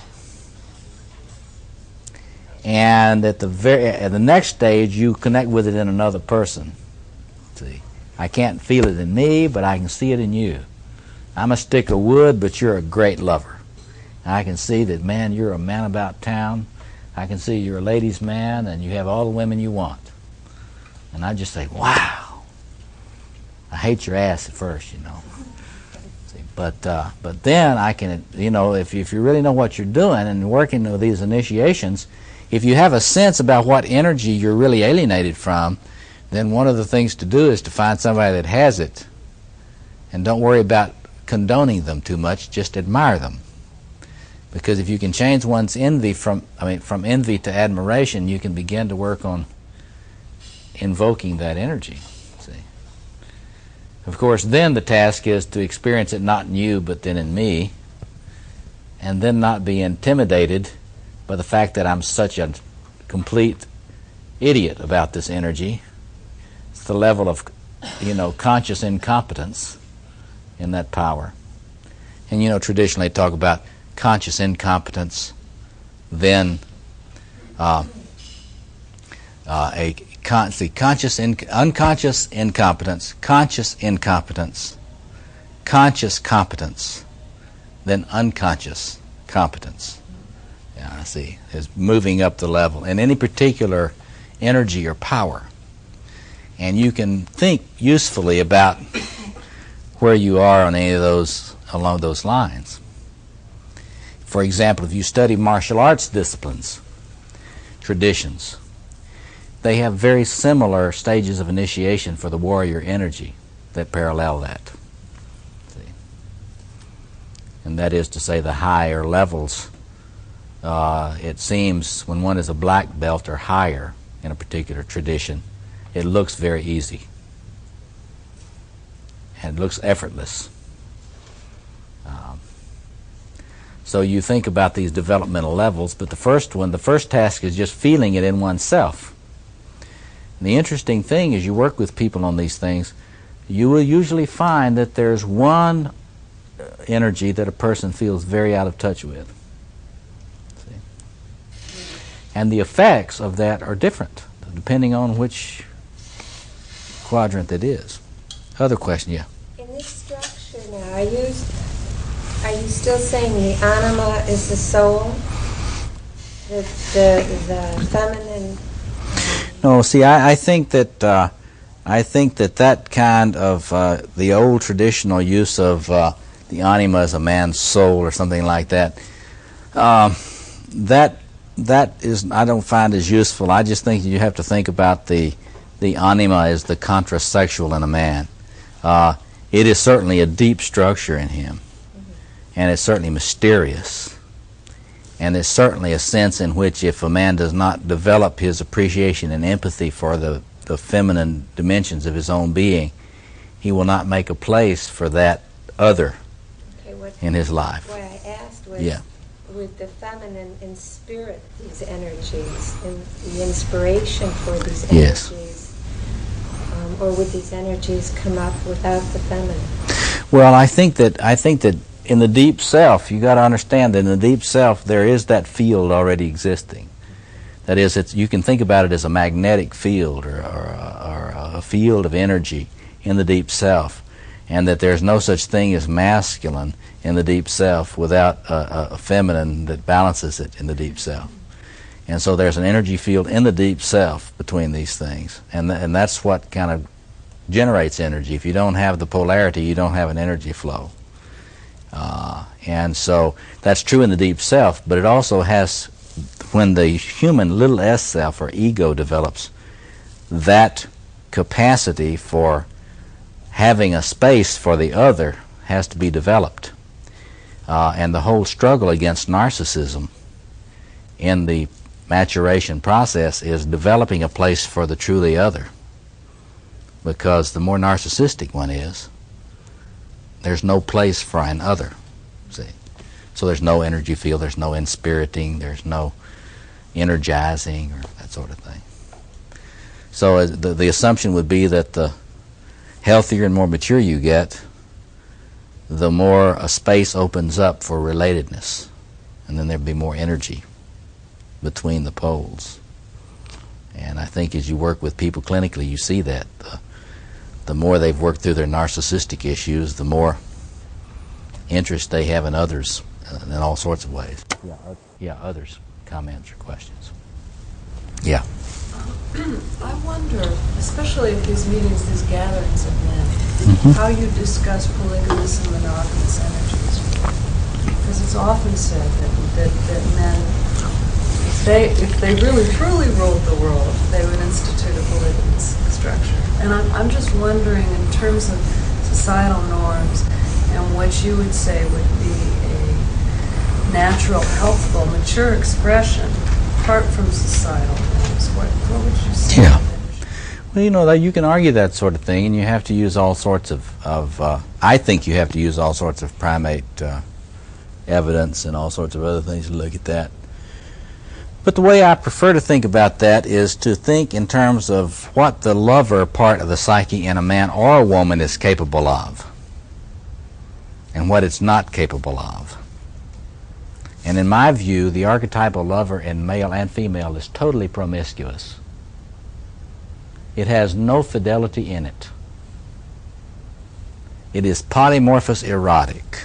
And at the next stage, you connect with it in another person. See, I can't feel it in me, but I can see it in you. I'm a stick of wood, but you're a great lover. I can see that, man, you're a man about town. I can see you're a ladies' man, and you have all the women you want. And I just say, wow. I hate your ass at first, you know. See, but then I can, you know, if you really know what you're doing and working with these initiations, if you have a sense about what energy you're really alienated from, then one of the things to do is to find somebody that has it, and don't worry about condoning them too much, just admire them. Because if you can change one's envy from envy to admiration, you can begin to work on invoking that energy. See? Of course, then the task is to experience it not in you, but then in me, and then not be intimidated by the fact that I'm such a complete idiot about this energy. It's the level of, you know, conscious incompetence in that power. And, you know, traditionally talk about conscious incompetence, then unconscious incompetence, conscious incompetence, conscious competence, then unconscious competence. Yeah, I see. It's moving up the level in any particular energy or power. And you can think usefully about where you are on any of those, along those lines. For example, if you study martial arts disciplines, traditions, they have very similar stages of initiation for the warrior energy that parallel that. See? And that is to say, the higher levels, it seems, when one is a black belt or higher in a particular tradition, it looks very easy. And it looks effortless. So you think about these developmental levels, but the first task is just feeling it in oneself. And the interesting thing is, you work with people on these things, you will usually find that there's one energy that a person feels very out of touch with. See? And the effects of that are different, depending on which quadrant it is. Other question, yeah? In this structure now, are you still saying the anima is the soul? The feminine? No, see, I think that that kind of the old traditional use of the anima as a man's soul or something like that, that is, I don't find as useful. I just think you have to think about the anima as the contrasexual in a man. It is certainly a deep structure in him, and it's certainly mysterious. And there's certainly a sense in which if a man does not develop his appreciation and empathy for the feminine dimensions of his own being, he will not make a place for that other in his life. What I asked was, yeah. With the feminine in spirit, these energies, and the inspiration for these yes. energies, or would these energies come up without the feminine? Well, I think that in the deep self, you got to understand that in the deep self there is that field already existing. That is, you can think about it as a magnetic field or a field of energy in the deep self, and that there's no such thing as masculine in the deep self without a feminine that balances it in the deep self. And so there's an energy field in the deep self between these things, and that's what kind of generates energy. If you don't have the polarity, you don't have an energy flow. And so that's true in the deep self, but it also has, when the human little s self or ego develops, that capacity for having a space for the other has to be developed. And the whole struggle against narcissism in the maturation process is developing a place for the truly other. Because the more narcissistic one is, there's no place for an other. See? So there's no energy field, there's no inspiriting, there's no energizing or that sort of thing. So the assumption would be that the healthier and more mature you get, the more a space opens up for relatedness, and then there'd be more energy between the poles. And I think as you work with people clinically, you see that. The more they've worked through their narcissistic issues, the more interest they have in others in all sorts of ways. Yeah, others, comments or questions. Yeah. I wonder, especially at these meetings, these gatherings of men, how you discuss polygamous and monogamous energies. Because it's often said that men, if they really truly ruled the world, they would institute a polygamous structure. And I'm just wondering, in terms of societal norms and what you would say would be a natural, healthful, mature expression apart from societal norms, what would you say? Yeah. Well, you know, you can argue that sort of thing, and you have to use all sorts of I think you have to use all sorts of primate evidence and all sorts of other things to look at that. But the way I prefer to think about that is to think in terms of what the lover part of the psyche in a man or a woman is capable of, and what it's not capable of. And in my view, the archetypal lover in male and female is totally promiscuous. It has no fidelity in it. It is polymorphous erotic.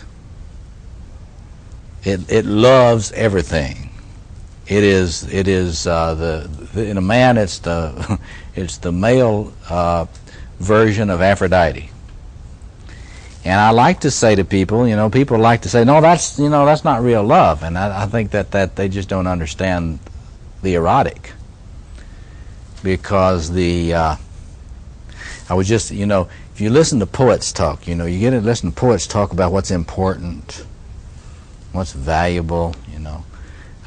It loves everything. It is in a man it's the male version of Aphrodite. And I like to say to people, people like to say, no, that's not real love. And I think that they just don't understand the erotic. Because I was just, if you listen to poets talk, you get to listen to poets talk about what's important, what's valuable,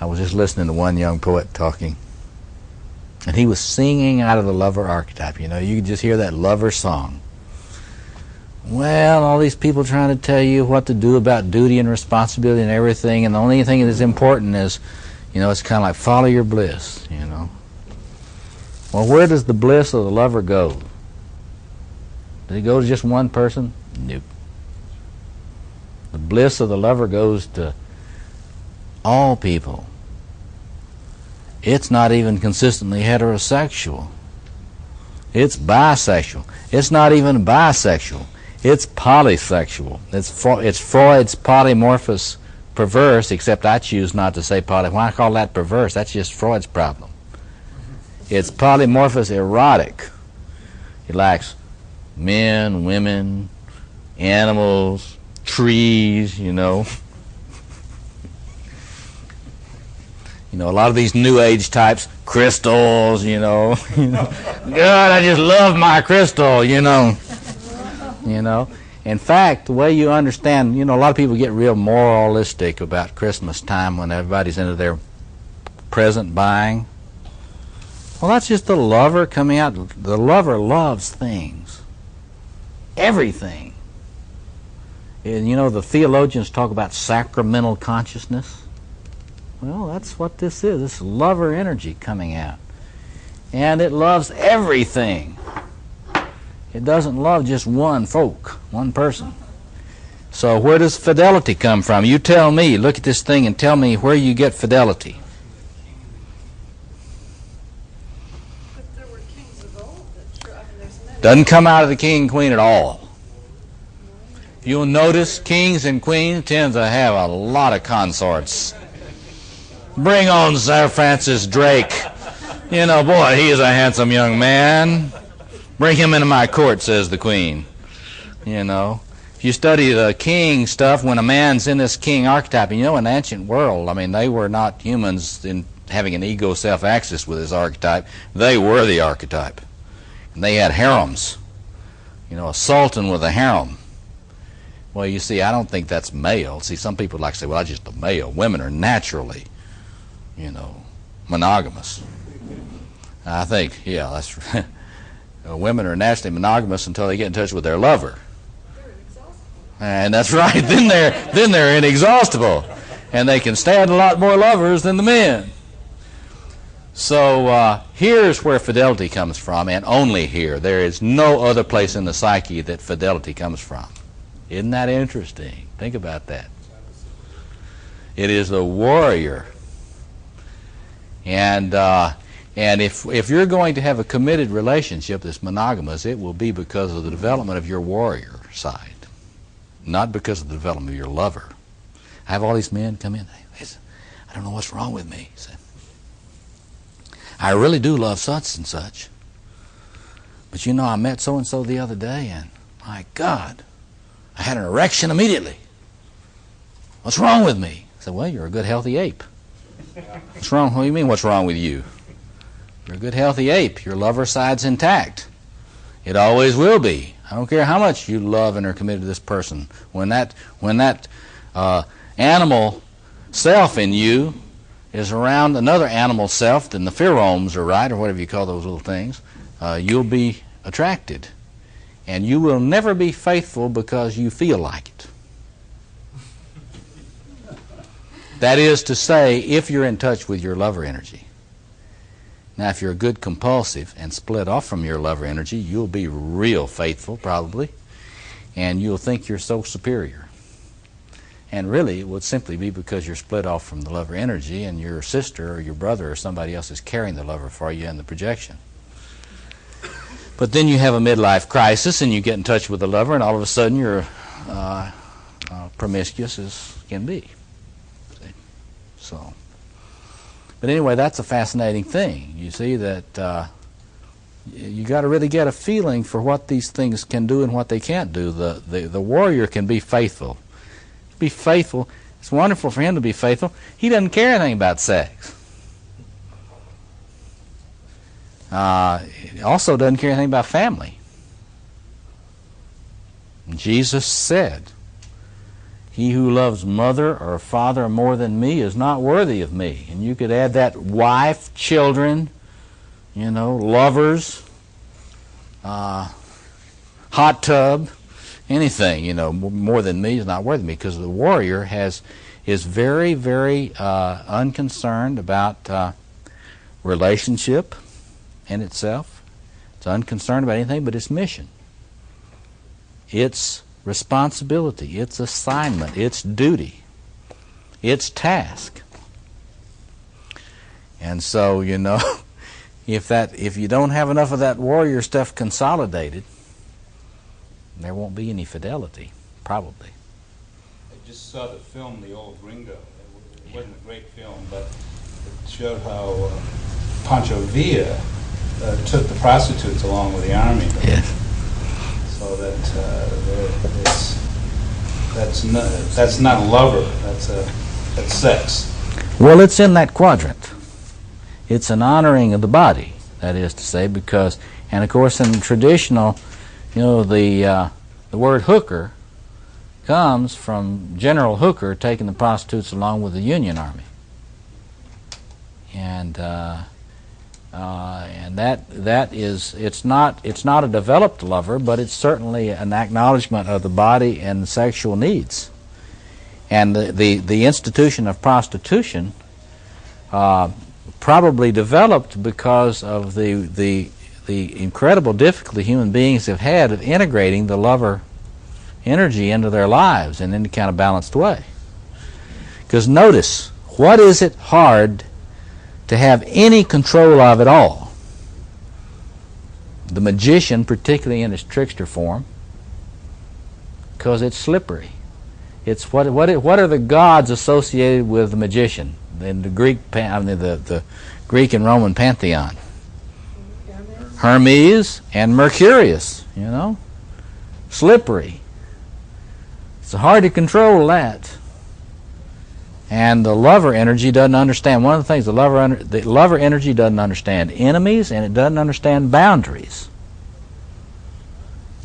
I was just listening to one young poet talking And he was singing out of the lover archetype. You know, you could just hear that lover song. Well, all these people trying to tell you what to do about duty and responsibility and everything, and the only thing that's important is, you know, it's kind of like follow your bliss, you know. Well, where does the bliss of the lover go? Does it go to just one person? Nope. The bliss of the lover goes to all people. It's not even consistently heterosexual. It's bisexual. It's not even bisexual. It's polysexual. It's Freud's polymorphous perverse, except I choose not to say poly. Why I call that perverse? That's just Freud's problem. It's polymorphous erotic. It likes men, women, animals, trees, you know. You know, a lot of these New Age types, crystals, you know. God, I just love my crystal, you know. You know. In fact, the way you understand, you know, a lot of people get real moralistic about Christmas time when everybody's into their present buying. Well, that's just the lover coming out. The lover loves things. Everything. And, you know, the theologians talk about sacramental consciousness. Well, that's what this is. This lover energy coming out. And it loves everything. It doesn't love just one person. So where does fidelity come from? You tell me. Look at this thing and tell me where you get fidelity. But there were kings of old that there's many. Doesn't come out of the king and queen at all. You'll notice kings and queens tend to have a lot of consorts. Bring on Sir Francis Drake. You know, boy, he is a handsome young man. Bring him into my court, says the queen. You know, if you study the king stuff, when a man's in this king archetype, and you know, in the ancient world, I mean, they were not humans in having an ego self-axis with this archetype. They were the archetype. And they had harems. You know, a sultan with a harem. Well, you see, I don't think that's male. See, some people like to say, well, I'm just a male. Women are naturally, you know, monogamous. I think, yeah, that's right. Women are naturally monogamous until they get in touch with their lover. And that's right. Then they're inexhaustible. And they can stand a lot more lovers than the men. So here's where fidelity comes from, and only here. There is no other place in the psyche that fidelity comes from. Isn't that interesting? Think about that. It is the warrior. And if you're going to have a committed relationship that's monogamous, it will be because of the development of your warrior side, not because of the development of your lover. I have all these men come in. I don't know what's wrong with me. I really do love such and such. But you know, I met so-and-so the other day, and my God, I had an erection immediately. What's wrong with me? I said, well, you're a good, healthy ape. What's wrong? What do you mean, what's wrong with you? You're a good, healthy ape. Your lover side's intact. It always will be. I don't care how much you love and are committed to this person. When that animal self in you is around another animal self, then the pheromones are right, or whatever you call those little things, you'll be attracted. And you will never be faithful because you feel like it. That is to say, if you're in touch with your lover energy. Now, if you're a good compulsive and split off from your lover energy, you'll be real faithful, probably, and you'll think you're so superior. And really, it would simply be because you're split off from the lover energy, and your sister or your brother or somebody else is carrying the lover for you in the projection. But then you have a midlife crisis, and you get in touch with the lover, and all of a sudden you're promiscuous as can be. So, but anyway, that's a fascinating thing. You see that you got to really get a feeling for what these things can do and what they can't do. The warrior can be faithful. Be faithful. It's wonderful for him to be faithful. He doesn't care anything about sex. He also doesn't care anything about family. And Jesus said, he who loves mother or father more than me is not worthy of me. And you could add that wife, children, lovers, hot tub, anything, more than me is not worth me, because the warrior is very, very unconcerned about relationship in itself. It's unconcerned about anything but its mission, its responsibility, its assignment, its duty, its task. And so, if you don't have enough of that warrior stuff consolidated, there won't be any fidelity, probably. I just saw the film, The Old Gringo. It wasn't a great film, but it showed how Pancho Villa took the prostitutes along with the army. Yes. So that's not a lover. That's sex. Well, it's in that quadrant. It's an honoring of the body, that is to say, because, and of course, in traditional, the word hooker comes from General Hooker taking the prostitutes along with the Union Army, and that is, it's not a developed lover, but it's certainly an acknowledgement of the body and sexual needs. And the institution of prostitution probably developed because of the incredible difficulty human beings have had of integrating the lover energy into their lives in any kind of balanced way. Because notice, what is it hard to have any control of at all? The magician, particularly in his trickster form, because it's slippery. It's what are the gods associated with the magician in the the Greek and Roman pantheon? Hermes and Mercurius, slippery. It's hard to control that. And the lover energy doesn't understand. One of the things the lover energy doesn't understand enemies, and it doesn't understand boundaries.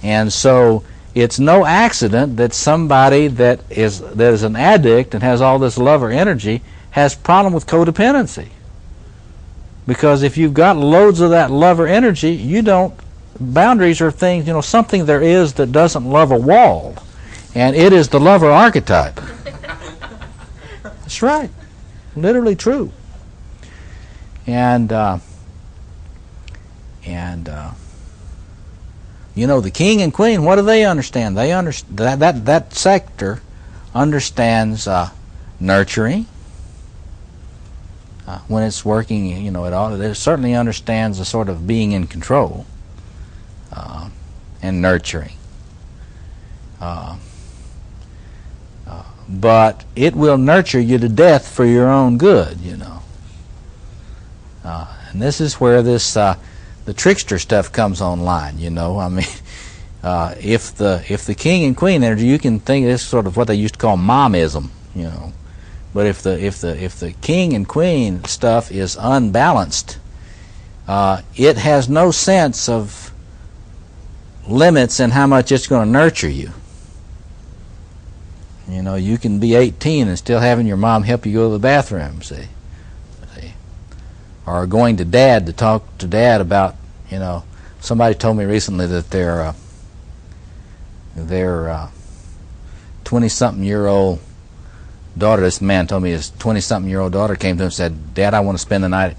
And so it's no accident that somebody that is an addict and has all this lover energy has problem with codependency. Because if you've got loads of that lover energy, boundaries are things, something there is that doesn't love a wall. And it is the lover archetype. That's right. Literally true. And the king and queen, what do they understand? They understand that sector understands nurturing. When it's working, at all, it certainly understands a sort of being in control and nurturing. But it will nurture you to death for your own good, and this is where the trickster stuff comes online. If the king and queen energy, you can think it's sort of what they used to call momism, But if the king and queen stuff is unbalanced, it has no sense of limits in how much it's going to nurture you. You can be 18 and still having your mom help you go to the bathroom, see? Or going to dad to talk to dad about, somebody told me recently that their 20-something-year-old daughter, this man told me his 20-something-year-old daughter came to him and said, "Dad, I want to spend the night at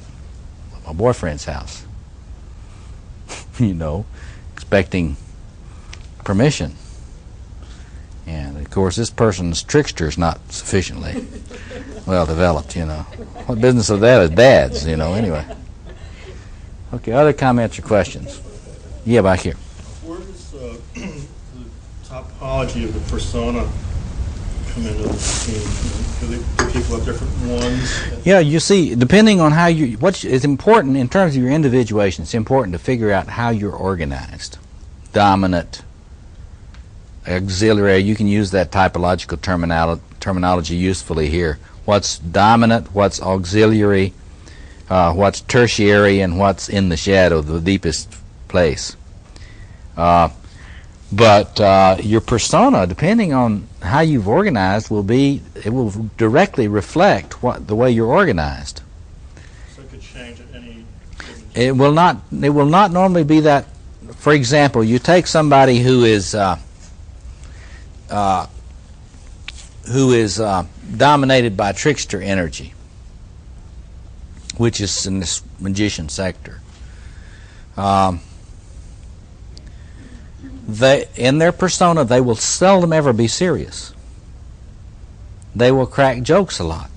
my boyfriend's house." Expecting permission. And, of course, this person's trickster is not sufficiently well developed, What business of that is dad's, anyway. Okay, other comments or questions? Yeah, back here. Where does the topology of the persona come into the scheme? Do people have different ones? Yeah, you see, depending on how what is important in terms of your individuation, it's important to figure out how you're organized. Dominant, auxiliary, you can use that typological terminology usefully here. What's dominant, what's auxiliary, what's tertiary, and what's in the shadow, the deepest place. But your persona, depending on how you've organized, it will directly reflect the way you're organized. So it could change at any given It will not normally be that. For example, you take somebody who is dominated by trickster energy, which is in this magician sector. In their persona, they will seldom ever be serious. They will crack jokes a lot.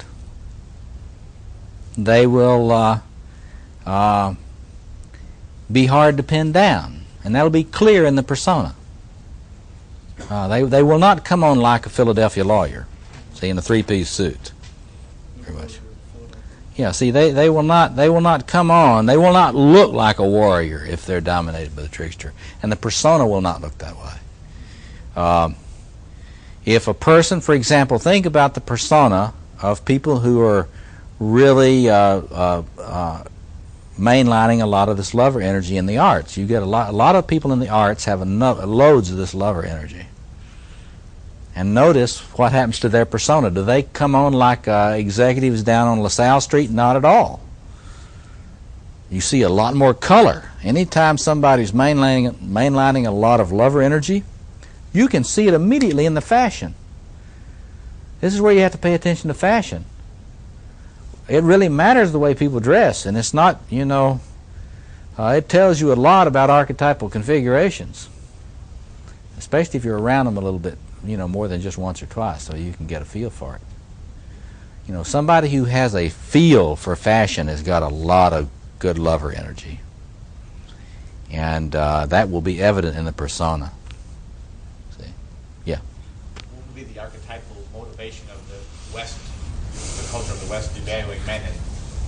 They will be hard to pin down, and that'll be clear in the persona. They will not come on like a Philadelphia lawyer, see, in a three-piece suit. Very much. Yeah, see, they will not come on. They will not look like a warrior if they're dominated by the trickster, and the persona will not look that way. If a person, for example, think about the persona of people who are really mainlining a lot of this lover energy in the arts. You get a lot of people in the arts have loads of this lover energy. And notice what happens to their persona. Do they come on like executives down on LaSalle Street? Not at all. You see a lot more color. Anytime somebody's mainlining a lot of lover energy, you can see it immediately in the fashion. This is where you have to pay attention to fashion. It really matters the way people dress, and it's not, it tells you a lot about archetypal configurations, especially if you're around them a little bit, more than just once or twice, so you can get a feel for it. Somebody who has a feel for fashion has got a lot of good lover energy, and that will be evident in the persona. See? Yeah? What would be the archetypal motivation of the West, the culture of the West evaluating men at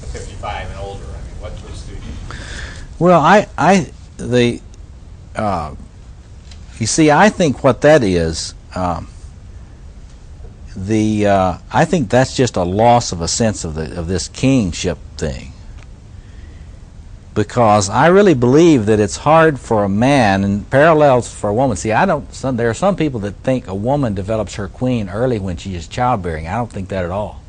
55 and older? I mean, what's the... Well, you see, I think what that is, I think that's just a loss of a sense of this kingship thing. Because I really believe that it's hard for a man, and parallels for a woman. See, there are some people that think a woman develops her queen early when she is childbearing. I don't think that at all.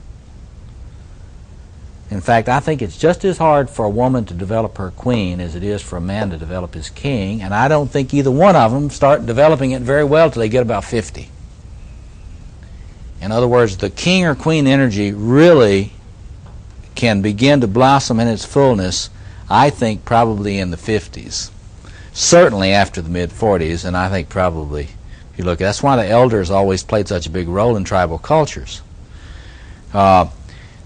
In fact, I think it's just as hard for a woman to develop her queen as it is for a man to develop his king, and I don't think either one of them start developing it very well till they get about 50. In other words, the king or queen energy really can begin to blossom in its fullness, I think, probably in the 50s. Certainly after the mid-40s, and I think probably, if you look, that's why the elders always played such a big role in tribal cultures.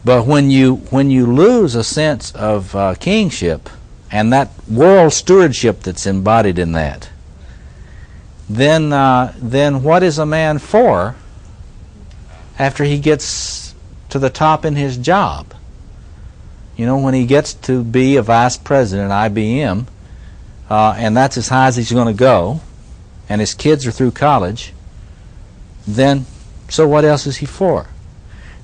But when you lose a sense of kingship and that world stewardship that's embodied in that, then what is a man for after he gets to the top in his job? When he gets to be a vice president at IBM, and that's as high as he's going to go, and his kids are through college, then so what else is he for?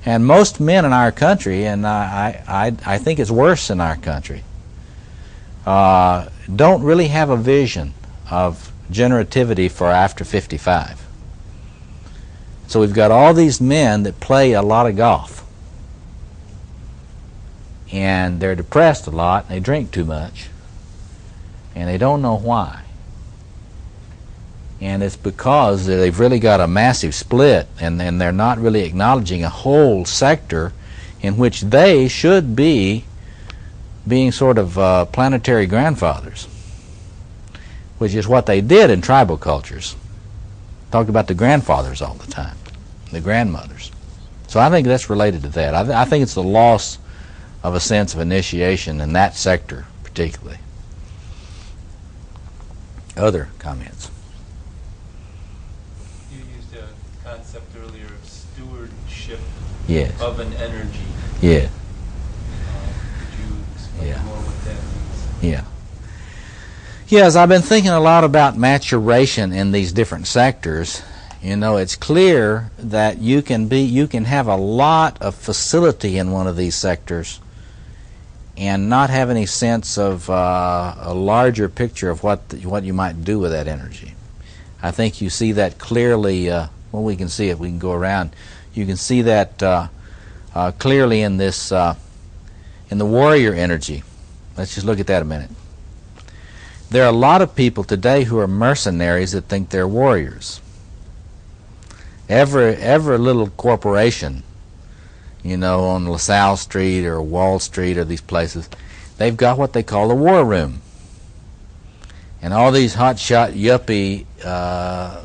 And most men in our country, and I think it's worse in our country, don't really have a vision of generativity for after 55. So we've got all these men that play a lot of golf. And they're depressed a lot, and they drink too much, and they don't know why. And it's because they've really got a massive split, and they're not really acknowledging a whole sector in which they should be being sort of planetary grandfathers, which is what they did in tribal cultures. Talked about the grandfathers all the time, the grandmothers. So I think that's related to that. I think it's the loss of a sense of initiation in that sector particularly. Other comments? You used a concept earlier of stewardship Yes. of an energy. Yeah. Could you explain more what that means? Yeah. Yes, I've been thinking a lot about maturation in these different sectors. It's clear that you can have a lot of facility in one of these sectors and not have any sense of a larger picture of what you might do with that energy. I think you see that clearly. We can see it. We can go around. You can see that clearly in this in the warrior energy. Let's just look at that a minute. There are a lot of people today who are mercenaries that think they're warriors. Every little corporation, you know, on LaSalle Street or Wall Street or these places, they've got what they call a war room. And all these hotshot yuppie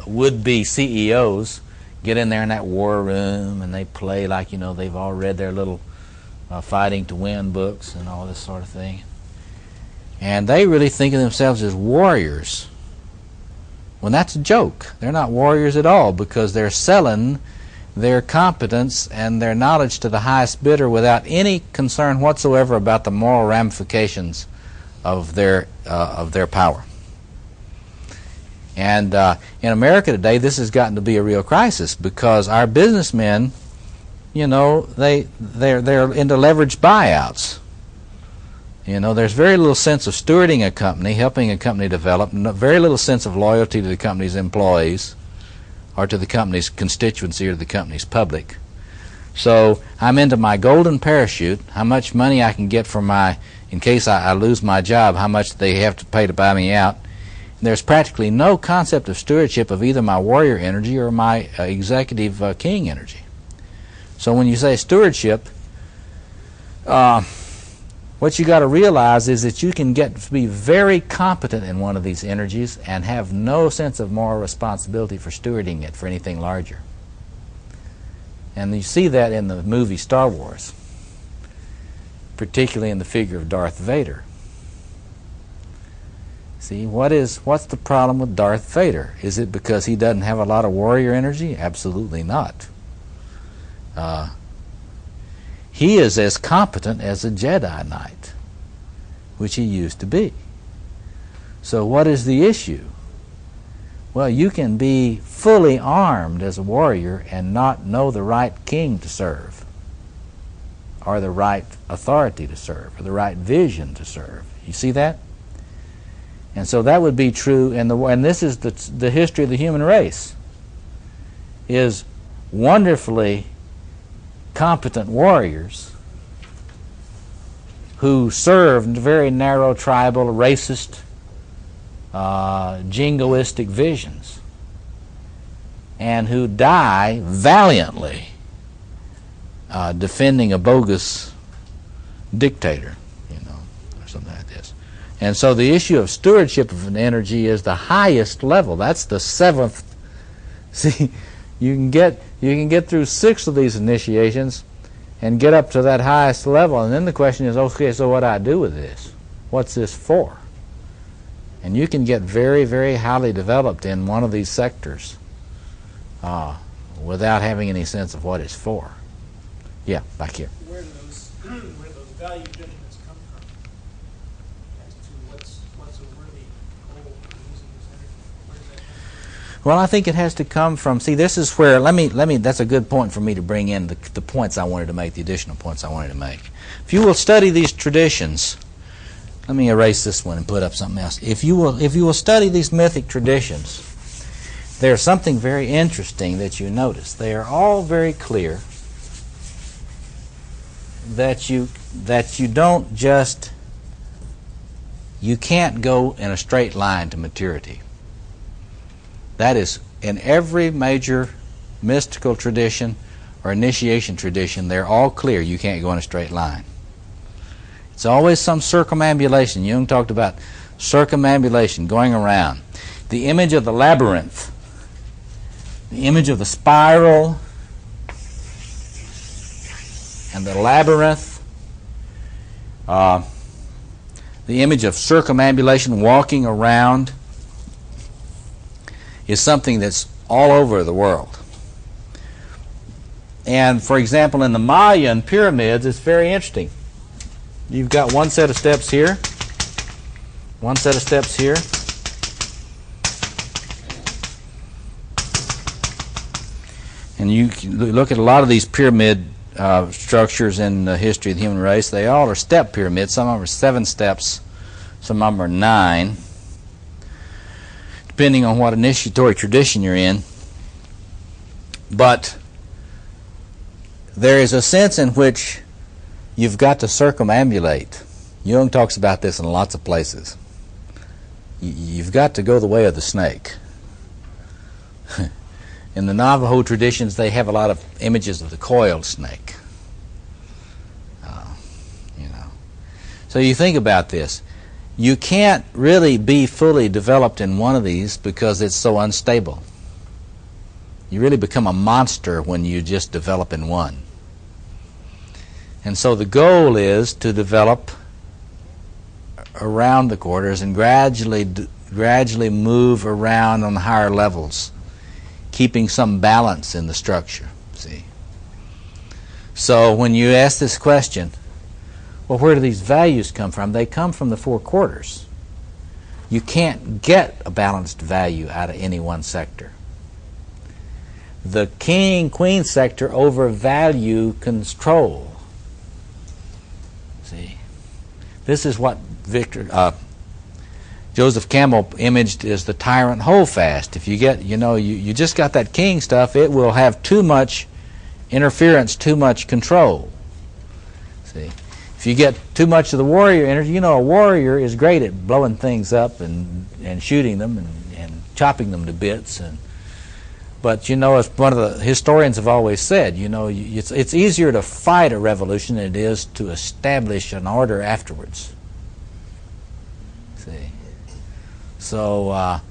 would-be CEOs get in there in that war room and they play like, you know, they've all read their little Fighting to Win books and all this sort of thing. And they really think of themselves as warriors. Well, that's a joke. They're not warriors at all, because they're selling their competence and their knowledge to the highest bidder without any concern whatsoever about the moral ramifications of their power. And in America today, this has gotten to be a real crisis, because our businessmen, you know, they're into leveraged buyouts. You know, there's very little sense of stewarding a company, helping a company develop, very little sense of loyalty to the company's employees or to the company's constituency or the company's public. So I'm into my golden parachute, how much money I can get for my, in case I lose my job, how much they have to pay to buy me out. There's practically no concept of stewardship of either my warrior energy or my executive king energy. So when you say stewardship, what you got to realize is that you can get to be very competent in one of these energies and have no sense of moral responsibility for stewarding it for anything larger. And you see that in the movie Star Wars, particularly in the figure of Darth Vader. See, what's the problem with Darth Vader? Is it because he doesn't have a lot of warrior energy? Absolutely not. He is as competent as a Jedi Knight, which he used to be. So what is the issue? Well, you can be fully armed as a warrior and not know the right king to serve, or the right authority to serve, or the right vision to serve. You see that? And so that would be true, and this is the history of the human race, is wonderfully competent warriors who served very narrow, tribal, racist, jingoistic visions, and who die valiantly defending a bogus dictator, you know, or something like this. And so the issue of stewardship of an energy is the highest level. That's the seventh. See, you can get through 6 of these initiations and get up to that highest level, and then the question is, okay, so what do I do with this? What's this for? And you can get very, very highly developed in one of these sectors without having any sense of what it's for. Yeah, back here. Where do those value judgments come from as to what's a worthy goal for using this energy? Where does that come from? Well, I think it has to come from, see, this is where, let me, that's a good point for me to bring in the points I wanted to make, the additional points I wanted to make. If you will study these traditions, let me erase this one and put up something else. If you will study these mythic traditions, there's something very interesting that you notice. They are all very clear that you don't just, you can't go in a straight line to maturity. That is, in every major mystical tradition or initiation tradition, they're all clear you can't go in a straight line. It's always some circumambulation. Jung talked about circumambulation, going around. The image of the labyrinth, the image of the spiral and the labyrinth, the image of circumambulation, walking around, is something that's all over the world. And for example, in the Mayan pyramids, it's very interesting. You've got one set of steps here, one set of steps here, and you look at a lot of these pyramid structures in the history of the human race. They all are step pyramids. Some of them are 7 steps, some of them are 9, depending on what initiatory tradition you're in. But there is a sense in which you've got to circumambulate. Jung talks about this in lots of places. You've got to go the way of the snake. In the Navajo traditions, they have a lot of images of the coiled snake. So you think about this. You can't really be fully developed in one of these because it's so unstable. You really become a monster when you just develop in one. And so the goal is to develop around the quarters and gradually move around on the higher levels, keeping some balance in the structure. See? So when you ask this question, well, where do these values come from? They come from the four quarters. You can't get a balanced value out of any one sector. The king-queen sector overvalue control. See? This is what Joseph Campbell imaged as the tyrant holdfast. If you get, you just got that king stuff, it will have too much interference, too much control. See? If you get too much of the warrior energy, a warrior is great at blowing things up and shooting them and chopping them to bits. But as one of the historians have always said, it's easier to fight a revolution than it is to establish an order afterwards. See? So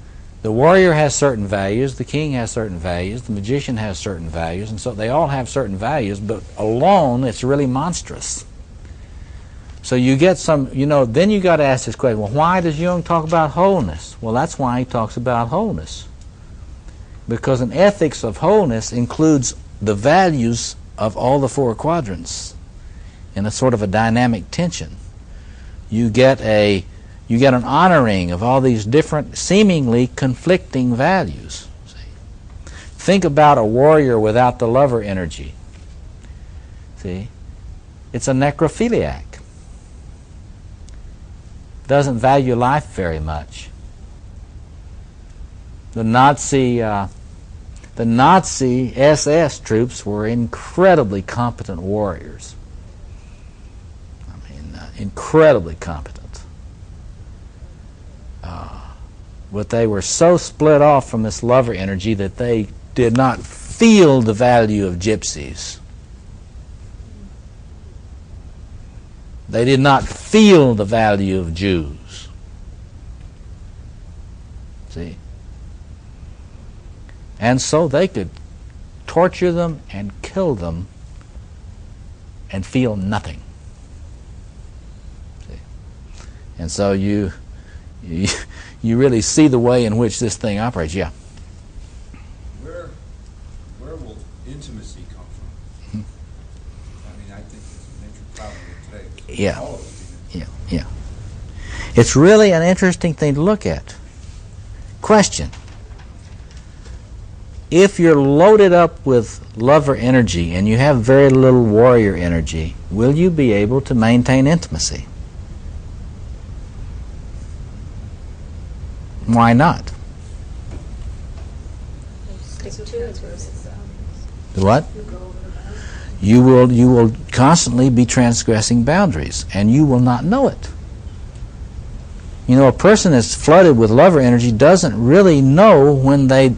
the warrior has certain values, the king has certain values, the magician has certain values, and so they all have certain values, but alone it's really monstrous. So you get some, then you got to ask this question, well, why does Jung talk about wholeness? Well, that's why he talks about wholeness. Because an ethics of wholeness includes the values of all the four quadrants in a sort of a dynamic tension. You get an honoring of all these different, seemingly conflicting values. See? Think about a warrior without the lover energy. See? It's a necrophiliac. Doesn't value life very much. The Nazi SS troops were incredibly competent warriors. Incredibly competent. But they were so split off from this lover energy that they did not feel the value of gypsies. They did not feel the value of Jews. See? And so they could torture them and kill them and feel nothing. See? And so you really see the way in which this thing operates. Yeah. Where will intimacy come from? I think it's a major problem today. Yeah. Yeah. It's really an interesting thing to look at. Question. If you're loaded up with lover energy and you have very little warrior energy, will you be able to maintain intimacy? Why not? What? You will constantly be transgressing boundaries, and you will not know it. A person that's flooded with lover energy doesn't really know when they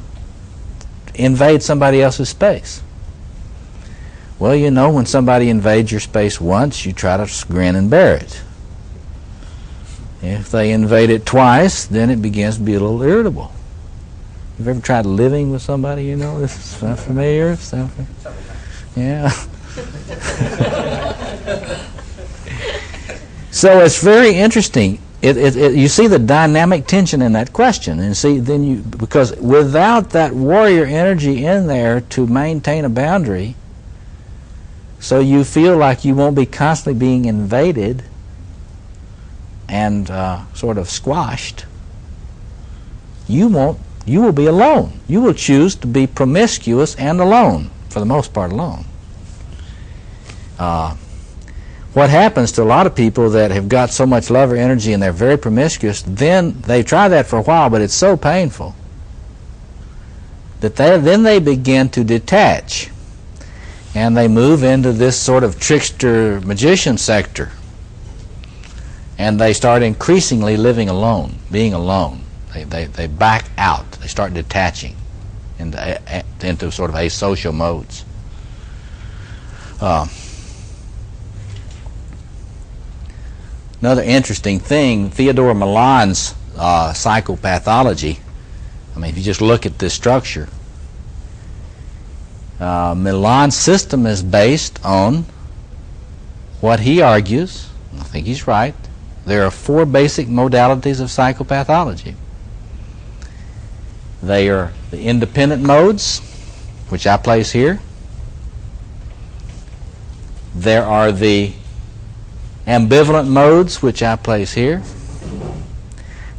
invade somebody else's space. Well, when somebody invades your space once, you try to grin and bear it. If they invade it twice, then it begins to be a little irritable. Have you ever tried living with somebody this is familiar? Yeah. So it's very interesting. You see the dynamic tension in that question, and because without that warrior energy in there to maintain a boundary, so you feel like you won't be constantly being invaded and sort of squashed. You will be alone. You will choose to be promiscuous and alone, for the most part alone. What happens to a lot of people that have got so much lover energy and they're very promiscuous, then they try that for a while, but it's so painful that then they begin to detach, and they move into this sort of trickster magician sector. and they start increasingly living alone, being alone. They back out. They start detaching into sort of asocial modes. Another interesting thing, Theodore Milan's psychopathology, I mean, if you just look at this structure, Milan's system is based on what he argues, I think he's right, there are 4 basic modalities of psychopathology. They are the independent modes, which I place here. There are the ambivalent modes, which I place here.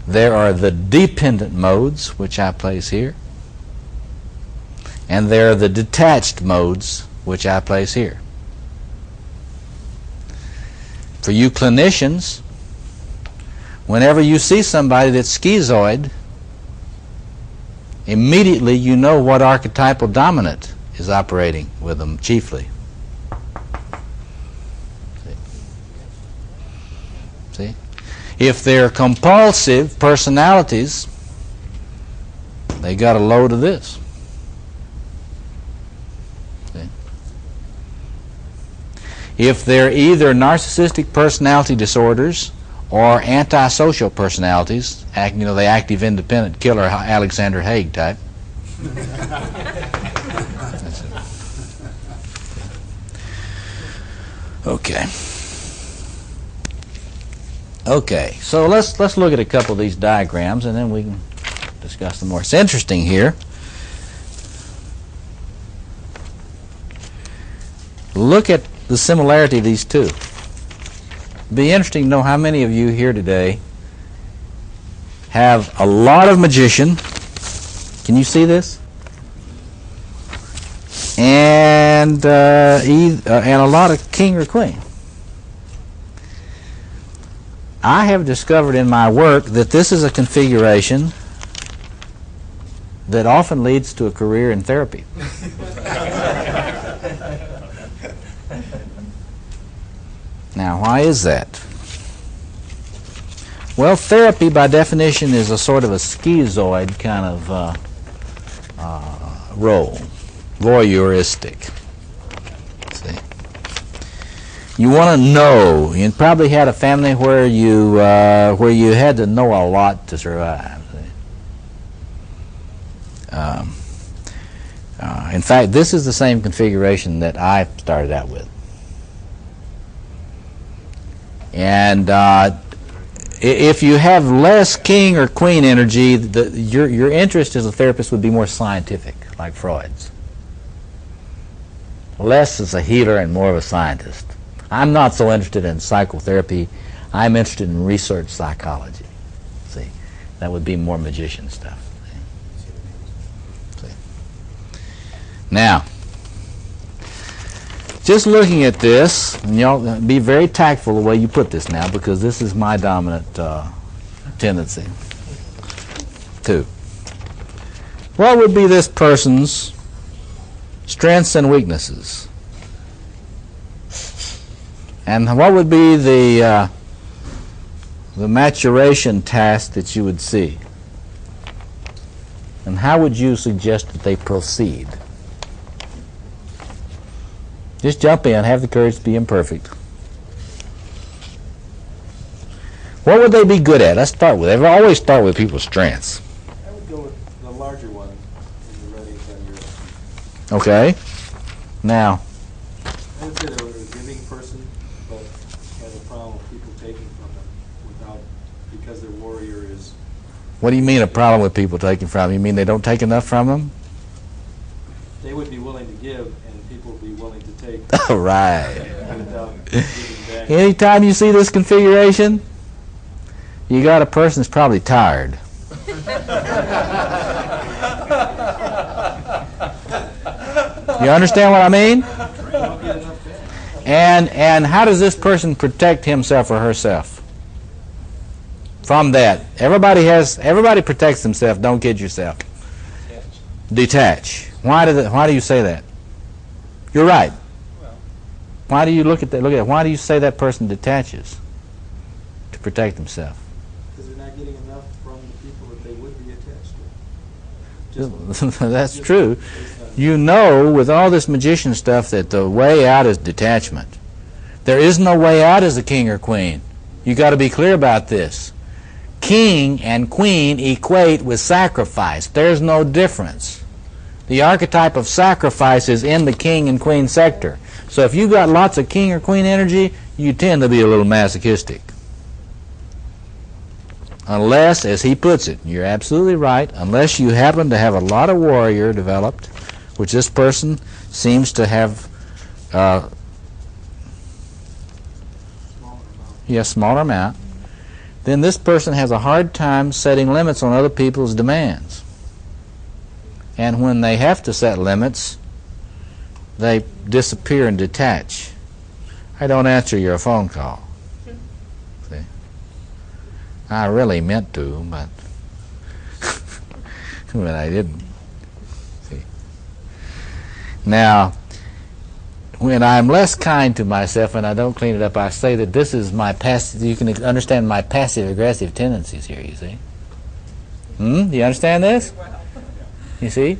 There are the dependent modes, which I place here. And there are the detached modes, which I place here. For you clinicians, whenever you see somebody that's schizoid, immediately you know what archetypal dominant is operating with them chiefly. See? If they're compulsive personalities, they got a load of this. See? If they're either narcissistic personality disorders or antisocial personalities, the active independent killer Alexander Haig type. Okay. Okay, so let's look at a couple of these diagrams and then we can discuss them more. It's interesting here. Look at the similarity of these two. It'd be interesting to know how many of you here today have a lot of magician. Can you see this? And a lot of king or queen. I have discovered in my work that this is a configuration that often leads to a career in therapy. Now, why is that? Well, therapy, by definition, is a sort of a schizoid kind of role, voyeuristic. See, you want to know. You probably had a family where you had to know a lot to survive. In fact, this is the same configuration that I started out with. And if you have less king or queen energy, your interest as a therapist would be more scientific, like Freud's. Less as a healer and more of a scientist. I'm not so interested in psychotherapy. I'm interested in research psychology. See, that would be more magician stuff. See? Now, just looking at this, and y'all be very tactful the way you put this now, because this is my dominant tendency too. What would be this person's strengths and weaknesses? And what would be the maturation task that you would see? And how would you suggest that they proceed? Just jump in, have the courage to be imperfect. What would they be good at? Let's start with it. I always start with people's strengths. I would go with the larger one in the ready 10 years. Okay. Now. I would say they were a giving person, but had a problem with people taking from them because their warrior is. What do you mean a problem with people taking from them? You mean they don't take enough from them? They would be willing to give, and people would be willing to take. Right. Without giving back. Anytime you see this configuration, you got a person that's probably tired. You understand what I mean? And how does this person protect himself or herself from that? Everybody protects themselves. Don't kid yourself. Detach. Why do you say that? You're right. Why do you look at that? Why do you say that person detaches? To protect themselves. Because they're not getting enough from the people that they would be attached to. That's true. You know, with all this magician stuff, that the way out is detachment. There is no way out as a king or queen. You got to be clear about this. King and queen equate with sacrifice. There's no difference. The archetype of sacrifice is in the king and queen sector. So if you got lots of king or queen energy, you tend to be a little masochistic. Unless, as he puts it, you're absolutely right, unless you happen to have a lot of warrior developed, which this person seems to have smaller amount, then this person has a hard time setting limits on other people's demands. And when they have to set limits, they disappear and detach. I don't answer your phone call. See? I really meant to, but but I didn't. See? Now, when I'm less kind to myself and I don't clean it up, I say that this is my passive. You can understand my passive-aggressive tendencies here, you see. Do you understand this? You see?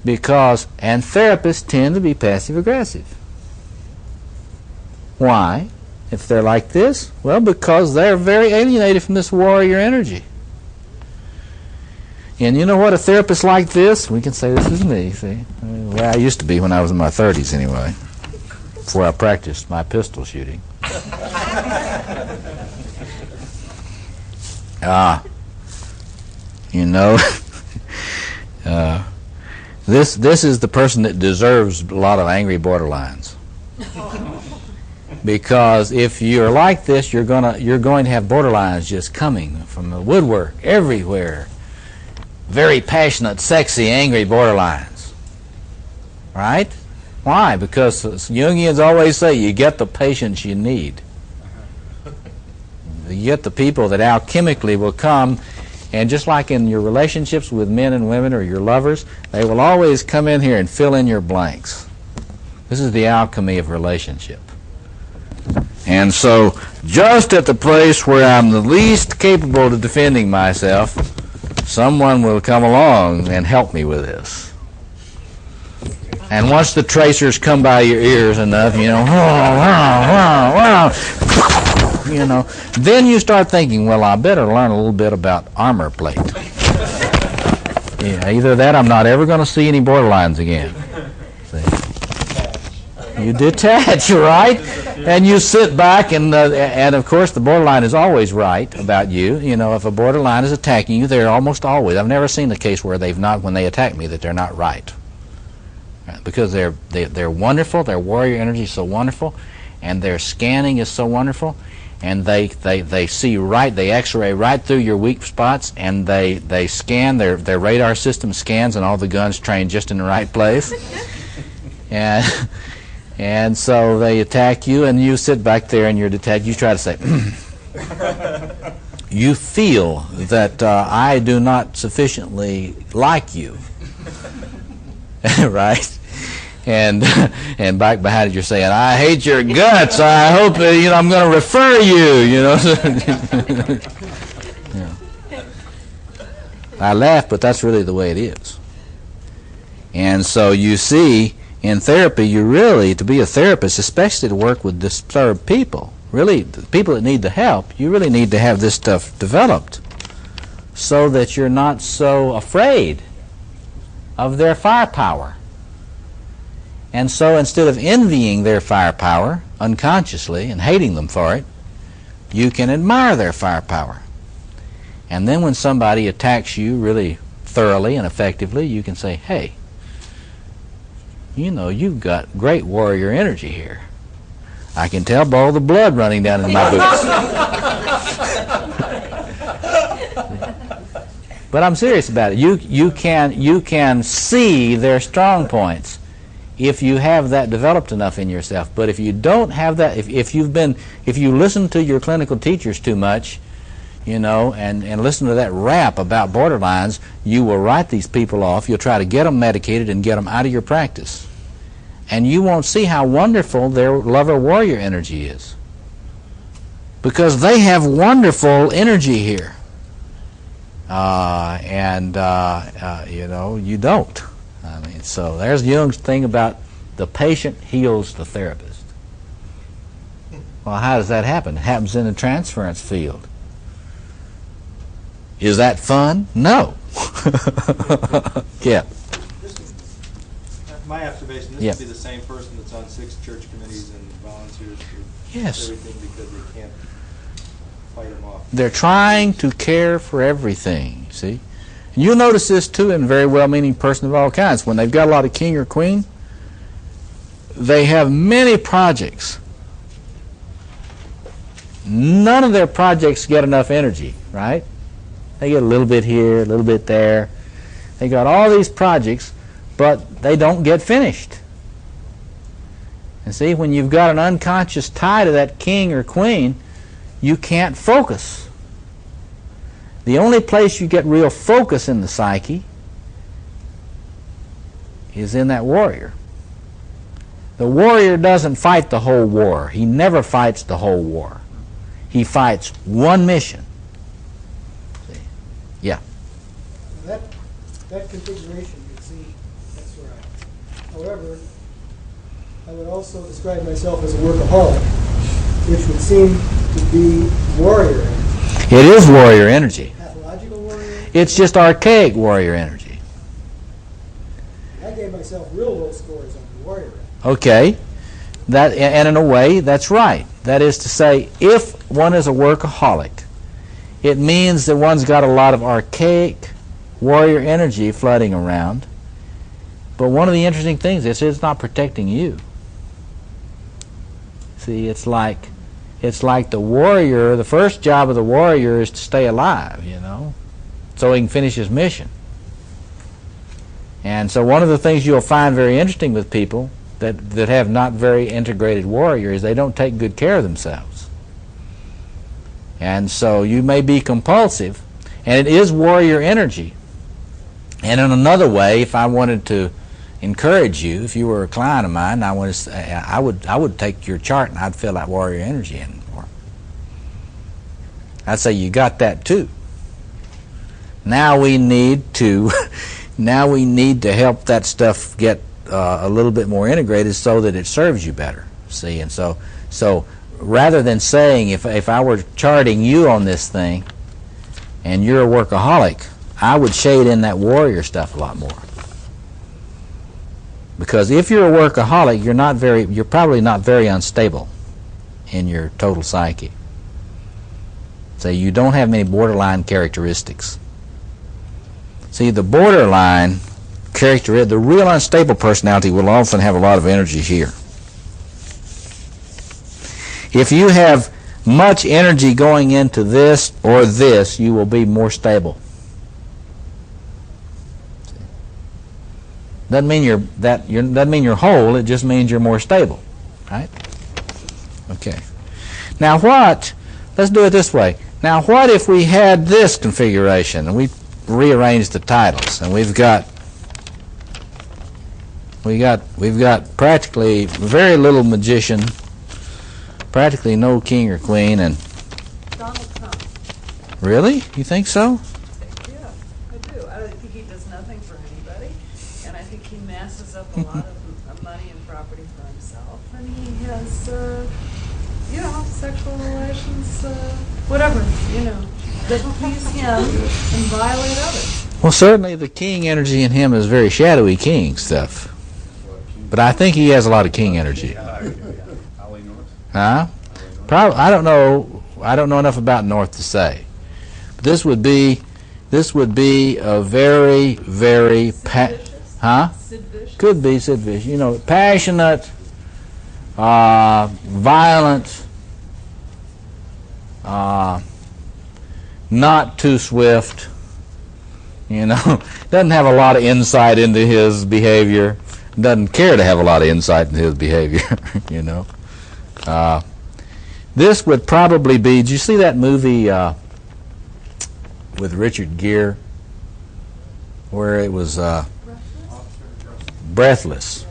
Because, and therapists tend to be passive-aggressive. Why? If they're like this? Well, because they're very alienated from this warrior energy. And you know what? A therapist like this, we can say this is me, see? Well, I used to be when I was in my 30s anyway, before I practiced my pistol shooting. You know, this is the person that deserves a lot of angry borderlines. Because if you're like this, you're going to have borderlines just coming from the woodwork everywhere. Very passionate, sexy, angry borderlines. Right? Why? Because Jungians always say you get the patients you need. You get the people that alchemically will come, and just like in your relationships with men and women or your lovers, they will always come in here and fill in your blanks. This is the alchemy of relationship. And so, just at the place where I'm the least capable of defending myself, someone will come along and help me with this. And once the tracers come by your ears enough, you know, you know, then you start thinking, well, I better learn a little bit about armor plate. Yeah, either that, I'm not ever going to see any borderlines again. See? You detach, right? And you sit back, and of course the borderline is always right about you. You know, if a borderline is attacking you, they're almost always. I've never seen a case where they've not, when they attack me, that they're not right. Because they're wonderful, their warrior energy is so wonderful, and their scanning is so wonderful, and they see right, they x-ray right through your weak spots, and they scan, their radar system scans, and all the guns trained just in the right place. And so they attack you, and you sit back there and you're detached. You try to say, you feel that I do not sufficiently like you, right? And back behind it, you're saying, I hate your guts. I hope I'm going to refer you. Yeah. I laugh, but that's really the way it is. And so you see, in therapy, you really, to be a therapist, especially to work with disturbed people, really, the people that need the help, you really need to have this stuff developed so that you're not so afraid of their firepower. And so instead of envying their firepower unconsciously and hating them for it, you can admire their firepower. And then when somebody attacks you really thoroughly and effectively, you can say, hey, you know, you've got great warrior energy here. I can tell by all the blood running down in my boots. But I'm serious about it. You can see their strong points if you have that developed enough in yourself. But if you don't have that, if you listen to your clinical teachers too much, and listen to that rap about borderlines, you will write these people off. You'll try to get them medicated and get them out of your practice. And you won't see how wonderful their lover-warrior energy is. because they have wonderful energy here. You know, you don't. I mean, so there's Jung's thing about the patient heals the therapist. Well, how does that happen? It happens in the transference field. Is that fun? No. Yeah. My observation, this would be the same person that's on 6 church committees and volunteers for everything because they can't fight them off. They're trying to care for everything, see? And you'll notice this, too, in very well-meaning person of all kinds. When they've got a lot of king or queen, they have many projects. None of their projects get enough energy, right? They get a little bit here, a little bit there. They got all these projects, but they don't get finished. And see, when you've got an unconscious tie to that king or queen, you can't focus. The only place you get real focus in the psyche is in that warrior. The warrior doesn't fight the whole war. He never fights the whole war. He fights one mission. See? Yeah. That configuration, you see, that's right. However, I would also describe myself as a workaholic, which would seem to be warrior energy. It is warrior energy. Pathological warrior. It's just archaic warrior energy. I gave myself real low scores on the warrior energy. Okay. That, and in a way, that's right. That is to say, if one is a workaholic, it means that one's got a lot of archaic warrior energy flooding around. But one of the interesting things is it's not protecting you. See, it's like the warrior, the first job of the warrior is to stay alive, you know, so he can finish his mission. And so one of the things you'll find very interesting with people that have not very integrated warriors, they don't take good care of themselves. And so you may be compulsive, and it is warrior energy. And in another way, if I wanted to encourage you, if you were a client of mine, I would take your chart and I'd fill that warrior energy in for 'em. I'd say you got that too. Now we need to help that stuff get a little bit more integrated so that it serves you better. See, and so rather than saying if I were charting you on this thing and you're a workaholic, I would shade in that warrior stuff a lot more. Because if you're a workaholic, you're probably not very unstable in your total psyche. So you don't have many borderline characteristics. See, the borderline character, the real unstable personality will often have a lot of energy here. If you have much energy going into this or this, you will be more stable. Doesn't mean you're whole. It just means you're more stable, right? Okay. Now what? Let's do it this way. Now what if we had this configuration and we rearranged the titles and we've got practically very little magician, practically no king or queen, and Donald Trump. Really? You think so? Yeah, I do. I think he does nothing for anybody, and I think he masses up a lot of money and property for himself, and he has, sexual relations, whatever, that please him and violate others. Well, certainly the king energy in him is very shadowy king stuff. But I think he has a lot of king energy. Huh? Probably. I don't know. I don't know enough about North to say. But this would be a very, very could be Sid Vicious. Passionate, violent, not too swift. Doesn't have a lot of insight into his behavior. Doesn't care to have a lot of insight into his behavior. This would probably be. Did you see that movie with Richard Gere, where it was Breathless?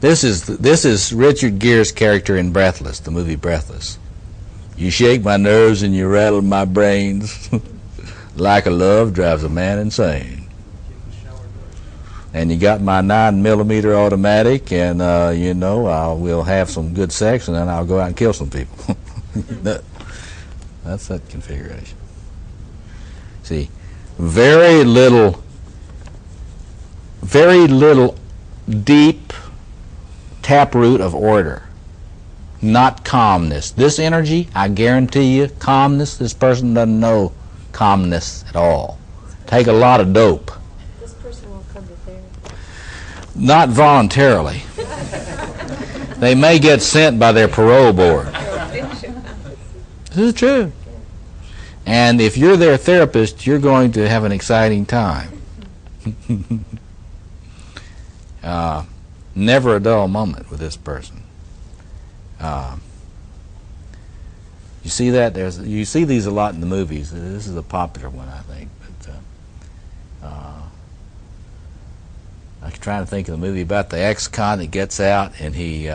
This is Richard Gere's character in Breathless, the movie Breathless. You shake my nerves and you rattle my brains. Like a love drives a man insane. And you got my 9mm automatic, and we'll have some good sex, and then I'll go out and kill some people. That's that configuration. See, very little deep taproot of order, not calmness. This energy, I guarantee you, calmness, this person doesn't know calmness at all. Take a lot of dope. This person will come to therapy. Not voluntarily. They may get sent by their parole board. This is true. And if you're their therapist, you're going to have an exciting time. Never a dull moment with this person. You see that? You see these a lot in the movies. This is a popular one, I think. But I'm trying to think of the movie about the ex-con that gets out, and he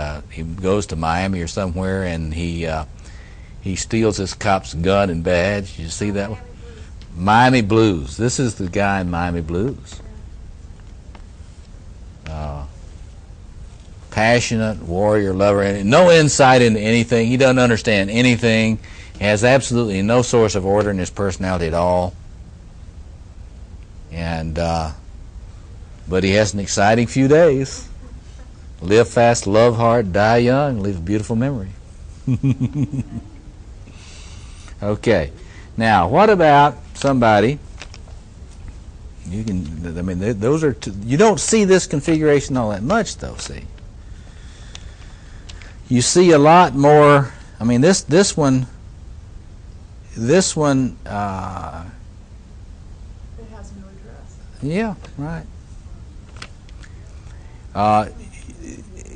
goes to Miami or somewhere, and he steals his cop's gun and badge. You see that one? Miami Blues. This is the guy in Miami Blues. Passionate, warrior, lover, and no insight into anything. He doesn't understand anything. He has absolutely no source of order in his personality at all. And but he has an exciting few days. Live fast, love hard, die young, leave a beautiful memory. Okay. Now, what about somebody? You can. I mean, those are. You don't see this configuration all that much, though. See. You see a lot more. I mean, this one. This one. It has no address. Yeah. Right.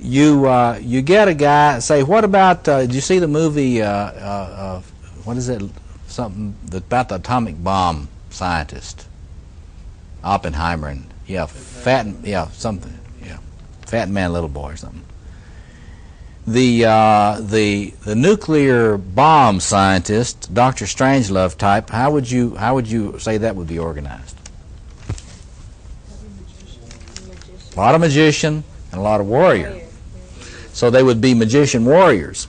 You get a guy. Say, what about? Did you see the movie? What is it? Something about the atomic bomb scientist. Oppenheimer and Fat Man, Little Boy or something. The nuclear bomb scientist, Dr. Strangelove type. How would you say that would be organized? A lot of magician and a lot of warrior. So they would be magician warriors.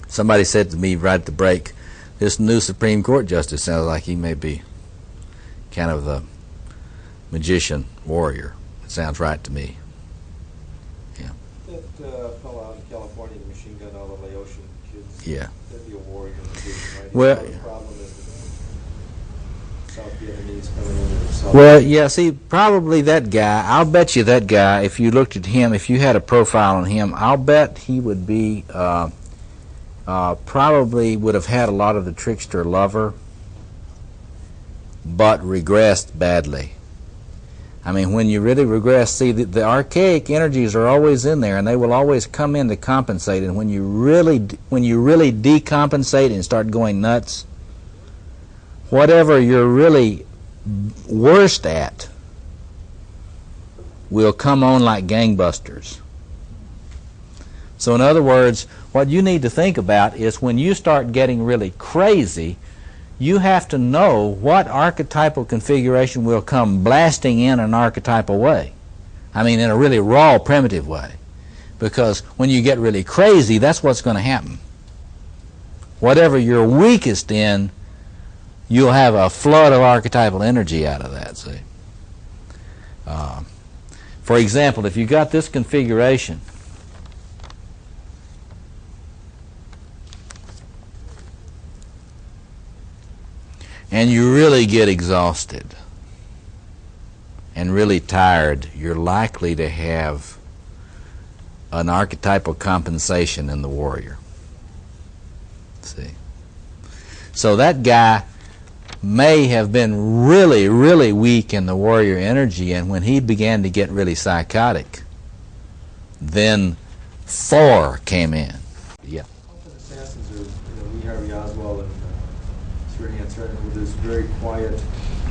Somebody said to me right at the break, this new Supreme Court justice sounds like he may be kind of the magician warrior. It sounds right to me. Yeah. That fellow out in California, the machine gun all the Laotian kids. Yeah. That'd be a warrior magician, right? Well. The problem is the South Vietnamese coming in. Well, yeah. See, probably that guy. I'll bet you that guy. If you looked at him, if you had a profile on him, I'll bet he would be. Probably would have had a lot of the trickster lover, but regressed badly. I mean, when you really regress, see, the archaic energies are always in there, and they will always come in to compensate. And when you really decompensate and start going nuts, whatever you're really worst at will come on like gangbusters. So in other words, what you need to think about is when you start getting really crazy, you have to know what archetypal configuration will come blasting in an archetypal way. I mean, in a really raw, primitive way. Because when you get really crazy, that's what's going to happen. Whatever you're weakest in, you'll have a flood of archetypal energy out of that, see. For example, if you got this configuration, and you really get exhausted and really tired, you're likely to have an archetypal compensation in the warrior. See? So that guy may have been really, really weak in the warrior energy, and when he began to get really psychotic, then 4 came in. Yeah. Often assassins are, Lee Harvey Oswald and Sir Hans Herndon with this very quiet,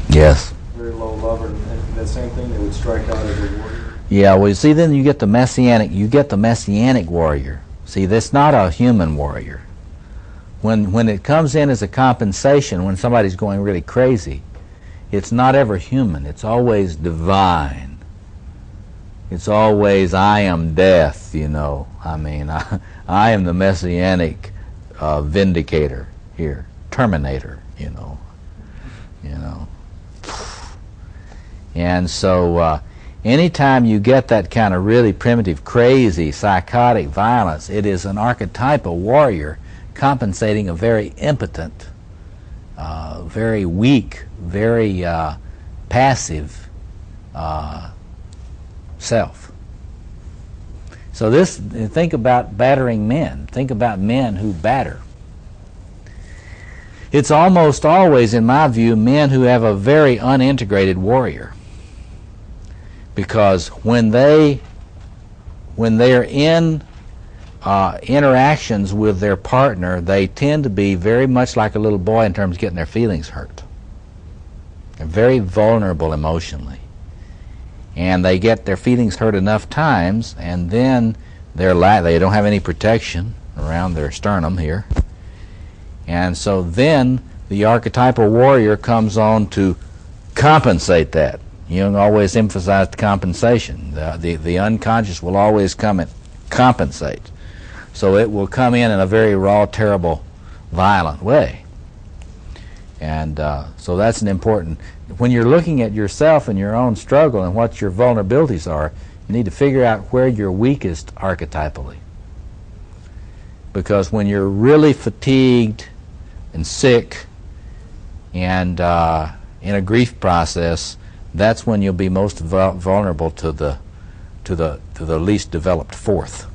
Yes. very low lover, and that same thing, they would strike out as a warrior. Yeah, well, you see, then you get the messianic warrior. See, that's not a human warrior. when it comes in as a compensation, when somebody's going really crazy, it's not ever human. It's always divine. It's always, I am death, you know. I mean, I am the messianic vindicator here, terminator, you know. And so anytime you get that kind of really primitive, crazy, psychotic violence, it is an archetypal warrior compensating a very impotent, very weak, very passive self. So think about battering men. Think about men who batter. It's almost always, in my view, men who have a very unintegrated warrior. Because when they're in interactions with their partner, they tend to be very much like a little boy in terms of getting their feelings hurt. They're very vulnerable emotionally. And they get their feelings hurt enough times, and then they don't have any protection around their sternum here. And so then the archetypal warrior comes on to compensate that. Jung always emphasized compensation. The unconscious will always come and compensate. So it will come in a very raw, terrible, violent way. And so that's an important... When you're looking at yourself and your own struggle and what your vulnerabilities are, you need to figure out where you're weakest archetypally. Because when you're really fatigued and sick and in a grief process, that's when you'll be most vulnerable to the least developed fourth.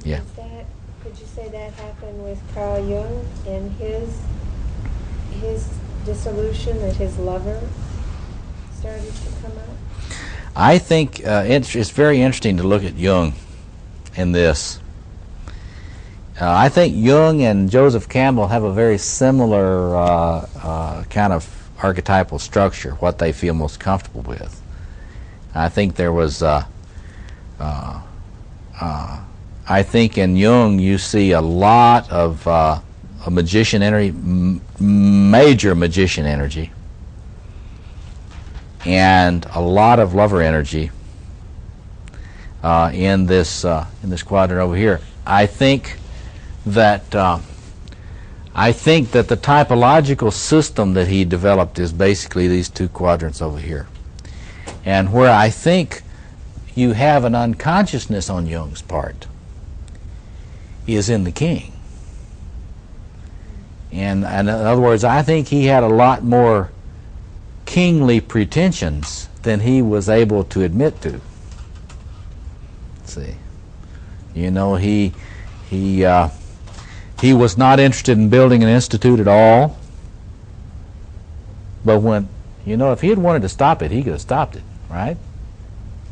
Yeah. Could you say that happened with Carl Jung and his dissolution, that his lover started to come out? I think it's very interesting to look at Jung in this. I think Jung and Joseph Campbell have a very similar kind of archetypal structure, what they feel most comfortable with. I think there was, I think in Jung you see a lot of a magician energy, major magician energy, and a lot of lover energy in this quadrant over here. I think that the typological system that he developed is basically these two quadrants over here. And where I think you have an unconsciousness on Jung's part is in the king. And in other words, I think he had a lot more kingly pretensions than he was able to admit to. See, you know, he was not interested in building an institute at all. But when, you know, if he had wanted to stop it, he could have stopped it, right?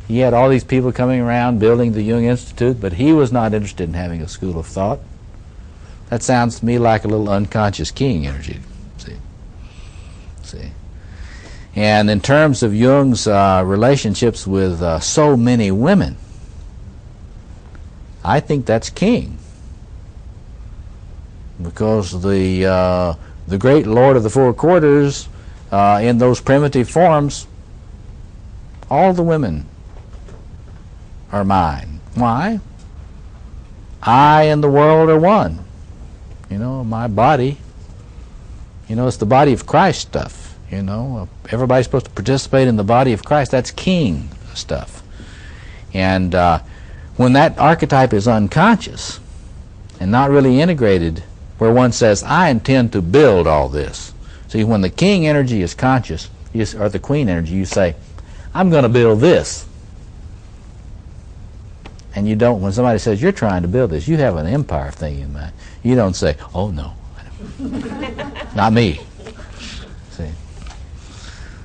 He had all these people coming around building the Jung Institute, but he was not interested in having a school of thought. That sounds to me like a little unconscious king energy. See. And in terms of Jung's relationships with so many women, I think that's king. Because the great Lord of the Four Quarters, in those primitive forms, all the women are mine. Why? I and the world are one. You know, my body, you know, it's the body of Christ stuff. You know, everybody's supposed to participate in the body of Christ. That's king stuff. And when that archetype is unconscious and not really integrated, where one says, I intend to build all this. See, when the king energy is conscious, or the queen energy, you say, I'm going to build this. And you don't, when somebody says, you're trying to build this, you have an empire thing in mind. You don't say, oh no, not me. See?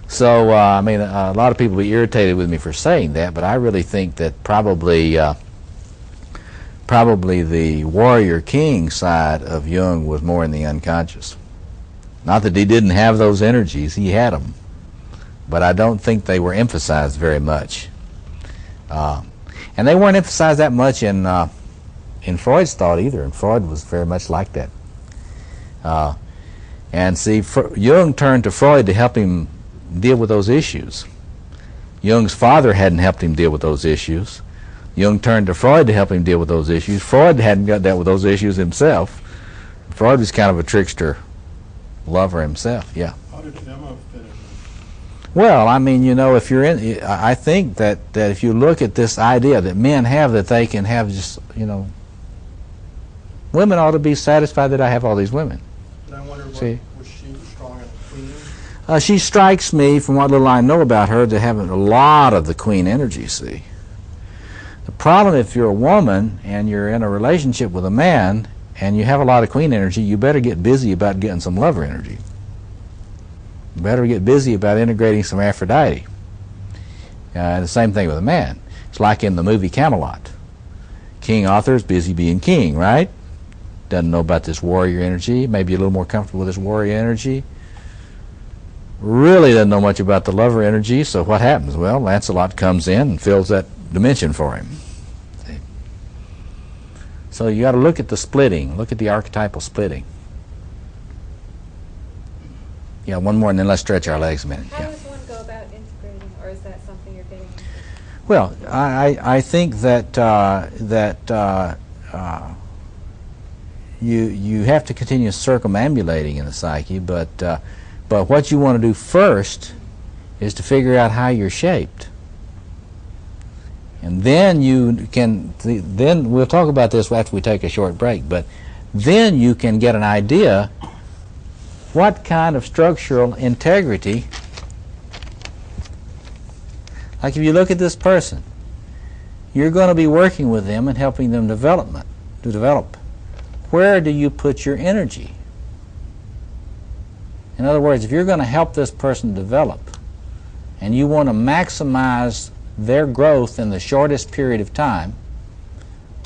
So, I mean, a lot of people will be irritated with me for saying that, but I really think that probably the warrior king side of Jung was more in the unconscious. Not that he didn't have those energies, he had them. But I don't think they were emphasized very much. And they weren't emphasized that much in Freud's thought either, and Freud was very much like that. And see, Jung turned to Freud to help him deal with those issues. Jung's father hadn't helped him deal with those issues. Jung turned to Freud to help him deal with those issues. Freud hadn't got dealt with those issues himself. Freud was kind of a trickster lover himself, yeah. How did Emma fit in? Well, I mean, you know, if you're in, I think that if you look at this idea that men have, that they can have just, you know, women ought to be satisfied that I have all these women. And I wonder, was she strong in the queen? She strikes me, from what little I know about her, to have a lot of the queen energy, see. The problem, if you're a woman and you're in a relationship with a man and you have a lot of queen energy, you better get busy about getting some lover energy. You better get busy about integrating some Aphrodite. The same thing with a man. It's like in the movie Camelot. King Arthur's busy being king, right? Doesn't know about this warrior energy, maybe a little more comfortable with this warrior energy. Really doesn't know much about the lover energy, so what happens? Well, Lancelot comes in and fills that dimension for him. See? So you got to look at the splitting, look at the archetypal splitting. Yeah, one more and then let's stretch our legs a minute. How Yeah. does one go about integrating, or is that something you're getting into? Well, I think that you have to continue circumambulating in the psyche, but what you want to do first is to figure out how you're shaped. And then you can, then we'll talk about this after we take a short break, but then you can get an idea what kind of structural integrity, like if you look at this person, you're going to be working with them and helping them to develop. Where do you put your energy? In other words, if you're going to help this person develop and you want to maximize their growth in the shortest period of time,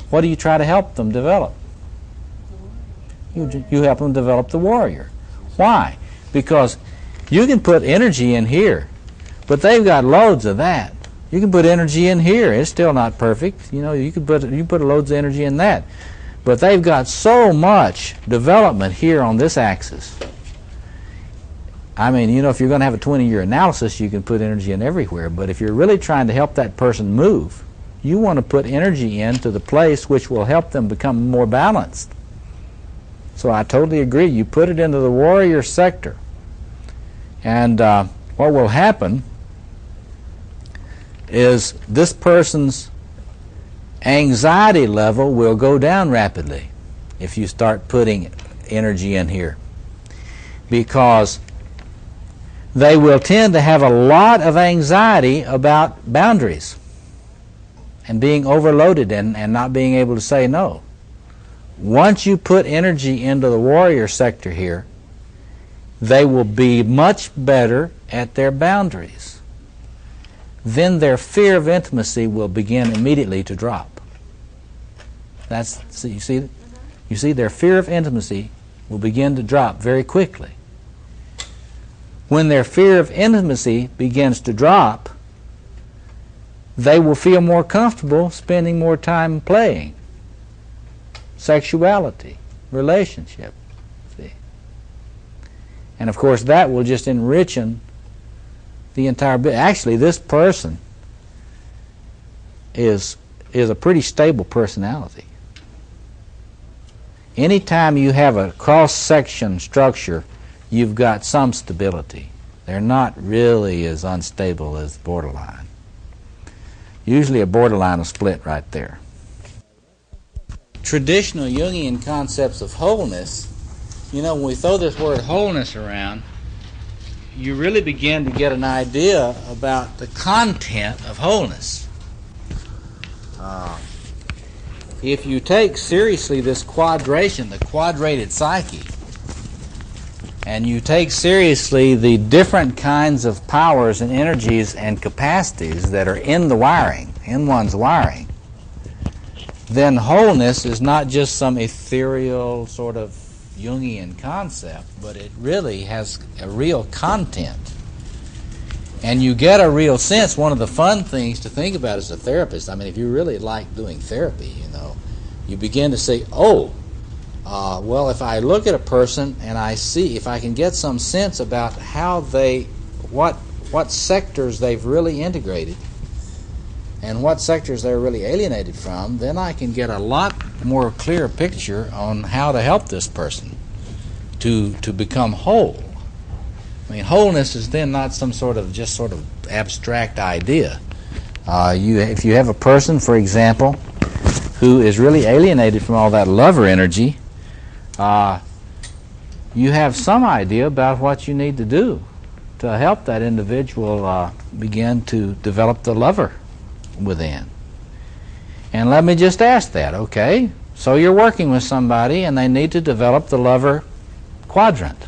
what do you try to help them develop? You help them develop the warrior. Why? Because you can put energy in here, but they've got loads of that. You can put energy in here. It's still not perfect. You know, you put loads of energy in that. But they've got so much development here on this axis. I mean, you know, if you're going to have a 20-year analysis, you can put energy in everywhere. But if you're really trying to help that person move, you want to put energy into the place which will help them become more balanced. So I totally agree. You put it into the warrior sector. And what will happen is this person's anxiety level will go down rapidly if you start putting energy in here, because they will tend to have a lot of anxiety about boundaries and being overloaded and not being able to say no. Once you put energy into the warrior sector here, they will be much better at their boundaries. Then their fear of intimacy will begin immediately to drop. You see, their fear of intimacy will begin to drop very quickly. When their fear of intimacy begins to drop, they will feel more comfortable spending more time playing, sexuality, relationship. See? And of course that will just enrich the entire bit. Actually, this person is a pretty stable personality. Anytime you have a cross-section structure, you've got some stability. They're not really as unstable as borderline. Usually a borderline will split right there. Traditional Jungian concepts of wholeness, you know, when we throw this word wholeness around, you really begin to get an idea about the content of wholeness. If you take seriously this quadration, the quadrated psyche, and you take seriously the different kinds of powers and energies and capacities that are in the wiring, in one's wiring, then wholeness is not just some ethereal sort of Jungian concept, but it really has a real content. And you get a real sense. One of the fun things to think about as a therapist, I mean, if you really like doing therapy, you know, you begin to say, oh, Well, if I look at a person and I see, if I can get some sense about how they, what sectors they've really integrated and what sectors they're really alienated from, then I can get a lot more clear picture on how to help this person to become whole. I mean, wholeness is then not some sort of abstract idea. If you have a person, for example, who is really alienated from all that lover energy, you have some idea about what you need to do to help that individual begin to develop the lover within. And let me just ask that, okay? So you're working with somebody and they need to develop the lover quadrant.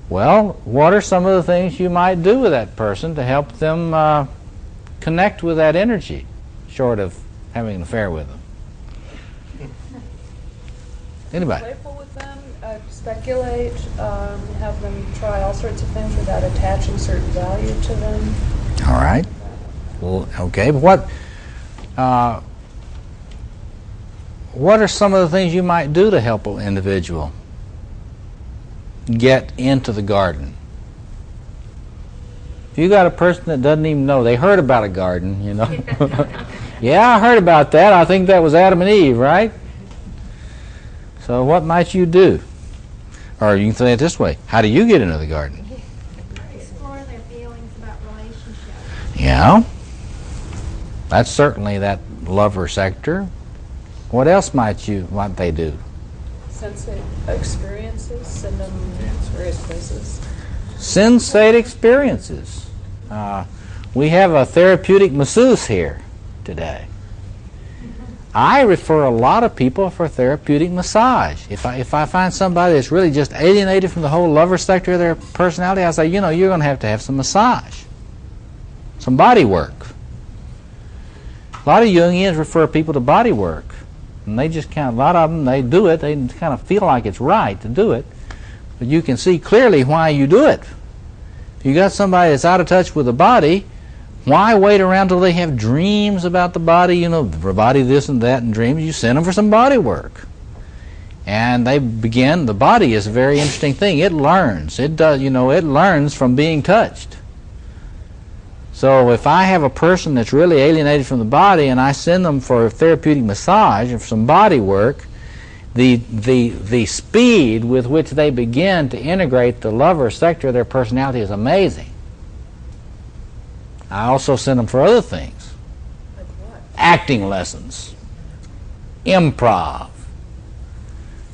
Well, what are some of the things you might do with that person to help them connect with that energy, short of having an affair with them? Anybody? Playful with them, speculate, have them try all sorts of things without attaching certain value to them. All right. Well, okay, but what are some of the things you might do to help an individual get into the garden? If you got a person that doesn't even know, they heard about a garden, you know. Yeah, I heard about that. I think that was Adam and Eve, right? So what might you do? Or you can say it this way, how do you get into the garden? Explore their feelings about relationships. Yeah. That's certainly that lover sector. What else might they do? Sensate experiences, send them various places. Sensate experiences. We have a therapeutic masseuse here today. I refer a lot of people for therapeutic massage. If I find somebody that's really just alienated from the whole lover sector of their personality, I say, you know, you're going to have some massage, some body work. A lot of Jungians refer people to body work. And they just a lot of them, they do it, they kind of feel like it's right to do it. But you can see clearly why you do it. If you got somebody that's out of touch with the body, why wait around till they have dreams about the body, you know, the body this and that and dreams? You send them for some body work. And they begin, the body is a very interesting thing. It learns. It does, you know, it learns from being touched. So if I have a person that's really alienated from the body and I send them for a therapeutic massage or for some body work, the speed with which they begin to integrate the lover sector of their personality is amazing. I also send them for other things. Like what? Acting lessons. Improv.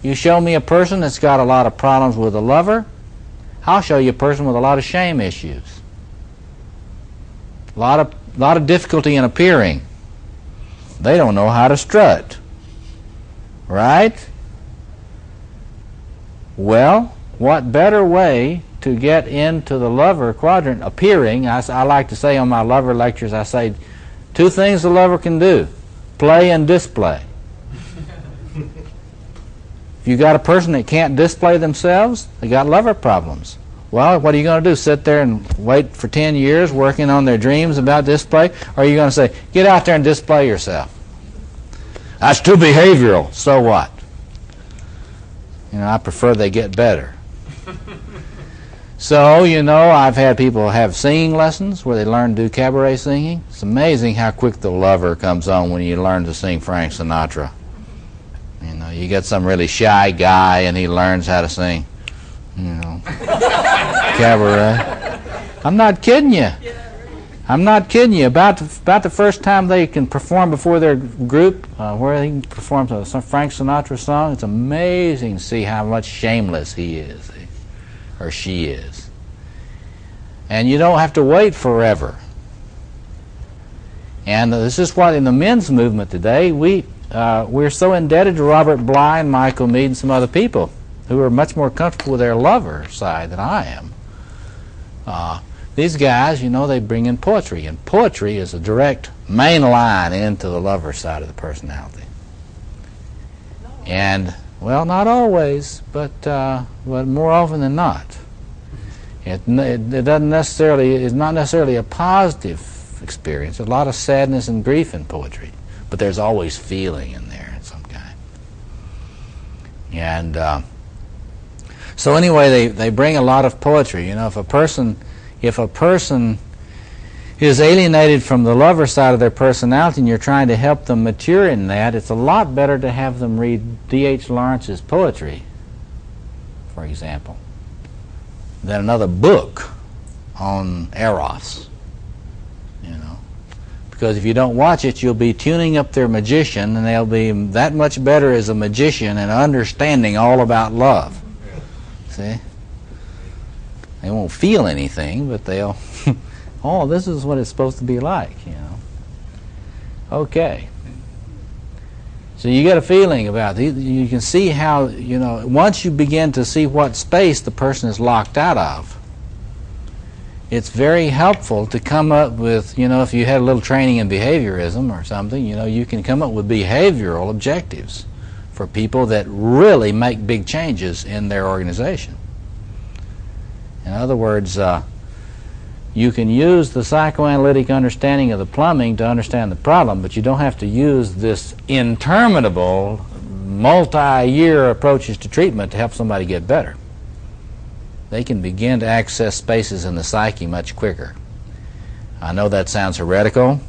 You show me a person that's got a lot of problems with a lover, I'll show you a person with a lot of shame issues. A lot of difficulty in appearing. They don't know how to strut. Right? Well, what better way to get into the lover quadrant, appearing? I like to say on my lover lectures, I say, 2 things the lover can do: play and display. If you got a person that can't display themselves, they got lover problems. Well, what are you going to do? Sit there and wait for 10 years working on their dreams about display? Or are you going to say, get out there and display yourself? That's too behavioral. So what? You know, I prefer they get better. So, you know, I've had people have singing lessons where they learn to do cabaret singing. It's amazing how quick the lover comes on when you learn to sing Frank Sinatra. You know, you get some really shy guy and he learns how to sing, you know, cabaret. I'm not kidding you. I'm not kidding you. About the first time they can perform before their group, where they can perform some Frank Sinatra song, it's amazing to see how much shameless he is, or she is. And you don't have to wait forever. And this is what in the men's movement today, we're so indebted to Robert Bly and Michael Meade and some other people who are much more comfortable with their lover side than I am. These guys, you know, they bring in poetry, and poetry is a direct main line into the lover side of the personality. And, well, not always, but more often than not. It doesn't necessarily, it's not necessarily a positive experience. There's a lot of sadness and grief in poetry, but there's always feeling in there of some kind. And so anyway, they bring a lot of poetry. You know, if a person is alienated from the lover side of their personality and you're trying to help them mature in that, it's a lot better to have them read D.H. Lawrence's poetry, for example, than another book on Eros, you know. Because if you don't watch it, you'll be tuning up their magician, and they'll be that much better as a magician and understanding all about love. See? They won't feel anything, but they'll, oh, this is what it's supposed to be like, you know. Okay. So you get a feeling about it. You can see how, you know, once you begin to see what space the person is locked out of, it's very helpful to come up with, you know, if you had a little training in behaviorism or something, you know, you can come up with behavioral objectives for people that really make big changes in their organization. In other words, you can use the psychoanalytic understanding of the plumbing to understand the problem, but you don't have to use this interminable, multi-year approaches to treatment to help somebody get better. They can begin to access spaces in the psyche much quicker. I know that sounds heretical,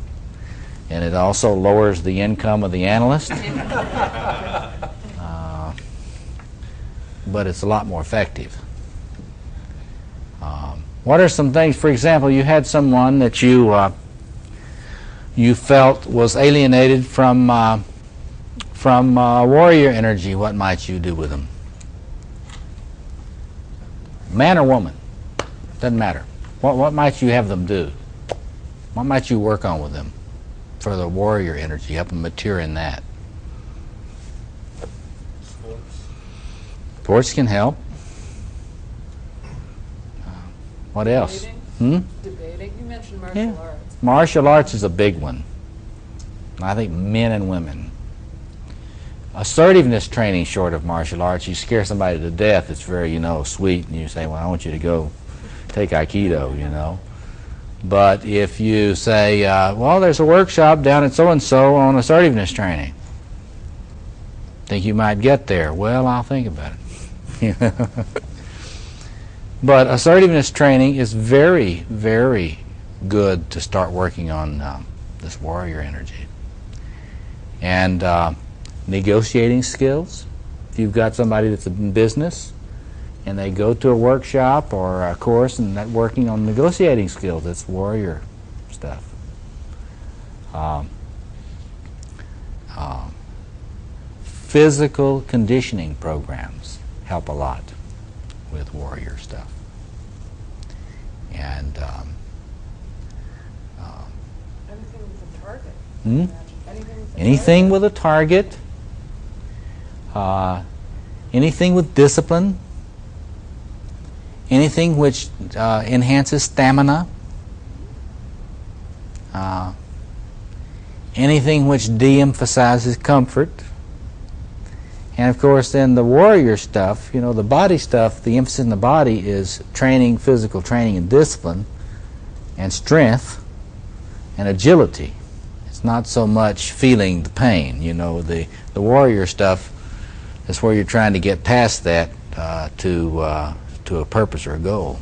and it also lowers the income of the analyst, but it's a lot more effective. What are some things, for example, you had someone that you felt was alienated from warrior energy. What might you do with them? Man or woman? Doesn't matter. What might you have them do? What might you work on with them for the warrior energy, help them mature in that? Sports can help. What else? Debating. You mentioned martial arts. Martial arts is a big one. I think men and women. Assertiveness training short of martial arts, you scare somebody to death, it's very, you know, sweet, and you say, well, I want you to go take Aikido, you know. But if you say, well, there's a workshop down at so-and-so on assertiveness training. Think you might get there? Well, I'll think about it. But assertiveness training is very, very good to start working on this warrior energy. And negotiating skills. If you've got somebody that's in business and they go to a workshop or a course and that working on negotiating skills, it's warrior stuff. Physical conditioning programs help a lot with warrior stuff. And anything with a target. Anything with a target, anything with discipline, anything which enhances stamina, anything which de-emphasizes comfort. And of course then the warrior stuff, you know, the body stuff, the emphasis in the body is training, physical training and discipline and strength and agility. It's not so much feeling the pain, you know. The warrior stuff is where you're trying to get past that to a purpose or a goal.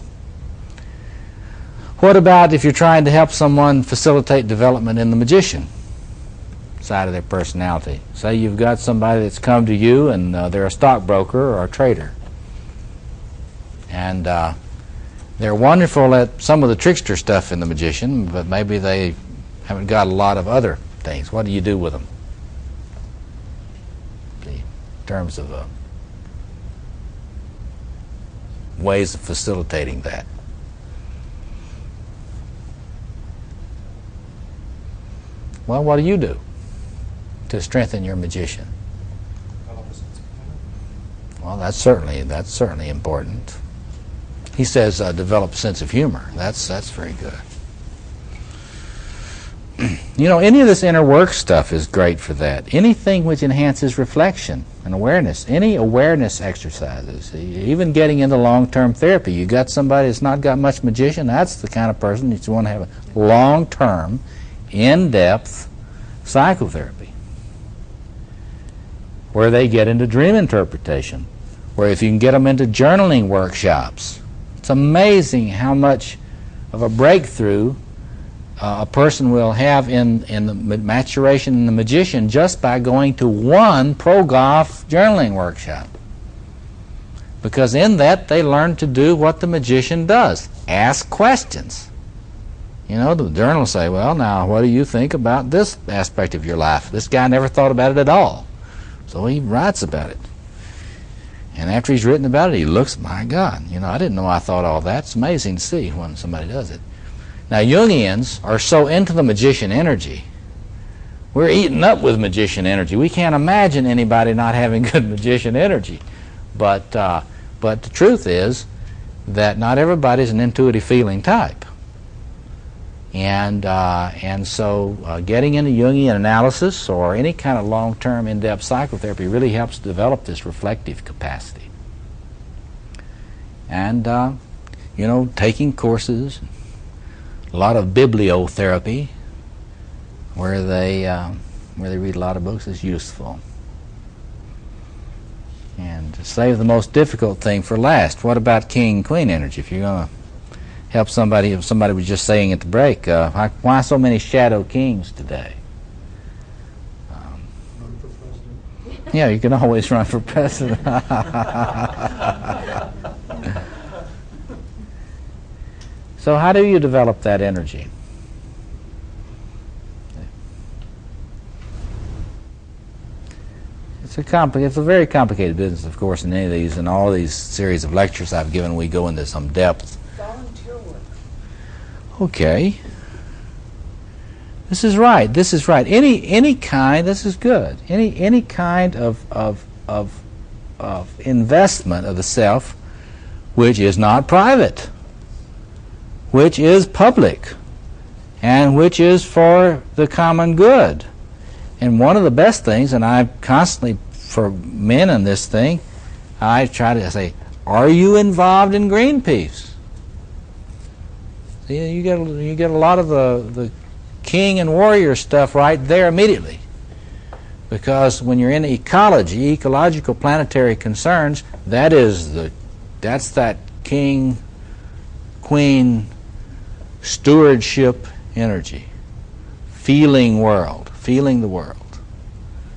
What about if you're trying to help someone facilitate development in the magician side of their personality? Say you've got somebody that's come to you and they're a stockbroker or a trader, and they're wonderful at some of the trickster stuff in the magician, but maybe they haven't got a lot of other things. What do you do with them in terms of ways of facilitating that? Well, what do you do to strengthen your magician? Well, that's certainly important. He says develop a sense of humor. That's very good. You know, any of this inner work stuff is great for that. Anything which enhances reflection and awareness, any awareness exercises, even getting into long-term therapy. You got somebody that's not got much magician, that's the kind of person that you want to have a long-term, in-depth psychotherapy, where they get into dream interpretation, where if you can get them into journaling workshops, it's amazing how much of a breakthrough a person will have in the maturation in the magician just by going to one pro-golf journaling workshop. Because in that they learn to do what the magician does, ask questions. You know, the journal will say, well, now, what do you think about this aspect of your life? This guy never thought about it at all. So he writes about it. And after he's written about it, he looks, my God, you know, I didn't know I thought all that. It's amazing to see when somebody does it. Now, Jungians are so into the magician energy. We're eaten up with magician energy. We can't imagine anybody not having good magician energy. But the truth is that not everybody's an intuitive feeling type. And so getting into Jungian analysis or any kind of long-term in-depth psychotherapy really helps develop this reflective capacity. And, you know, taking courses, a lot of bibliotherapy, where they read a lot of books is useful. And to save the most difficult thing for last, what about king-queen energy? If you're going to help somebody, if somebody was just saying at the break, why so many shadow kings today? Run for president. Yeah, you can always run for president. So how do you develop that energy? It's a very complicated business, of course, in any of these. In all these series of lectures I've given, we go into some depth. Volunteer work. Okay. This is right. This is right. Any kind. This is good. Any kind of investment of the self, which is not private, which is public, and which is for the common good. And one of the best things, and I constantly, for men in this thing, I try to say, are you involved in Greenpeace? See, you get a lot of the king and warrior stuff right there immediately. Because when you're in ecology, ecological planetary concerns, that's that king, queen, stewardship energy. Feeling the world.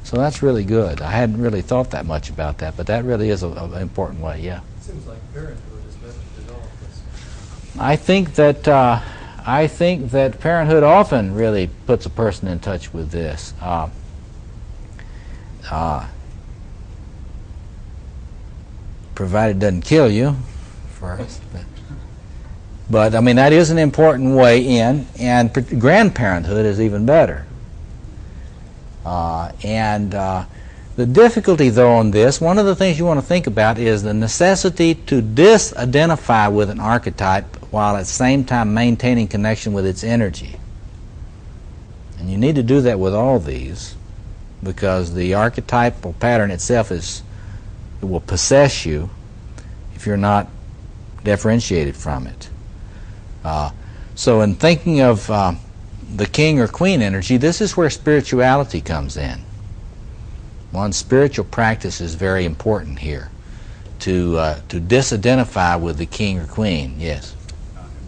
So that's really good. I hadn't really thought that much about that, but that really is an important way, yeah. Seems like parenthood is meant to develop this. I think that parenthood often really puts a person in touch with this. Provided it doesn't kill you first. But I mean, that is an important way in, and grandparenthood is even better. The difficulty, though, on this, one of the things you want to think about is the necessity to disidentify with an archetype while at the same time maintaining connection with its energy. And you need to do that with all these, because the archetypal pattern itself it will possess you if you're not differentiated from it. So in thinking of the king or queen energy, this is where spirituality comes in. One's spiritual practice is very important here, to disidentify with the king or queen. Yes.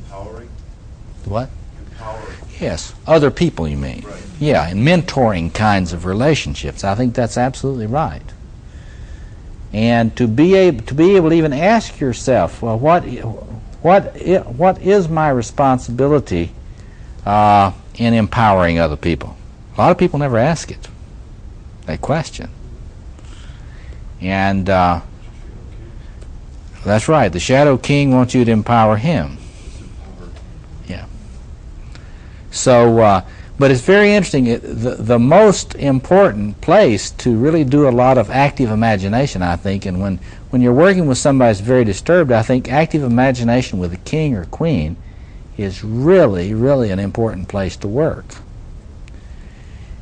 Empowering. What? Empowering. Yes, other people, you mean? Right. Yeah, and mentoring kinds of relationships. I think that's absolutely right. And to be able to even ask yourself, well, what is my responsibility in empowering other people? A lot of people never ask it. They question. And that's right. The Shadow King wants you to empower him. Yeah. So, but it's very interesting. The most important place to really do a lot of active imagination, I think, and when you're working with somebody that's very disturbed, I think active imagination with a king or queen is really, really an important place to work.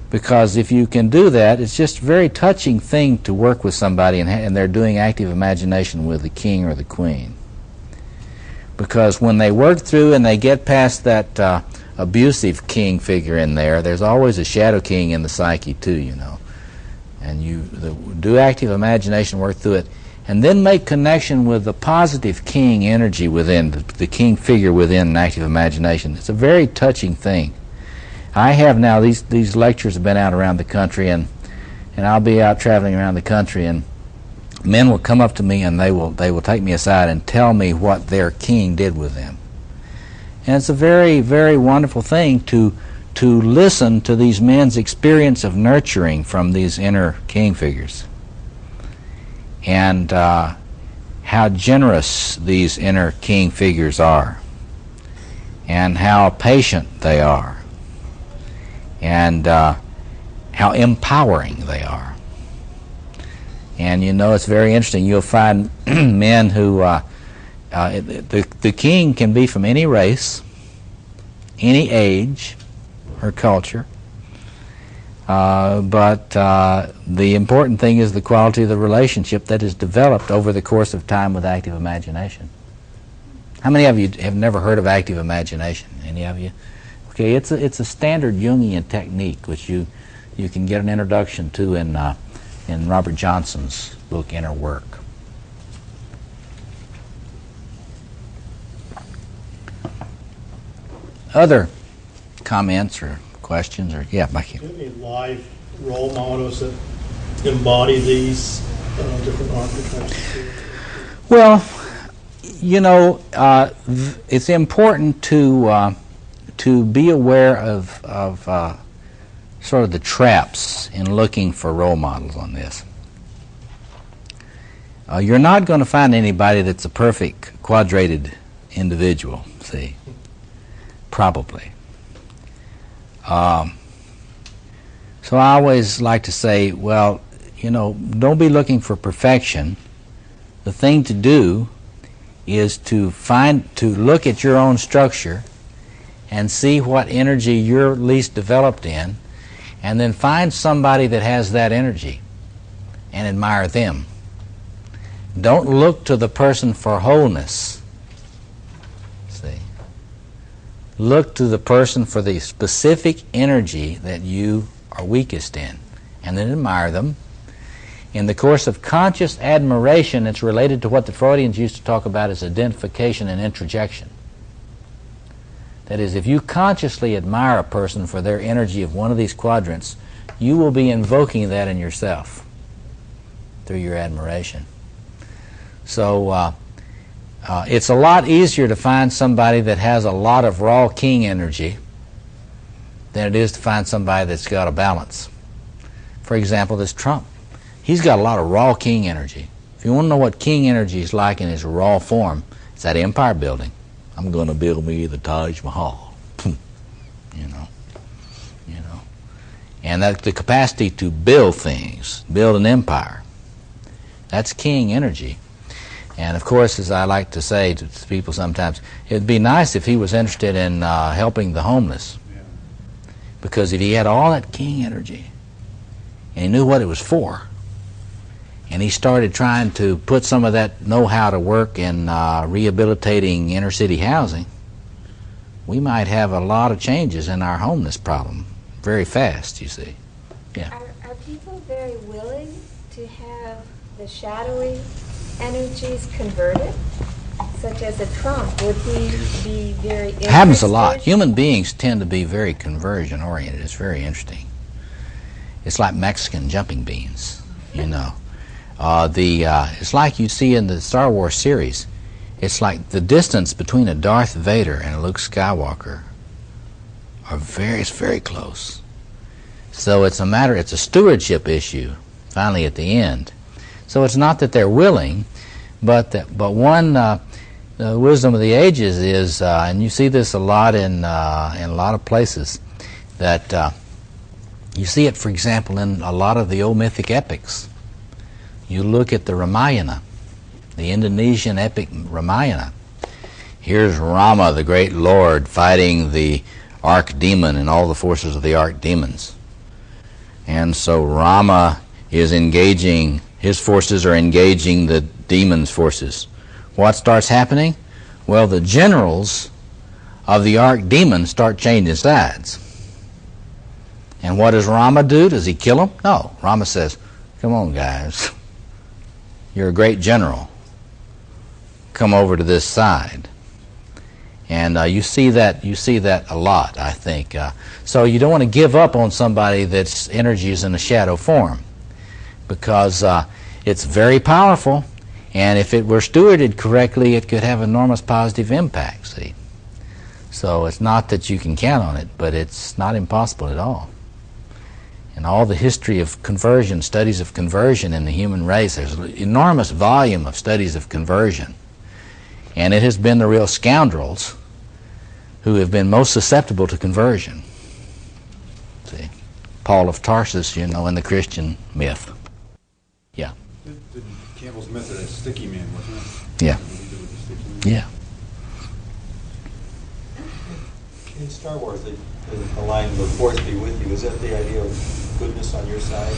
Because if you can do that, it's just a very touching thing to work with somebody and they're doing active imagination with the king or the queen. Because when they work through and they get past that abusive king figure in there, there's always a shadow king in the psyche too, you know. and you do active imagination work through it, and then make connection with the positive king energy within, the king figure within an active imagination. It's a very touching thing. I have now, these lectures have been out around the country, and I'll be out traveling around the country, and men will come up to me and they will take me aside and tell me what their king did with them. And it's a very, very wonderful thing to listen to these men's experience of nurturing from these inner king figures, and how generous these inner king figures are, and how patient they are, and how empowering they are. And you know, it's very interesting. You'll find men who, the king can be from any race, any age or culture, but the important thing is the quality of the relationship that is developed over the course of time with active imagination. How many of you have never heard of active imagination? Any of you? Okay, it's a standard Jungian technique which you can get an introduction to in Robert Johnson's book Inner Work. Other comments or questions? Or yeah, Mikey. Do you have any live role models that embody these different archetypes? Well, you know, it's important to be aware of sort of the traps in looking for role models on this. You're not going to find anybody that's a perfect quadrated individual, see, probably. So I always like to say, well, you know, don't be looking for perfection. The thing to do is to look at your own structure and see what energy you're least developed in, and then find somebody that has that energy and admire them. Don't look to the person for wholeness. See? Look to the person for the specific energy that you are weakest in, and then admire them. In the course of conscious admiration, it's related to what the Freudians used to talk about as identification and introjection. That is, if you consciously admire a person for their energy of one of these quadrants, you will be invoking that in yourself through your admiration. So it's a lot easier to find somebody that has a lot of raw king energy than it is to find somebody that's got a balance. For example, this Trump. He's got a lot of raw king energy. If you want to know what king energy is like in its raw form, it's that empire building. I'm going to build me the Taj Mahal, you know, and that's the capacity to build things, build an empire. That's king energy. And of course, as I like to say to people sometimes, it'd be nice if he was interested in helping the homeless, because if he had all that king energy and he knew what it was for, and he started trying to put some of that know-how to work in rehabilitating inner-city housing, we might have a lot of changes in our homeless problem very fast, you see. Yeah. Are people very willing to have the shadowy energies converted? Such as a Trump, would he be very interested? It happens a lot. Human beings tend to be very conversion-oriented. It's very interesting. It's like Mexican jumping beans, you know. It's like you see in the Star Wars series. It's like the distance between a Darth Vader and a Luke Skywalker it's very close. So it's a stewardship issue, finally at the end. So it's not that they're willing, but one the wisdom of the ages is, and you see this a lot in a lot of places, that you see it, for example, in a lot of the old mythic epics. You look at the Ramayana, the Indonesian epic Ramayana. Here's Rama, the great Lord, fighting the archdemon and all the forces of the archdemons. And so Rama is engaging, his forces are engaging the demon's forces. What starts happening? Well, the generals of the archdemon start changing sides. And what does Rama do? Does he kill them? No. Rama says, come on, guys. You're a great general. Come over to this side. And you see that a lot, I think. So you don't want to give up on somebody that's energy is in a shadow form, because it's very powerful, and if it were stewarded correctly, it could have enormous positive impact, see. So it's not that you can count on it, but it's not impossible at all. In all the history of conversion, studies of conversion in the human race, there's an enormous volume of studies of conversion. And it has been the real scoundrels who have been most susceptible to conversion. See, Paul of Tarsus, you know, in the Christian myth. Yeah. Campbell's myth of that sticky man, wasn't it? Yeah. Yeah. In Star Wars, the line, "The Force be with you," is that the idea of goodness on your side?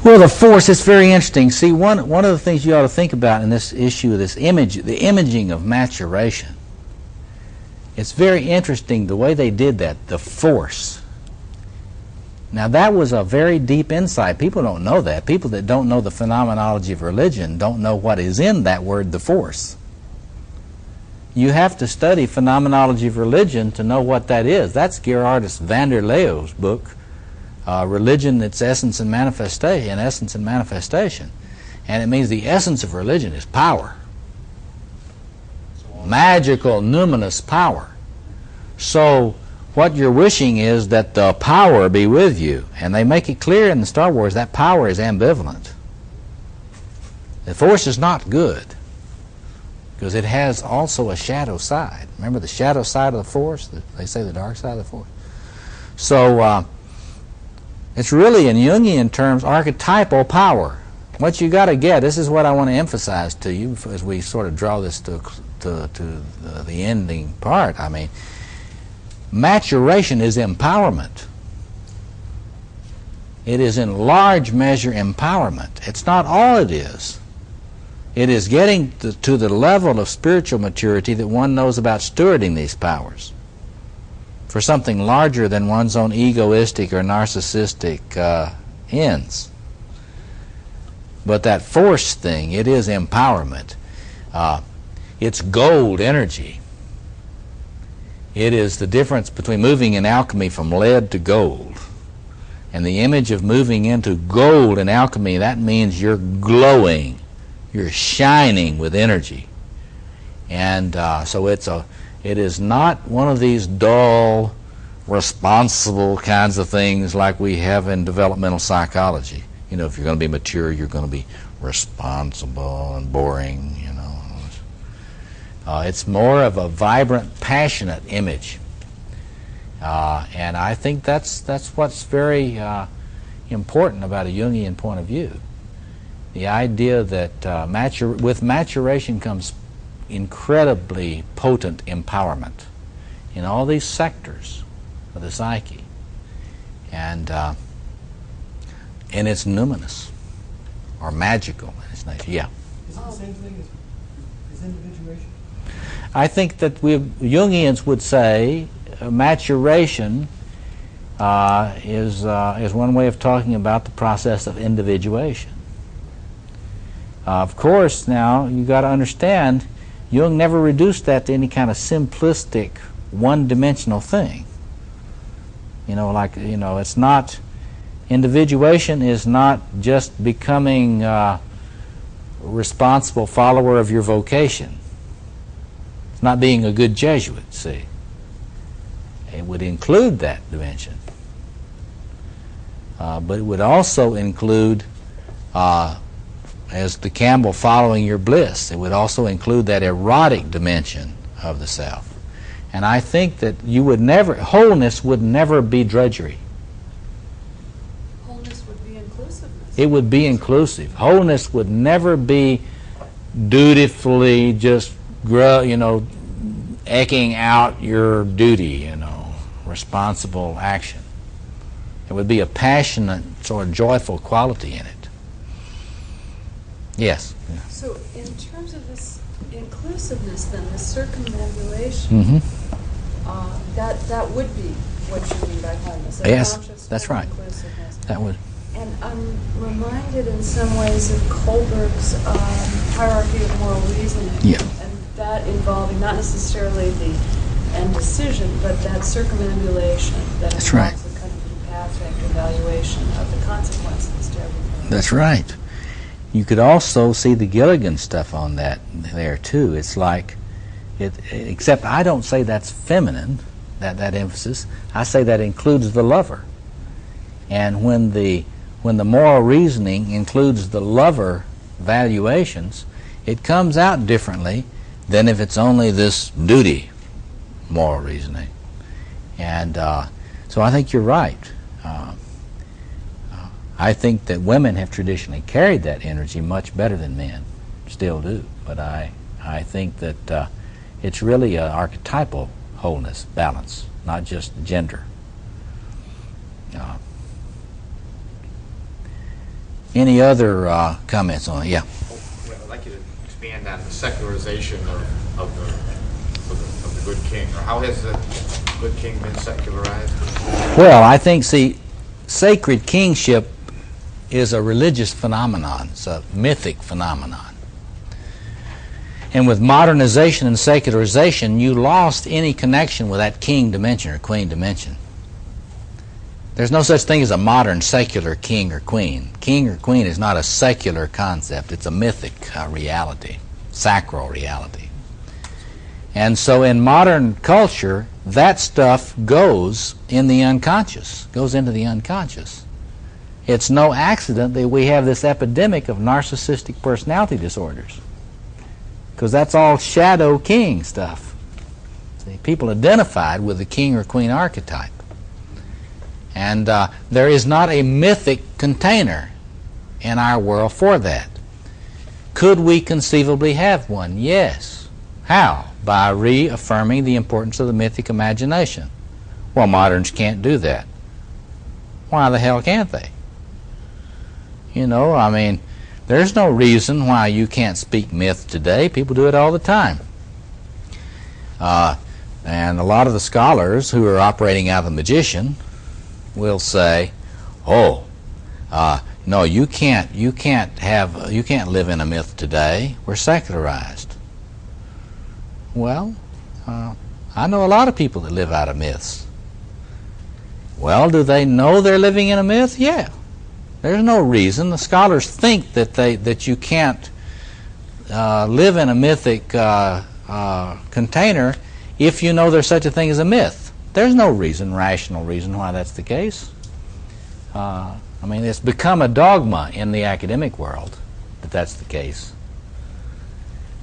Well, the Force is very interesting. See, one of the things you ought to think about in this issue of this image, the imaging of maturation, it's very interesting the way they did that, the Force. Now, that was a very deep insight. People don't know that. People that don't know the phenomenology of religion don't know what is in that word, the Force. You have to study phenomenology of religion to know what that is. That's Gerardus van der Leeuw's book, Religion, Its Essence and Manifestation. And it means the essence of religion is power. Magical, numinous power. So what you're wishing is that the power be with you. And they make it clear in the Star Wars that power is ambivalent. The Force is not good, because it has also a shadow side. Remember the shadow side of the Force? They say the dark side of the Force. So it's really, in Jungian terms, archetypal power. What you got to get, this is what I want to emphasize to you as we sort of draw this to the ending part. I mean, maturation is empowerment. It is in large measure empowerment. It's not all it is. It is getting to the level of spiritual maturity that one knows about stewarding these powers for something larger than one's own egoistic or narcissistic ends. But that Force thing, it is empowerment. It's gold energy. It is the difference between moving in alchemy from lead to gold. And the image of moving into gold in alchemy, that means you're glowing. You're shining with energy. And so it is not one of these dull, responsible kinds of things like we have in developmental psychology. You know, if you're going to be mature, you're going to be responsible and boring, you know. It's more of a vibrant, passionate image. And I think that's what's very important about a Jungian point of view. The idea that with maturation comes incredibly potent empowerment in all these sectors of the psyche. And it's numinous or magical in its nature. Yeah. Is it the same thing as individuation? I think that Jungians would say maturation is one way of talking about the process of individuation. Of course, now you got to understand, Jung never reduced that to any kind of simplistic, one-dimensional thing. You know, like, you know, it's not, individuation is not just becoming a responsible follower of your vocation. It's not being a good Jesuit, see. It would include that dimension. But it would also include, as the Campbell, following your bliss. It would also include that erotic dimension of the self. And I think that you would never, wholeness would never be drudgery. Wholeness would be inclusiveness. It would be inclusive. Wholeness would never be dutifully just, you know, eking out your duty, you know, responsible action. It would be a passionate, sort of joyful quality in it. Yes. So in terms of this inclusiveness, then, the circumambulation, that would be what you mean by wholeness. Yes, that's right. That would. And I'm reminded in some ways of Kohlberg's hierarchy of moral reasoning. Yeah. And that involving not necessarily the end decision, but that circumambulation that That's involves right. a kind of empathic evaluation of the consequences to everything. That's right. You could also see the Gilligan stuff on that there too. It's like, except I don't say that's feminine, that emphasis. I say that includes the lover. And when the moral reasoning includes the lover valuations, it comes out differently than if it's only this duty moral reasoning. And so I think you're right. I think that women have traditionally carried that energy much better than men, still do. But I think that it's really an archetypal wholeness, balance, not just gender. Any other comments on it? Yeah. Well, I'd like you to expand on the secularization of the good king, or how has the good king been secularized? Well, I think, see, sacred kingship is a religious phenomenon. It's a mythic phenomenon. And with modernization and secularization, you lost any connection with that king dimension or queen dimension. There's no such thing as a modern secular king or queen. King or queen is not a secular concept. It's a mythic reality, sacral reality. And so in modern culture, that stuff goes in the unconscious, goes into the unconscious. It's no accident that we have this epidemic of narcissistic personality disorders, because that's all shadow king stuff. See, people identified with the king or queen archetype. And there is not a mythic container in our world for that. Could we conceivably have one? Yes. How? By reaffirming the importance of the mythic imagination. Well, moderns can't do that. Why the hell can't they? You know, I mean, there's no reason why you can't speak myth today. People do it all the time. And a lot of the scholars who are operating out of the magician will say, "Oh, no, you can't live in a myth today. We're secularized." Well, I know a lot of people that live out of myths. Well, do they know they're living in a myth? Yeah. There's no reason. The scholars think that you can't live in a mythic container if you know there's such a thing as a myth. There's no reason, rational reason, why that's the case. I mean, it's become a dogma in the academic world that that's the case.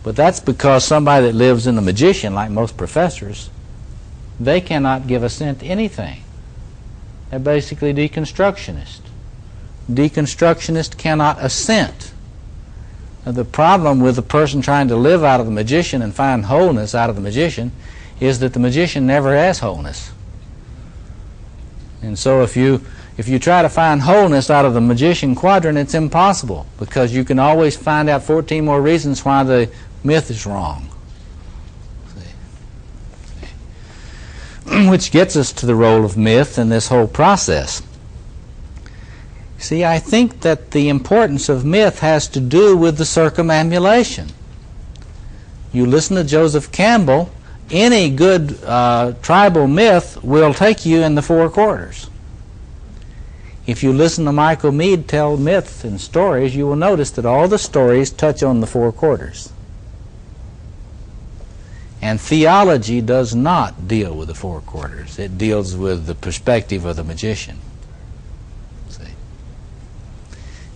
But that's because somebody that lives in the magician, like most professors, they cannot give assent to anything. They're basically deconstructionists. Deconstructionists cannot assent. Now, the problem with the person trying to live out of the magician and find wholeness out of the magician is that the magician never has wholeness. And so if you try to find wholeness out of the magician quadrant, it's impossible, because you can always find out 14 more reasons why the myth is wrong. See? Which gets us to the role of myth in this whole process. See, I think that the importance of myth has to do with the circumambulation. You listen to Joseph Campbell, any good tribal myth will take you in the four quarters. If you listen to Michael Meade tell myths and stories, you will notice that all the stories touch on the four quarters. And theology does not deal with the four quarters. It deals with the perspective of the magician. See? And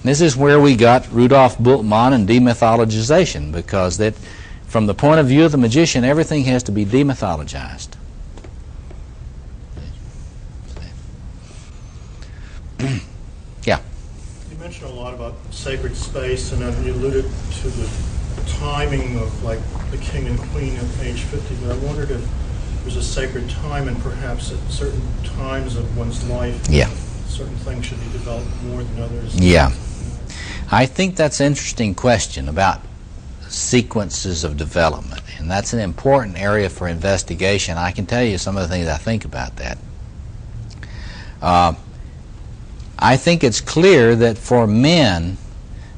this is where we got Rudolf Bultmann and demythologization, because that, from the point of view of the magician, everything has to be demythologized. Yeah. You mentioned a lot about sacred space, and then you alluded to the timing of, like, the king and queen at age 50, but I wondered if there's a sacred time, and perhaps at certain times of one's life, yeah, certain things should be developed more than others. Yeah. I think that's an interesting question about sequences of development, and that's an important area for investigation. I can tell you some of the things I think about that. I think it's clear that for men,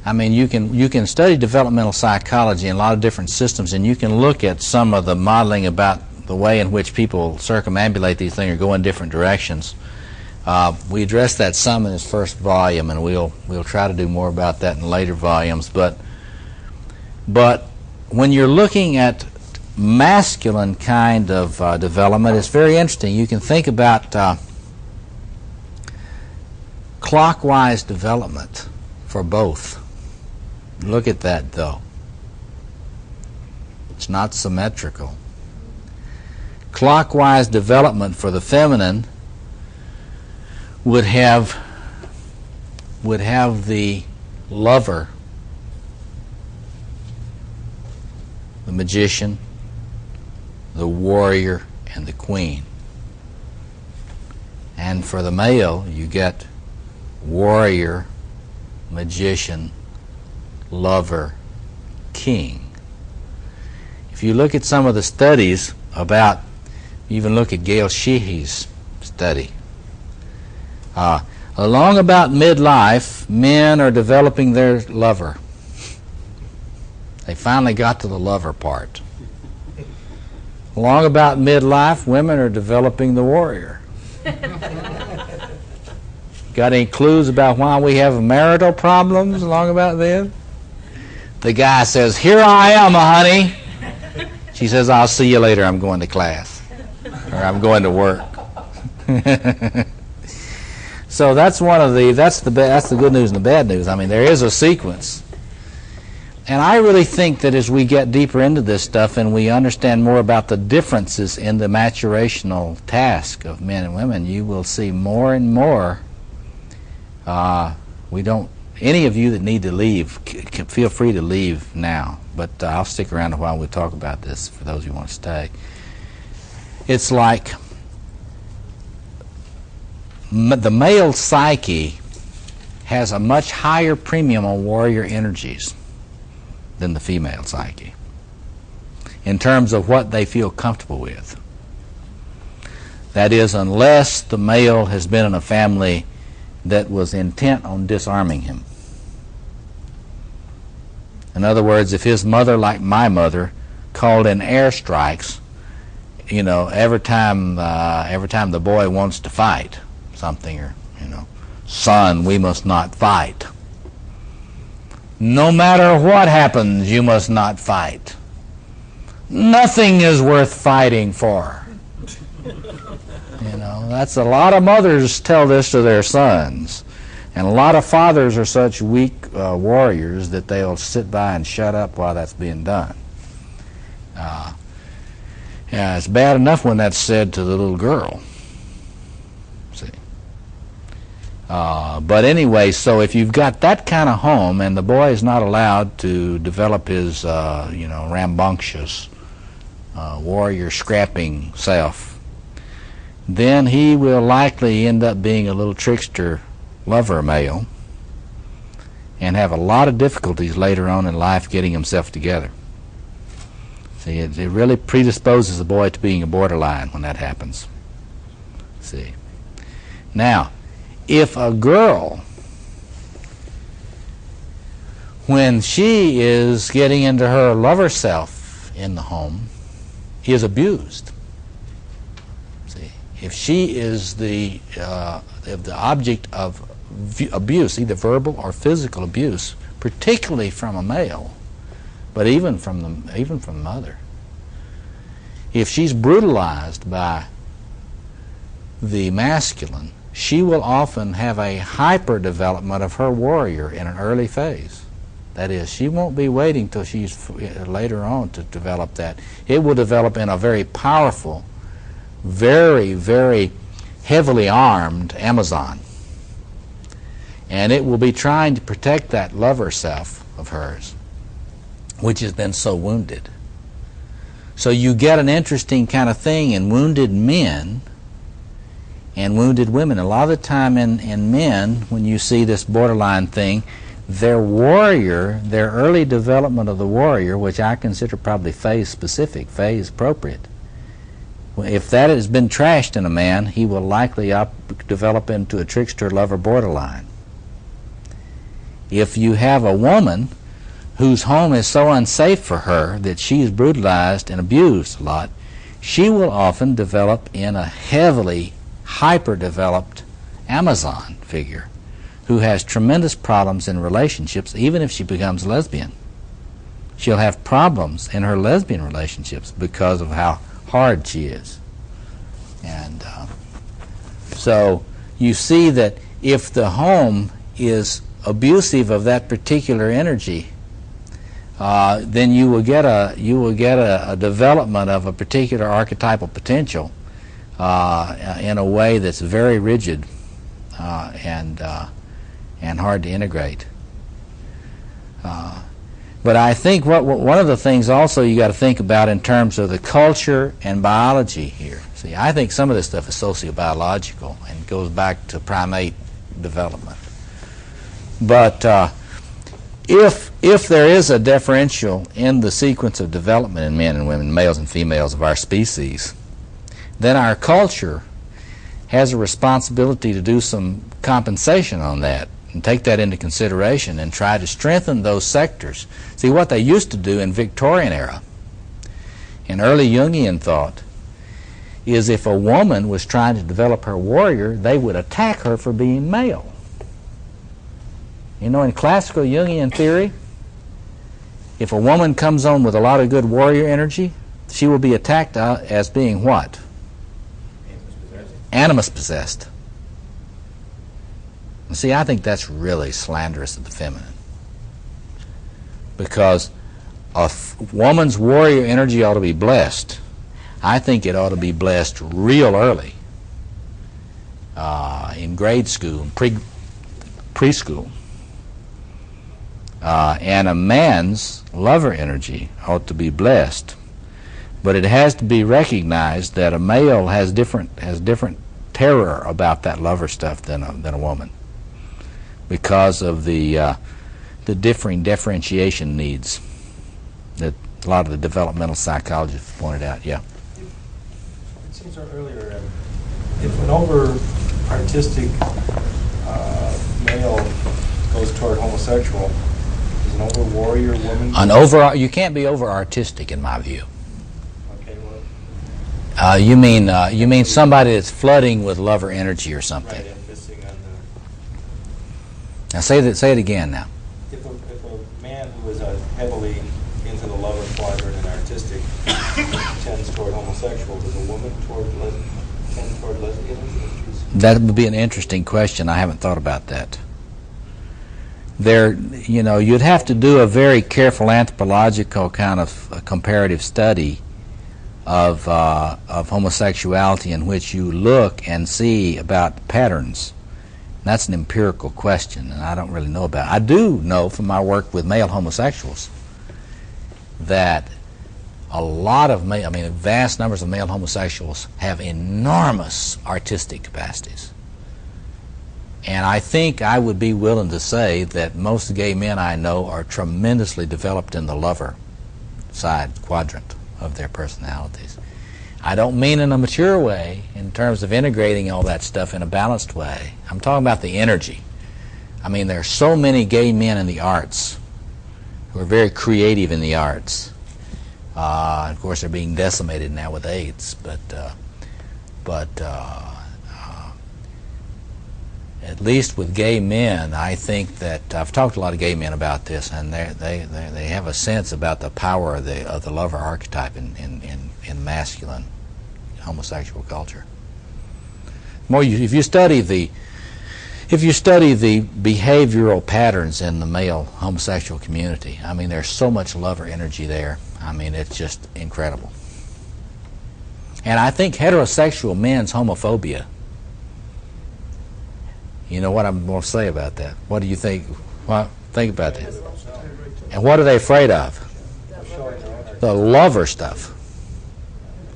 I mean, you can study developmental psychology in a lot of different systems, and you can look at some of the modeling about the way in which people circumambulate these things or go in different directions. We addressed that some in this first volume, and we'll try to do more about that in later volumes. But when you're looking at masculine kind of development, it's very interesting. You can think about clockwise development for both. Look at that, though. It's not symmetrical. Clockwise development for the feminine would have the lover, the magician, the warrior, and the queen. And for the male, you get warrior, magician, lover, king. If you look at some of the studies about, even look at Gail Sheehy's study, along about midlife, men are developing their lover. They finally got to the lover part. Along about midlife, women are developing the warrior. Got any clues about why we have marital problems along about then? The guy says, "Here I am, honey." She says, "I'll see you later. I'm going to class." Or "I'm going to work." So that's the good news and the bad news. I mean, there is a sequence. And I really think that as we get deeper into this stuff and we understand more about the differences in the maturational task of men and women, you will see more and more. Any of you that need to leave, feel free to leave now. But I'll stick around a while. We'll talk about this for those who want to stay. It's like the male psyche has a much higher premium on warrior energies than the female psyche in terms of what they feel comfortable with. That is, unless the male has been in a family that was intent on disarming him. In other words, if his mother, like my mother, called in airstrikes, every time the boy wants to fight something, or son, we must not fight. No matter what happens, you must not fight. Nothing is worth fighting for. That's a lot of mothers tell this to their sons. And a lot of fathers are such weak warriors that they'll sit by and shut up while that's being done. It's bad enough when that's said to the little girl. See. But anyway, so if you've got that kind of home and the boy is not allowed to develop his, rambunctious, warrior scrapping self, then he will likely end up being a little trickster lover male and have a lot of difficulties later on in life getting himself together. See, it really predisposes the boy to being a borderline when that happens. See. Now, if a girl, when she is getting into her lover self in the home, is abused, if she is the object of abuse, either verbal or physical abuse, particularly from a male, but even from the mother, if she's brutalized by the masculine, she will often have a hyper development of her warrior in an early phase. That is, she won't be waiting till she's later on to develop that. It will develop in a very powerful, very, very heavily armed Amazon. And it will be trying to protect that lover self of hers, which has been so wounded. So you get an interesting kind of thing in wounded men and wounded women. A lot of the time in men, when you see this borderline thing, their warrior, their early development of the warrior, which I consider probably phase specific, phase appropriate, if that has been trashed in a man, he will likely develop into a trickster, lover, borderline. If you have a woman whose home is so unsafe for her that she is brutalized and abused a lot, she will often develop in a heavily hyper-developed Amazon figure who has tremendous problems in relationships, even if she becomes lesbian. She'll have problems in her lesbian relationships because of how hard she is. And so you see that if the home is abusive of that particular energy, then you will get a development of a particular archetypal potential in a way that's very rigid and hard to integrate. But I think one of the things also you got to think about in terms of the culture and biology here. See, I think some of this stuff is sociobiological and goes back to primate development. But if there is a differential in the sequence of development in men and women, males and females of our species, then our culture has a responsibility to do some compensation on that and take that into consideration and try to strengthen those sectors. See, what they used to do in Victorian era, in early Jungian thought, is if a woman was trying to develop her warrior, they would attack her for being male. You know, in classical Jungian theory, if a woman comes on with a lot of good warrior energy, she will be attacked as being what? Animus possessed. See, I think that's really slanderous of the feminine, because a woman's warrior energy ought to be blessed. I think it ought to be blessed real early, in grade school, preschool. And a man's lover energy ought to be blessed, but it has to be recognized that a male has different terror about that lover stuff than a woman, because of the differing differentiation needs that a lot of the developmental psychologists pointed out. Yeah. It seems earlier, if an over-artistic male goes toward homosexual, is an over-warrior woman? You can't be over-artistic, in my view. Okay, well, you mean somebody that's flooding with lover energy or something? Right, and missing on the... Now say it again now. If a man who is heavily into the lover quadrant and artistic tends toward homosexual, does a woman tend toward lesbianism? That would be an interesting question. I haven't thought about that. You'd have to do a very careful anthropological kind of comparative study of homosexuality, in which you look and see about patterns. That's an empirical question, and I don't really know about it. I do know from my work with male homosexuals that vast numbers of male homosexuals have enormous artistic capacities. And I think I would be willing to say that most gay men I know are tremendously developed in the lover side quadrant of their personalities. I don't mean in a mature way in terms of integrating all that stuff in a balanced way. I'm talking about the energy. I mean, there are so many gay men in the arts who are very creative in the arts. Of course, they're being decimated now with AIDS, but at least with gay men, I think that I've talked to a lot of gay men about this, and they have a sense about the power of the lover archetype in masculine homosexual culture. If you study the behavioral patterns in the male homosexual community, I mean, there's so much lover energy there. I mean, it's just incredible. And I think heterosexual men's homophobia. You know what I'm going to say about that? What do you think? Think about that. And what are they afraid of? The lover stuff.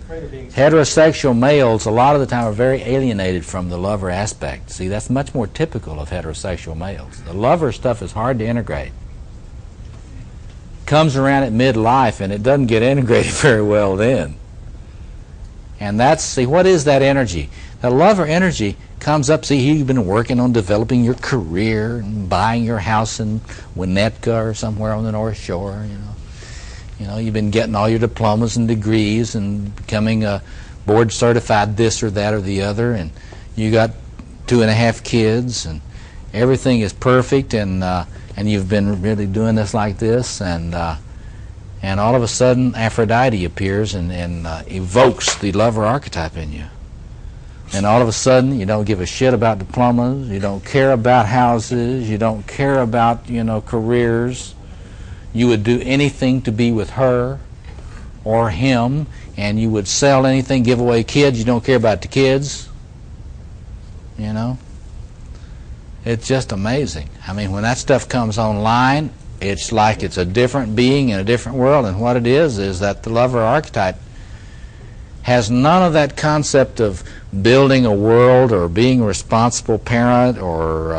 Heterosexual males, a lot of the time, are very alienated from the lover aspect. See, that's much more typical of heterosexual males. The lover stuff is hard to integrate. Comes around at midlife, and it doesn't get integrated very well then. And that's, see, what is that energy? The lover energy comes up, see, you've been working on developing your career and buying your house in Winnetka or somewhere on the North Shore, You know, you've been getting all your diplomas and degrees and becoming a board certified this or that or the other, and you got 2.5 kids, and everything is perfect, and you've been really doing this like this, and all of a sudden Aphrodite appears and evokes the lover archetype in you. And all of a sudden you don't give a shit about diplomas, you don't care about houses, you don't care about, careers. You would do anything to be with her or him, and you would sell anything, give away kids, you don't care about the kids. It's just amazing. I mean, when that stuff comes online, it's like it's a different being in a different world, and what it is that the lover archetype has none of that concept of building a world or being a responsible parent or,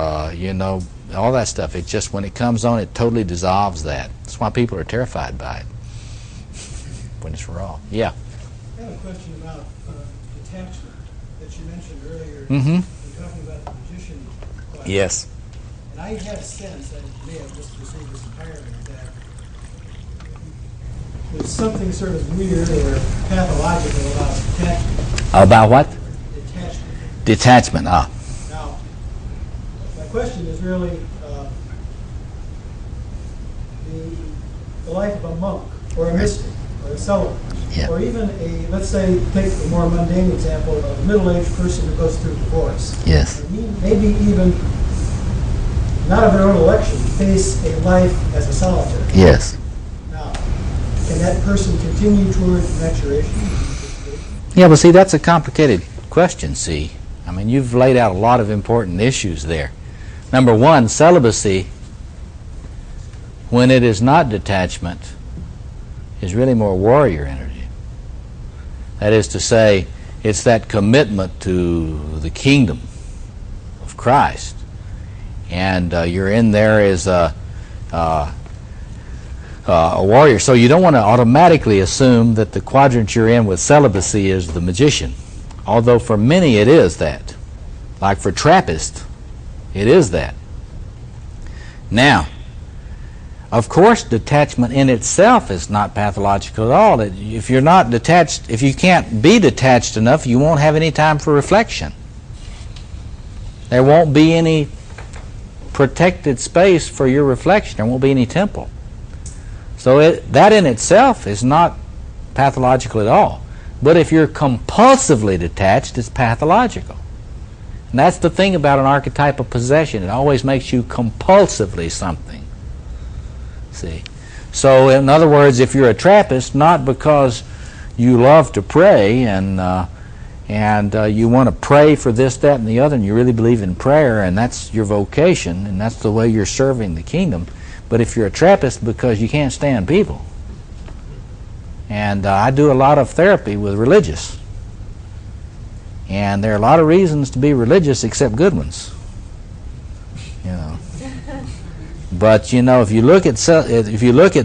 all that stuff. It just, when it comes on, it totally dissolves that. That's why people are terrified by it when it's raw. Yeah. I have a question about detachment that you mentioned earlier. Mm-hmm. You're talking about the magician class. Yes. And I had a sense, I may have just received this entirely, that there's something sort of weird or pathological about detachment. About what? Detachment. Detachment, Now, my question is really the life of a monk or a mystic or a celibate, or even a, let's say, take a more mundane example of a middle-aged person who goes through divorce. Yes. And maybe even, not of their own election, face a life as a solitary. Yes. Now, can that person continue toward maturation? Yeah, but see, that's a complicated question, see. I mean, you've laid out a lot of important issues there. Number one, celibacy, when it is not detachment, is really more warrior energy. That is to say, it's that commitment to the kingdom of Christ. And you're in there as a warrior. So you don't want to automatically assume that the quadrant you're in with celibacy is the magician. Although for many it is that. Like for Trappists, it is that. Now, of course, detachment in itself is not pathological at all. If you're not detached, if you can't be detached enough, you won't have any time for reflection. There won't be any protected space for your reflection. There won't be any temple. So that in itself is not pathological at all. But if you're compulsively detached, it's pathological. And that's the thing about an archetypal possession. It always makes you compulsively something. See? So in other words, if you're a Trappist, not because you love to pray and you want to pray for this, that, and the other, and you really believe in prayer, and that's your vocation, and that's the way you're serving the kingdom. But if you're a Trappist because you can't stand people, and I do a lot of therapy with religious, and there are a lot of reasons to be religious except good ones, But if you look at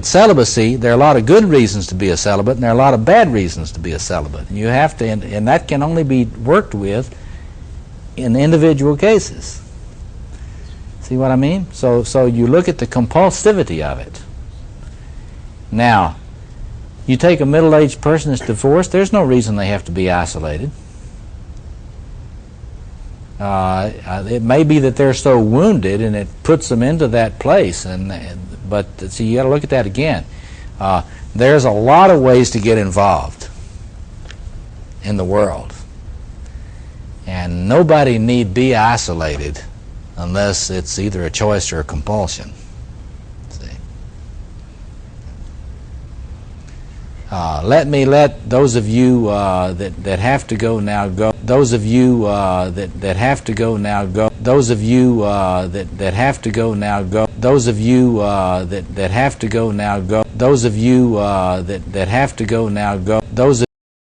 celibacy, there are a lot of good reasons to be a celibate, and there are a lot of bad reasons to be a celibate. And you have to, and that can only be worked with in individual cases. See what I mean? So you look at the compulsivity of it. Now, you take a middle-aged person that's divorced, there's no reason they have to be isolated. It may be that they're so wounded and it puts them into that place, but see, you got to look at that again. There's a lot of ways to get involved in the world, and nobody need be isolated unless it's either a choice or a compulsion. Let those of you that have to go now go. Those of you that have to go now go. Those of you that have to go now go. Those of you that have to go now go. Those of you that have to go now go. Those